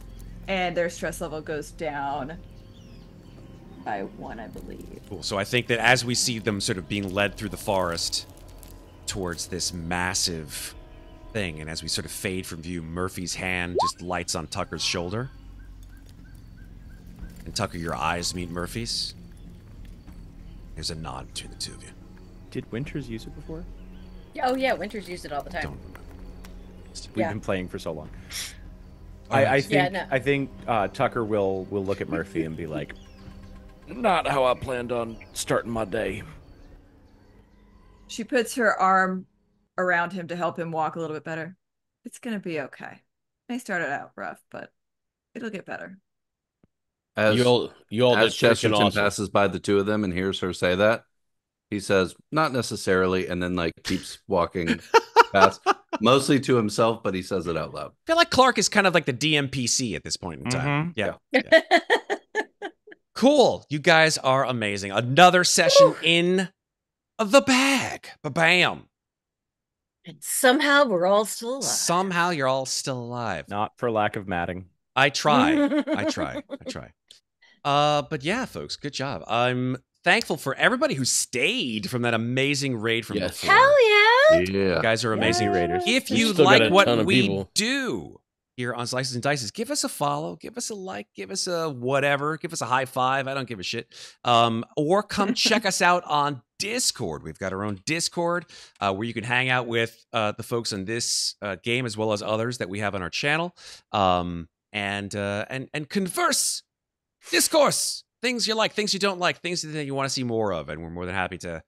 S6: and their stress level goes down by 1, I believe.
S1: Cool. So I think that as we see them sort of being led through the forest towards this massive thing, and as we sort of fade from view, Murphy's hand just lights on Tucker's shoulder. And Tucker, your eyes meet Murphy's. There's a nod between the two of you.
S3: Did Winters use it before?
S2: Oh, yeah, Winters used it all the time.
S1: Don't remember.
S3: We've
S2: Yeah.
S3: been playing for so long.
S1: Alright.
S3: I think
S2: Yeah, no.
S3: I think Tucker will look at Murphy and be like, "Not how I planned on starting my day."
S6: She puts her arm around him to help him walk a little bit better. It's gonna be okay. They started out rough, but it'll get better.
S4: As,
S5: You all
S4: as
S5: did freaking
S4: Chesterton
S5: awesome.
S4: passes by the two of them and hears her say that, he says, "Not necessarily," and then like keeps walking past, mostly to himself, but he says it out loud.
S1: I feel like Clark is kind of like the DMPC at this point in time. Yeah. Cool. You guys are amazing. Another session in the bag. Ba-bam.
S2: And somehow we're all still alive.
S1: Somehow you're all still alive.
S3: Not for lack of matting.
S1: I try. I try. But yeah, folks, good job. I'm thankful for everybody who stayed from that amazing raid from
S4: Yes.
S1: before.
S2: Hell yeah!
S1: You
S4: Yeah.
S1: guys are amazing
S2: Yeah.
S1: raiders. If
S5: We
S1: you
S5: still got
S1: like
S5: a ton
S1: what
S5: of
S1: we
S5: people.
S1: do here on Slices and Dices, give us a follow, give us a like, give us a whatever, give us a high five. I don't give a shit. Or come check us out on Discord. We've got our own Discord where you can hang out with the folks on this game as well as others that we have on our channel, and converse, discourse things you like, things you don't like, things that you want to see more of, and we're more than happy to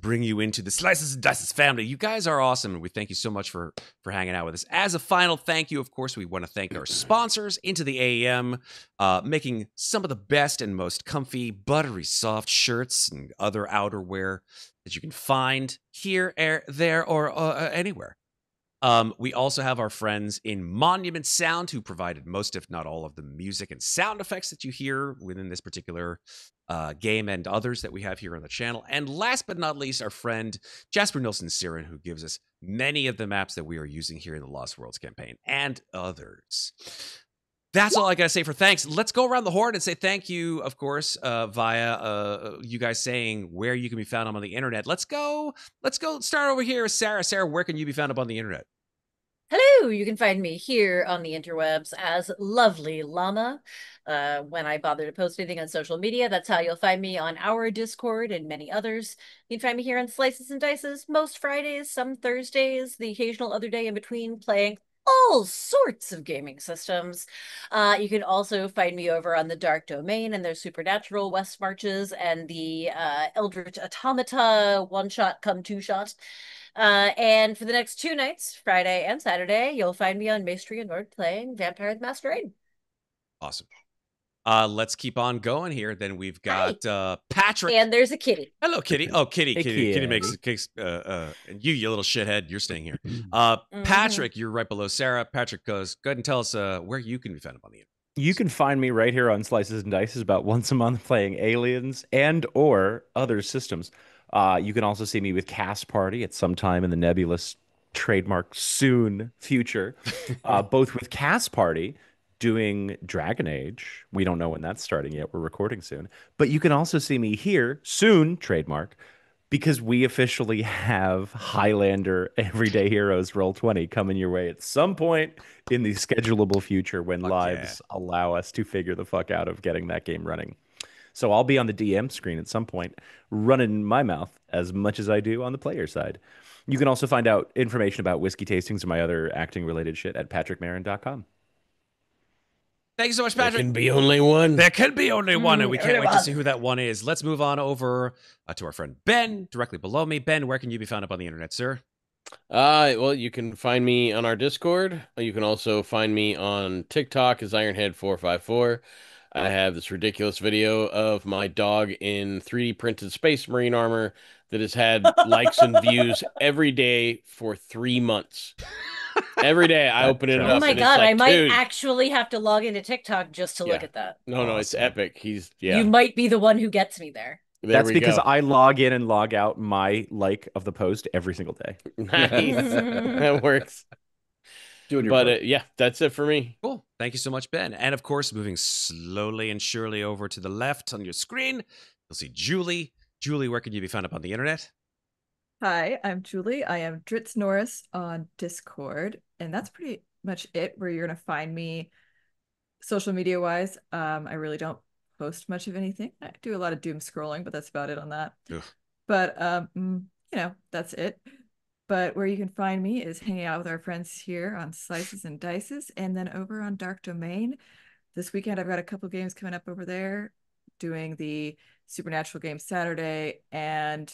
S1: bring you into the Slices and Dices family. You guys are awesome, and we thank you so much for hanging out with us. As a final thank you, of course, we want to thank our sponsors, Into the AEM, making some of the best and most comfy, buttery soft shirts and other outerwear that you can find here, there, or anywhere. We also have our friends in Monument Sound, who provided most, if not all, of the music and sound effects that you hear within this particular game and others that we have here on the channel. And last but not least, our friend Jasper Nilsson Siren, who gives us many of the maps that we are using here in the Lost Worlds campaign and others. That's all I gotta say for thanks. Let's go around the horn and say thank you, of course, via you guys saying where you can be found on the internet. Let's go start over here. Sarah, where can you be found up on the internet?
S2: Hello, you can find me here on the interwebs as Lovely Llama. When I bother to post anything on social media, that's how you'll find me on our Discord and many others. You can find me here on Slices and Dices most Fridays, some Thursdays, the occasional other day in between, playing all sorts of gaming systems. You can also find me over on the Dark Domain and their Supernatural West Marches and the Eldritch Automata one-shot come two-shot. And for the next 2 nights, Friday and Saturday, you'll find me on Maestri and Nord playing Vampire the Masquerade.
S1: Awesome. Let's keep on going here. Then we've got Patrick.
S2: And there's a kitty.
S1: Hello, kitty. Oh, kitty.
S3: Hey,
S1: Kitty makes
S3: kitty.
S1: cakes. And you little shithead, you're staying here. Patrick, you're right below Sarah. Patrick goes, go ahead and tell us where you can be found up on the internet.
S3: You can find me right here on Slices and Dices about once a month playing Aliens and or other systems. You can also see me with Cast Party at some time in the nebulous trademark soon future. Both with Cast Party doing Dragon Age. We don't know when that's starting yet. We're recording soon. But you can also see me here soon, trademark, because we officially have Highlander Everyday Heroes Roll20 coming your way at some point in the schedulable future when lives allow us to figure the fuck out of getting that game running. So I'll be on the DM screen at some point, running my mouth as much as I do on the player side. You can also find out information about whiskey tastings and my other acting-related shit at patrickmarin.com.
S1: Thank you so much, Patrick.
S5: There can be only one.
S1: There can be only one, and we can't wait to see who that one is. Let's move on over to our friend Ben, directly below me. Ben, where can you be found up on the internet, sir?
S5: Well, you can find me on our Discord. You can also find me on TikTok as Ironhead454. I have this ridiculous video of my dog in 3D printed Space Marine armor that has had likes and views every day for 3 months. Every day I open it up.
S2: Oh my
S5: and
S2: god,
S5: it's like,
S2: I might
S5: dude.
S2: actually have to log into TikTok just to look at that.
S5: No, it's epic.
S2: You might be the one who gets me there.
S3: That's because I log in and log out my like of the post every single day.
S5: Nice. That works.
S4: Doing your
S5: But yeah, that's it for me.
S1: Cool. Thank you so much, Ben. And of course, moving slowly and surely over to the left on your screen, you'll see Julie. Julie, where can you be found up on the internet?
S6: Hi, I'm Julie. I am Dritz Norris on Discord, and that's pretty much it where you're gonna find me social media wise. I really don't post much of anything. I do a lot of doom scrolling, but that's about it on that.
S1: Ugh.
S6: But that's it. But where you can find me is hanging out with our friends here on Slices and Dices, and then over on Dark Domain. This weekend, I've got a couple games coming up over there, doing the Supernatural game Saturday, and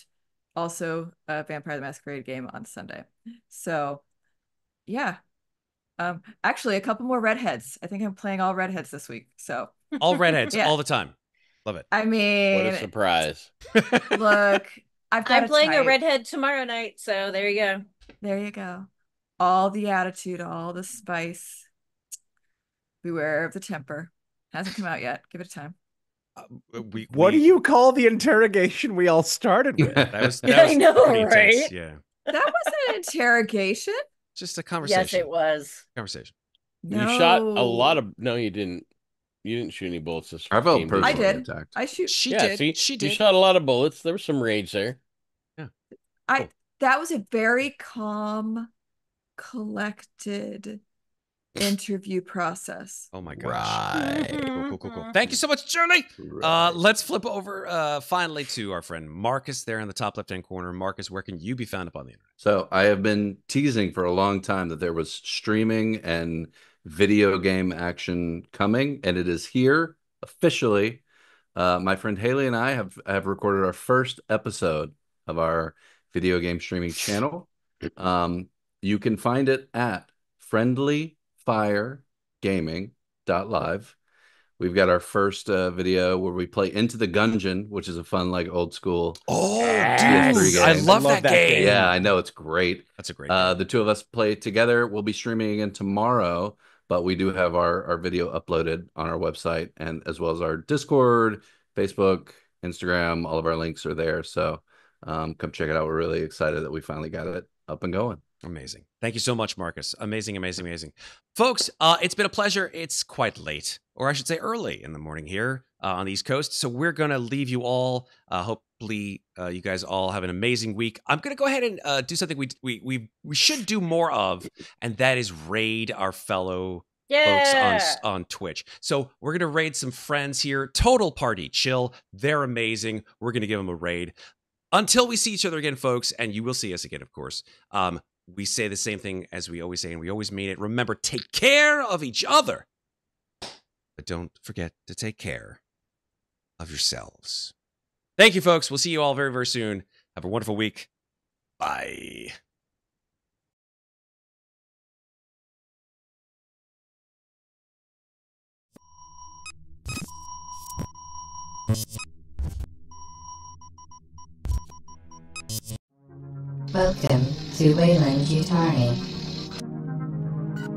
S6: also a Vampire the Masquerade game on Sunday. So, yeah. Actually, a couple more redheads. I think I'm playing all redheads this week. So
S1: all redheads, all the time. Love it.
S6: I mean,
S5: what a surprise!
S6: Look.
S2: I'm playing a redhead tomorrow night, so there you go.
S6: There you go. All the attitude, all the spice. Beware of the temper. Hasn't come out yet. Give it time.
S3: What do you call the interrogation we all started with?
S1: That was
S2: I know,
S1: pretty
S2: right?
S1: intense, yeah.
S6: That wasn't an interrogation.
S1: Just a conversation.
S2: Yes, it was.
S1: Conversation.
S5: You shot a lot of. No, you didn't. You didn't shoot any bullets this
S4: I felt
S5: game,
S4: personally
S6: I did.
S4: attacked.
S6: I shoot.
S1: She
S5: yeah,
S1: did.
S5: See,
S1: She did.
S5: You shot a lot of bullets. There was some rage there.
S1: Cool.
S6: That was a very calm, collected interview process.
S1: Oh my gosh.
S5: Right.
S1: Cool. Thank you so much, Julie.
S4: Right.
S1: Let's flip over finally to our friend Marcus there in the top left-hand corner. Marcus, where can you be found up on the internet?
S4: So I have been teasing for a long time that there was streaming and video game action coming, and it is here officially. My friend Haley and I have recorded our first episode of our video game streaming channel. You can find it at friendlyfiregaming.live. We've got our first video where we play Into the Gungeon, which is a fun, like, old school.
S1: Oh,
S3: Yes.
S1: dude,
S4: PS3
S1: I
S4: game.
S1: love that game.
S4: Yeah, I know, it's great.
S1: That's a great game.
S4: The two of us play together. We'll be streaming again tomorrow, but we do have our video uploaded on our website, and as well as our Discord, Facebook, Instagram. All of our links are there. So come check it out. We're really excited that we finally got it up and going.
S1: Amazing. Thank you so much, Marcus. Amazing, amazing, amazing. Folks, it's been a pleasure. It's quite late, or I should say early in the morning here on the East Coast. So we're going to leave you all. Hopefully you guys all have an amazing week. I'm going to go ahead and do something we should do more of, and that is raid our fellow folks on Twitch. So we're going to raid some friends here. Total Party Chill. They're amazing. We're going to give them a raid. Until we see each other again, folks, and you will see us again, of course. We say the same thing as we always say, and we always mean it. Remember, take care of each other. But don't forget to take care of yourselves. Thank you, folks. We'll see you all very, very soon. Have a wonderful week. Bye.
S8: Welcome to Wayland Utani.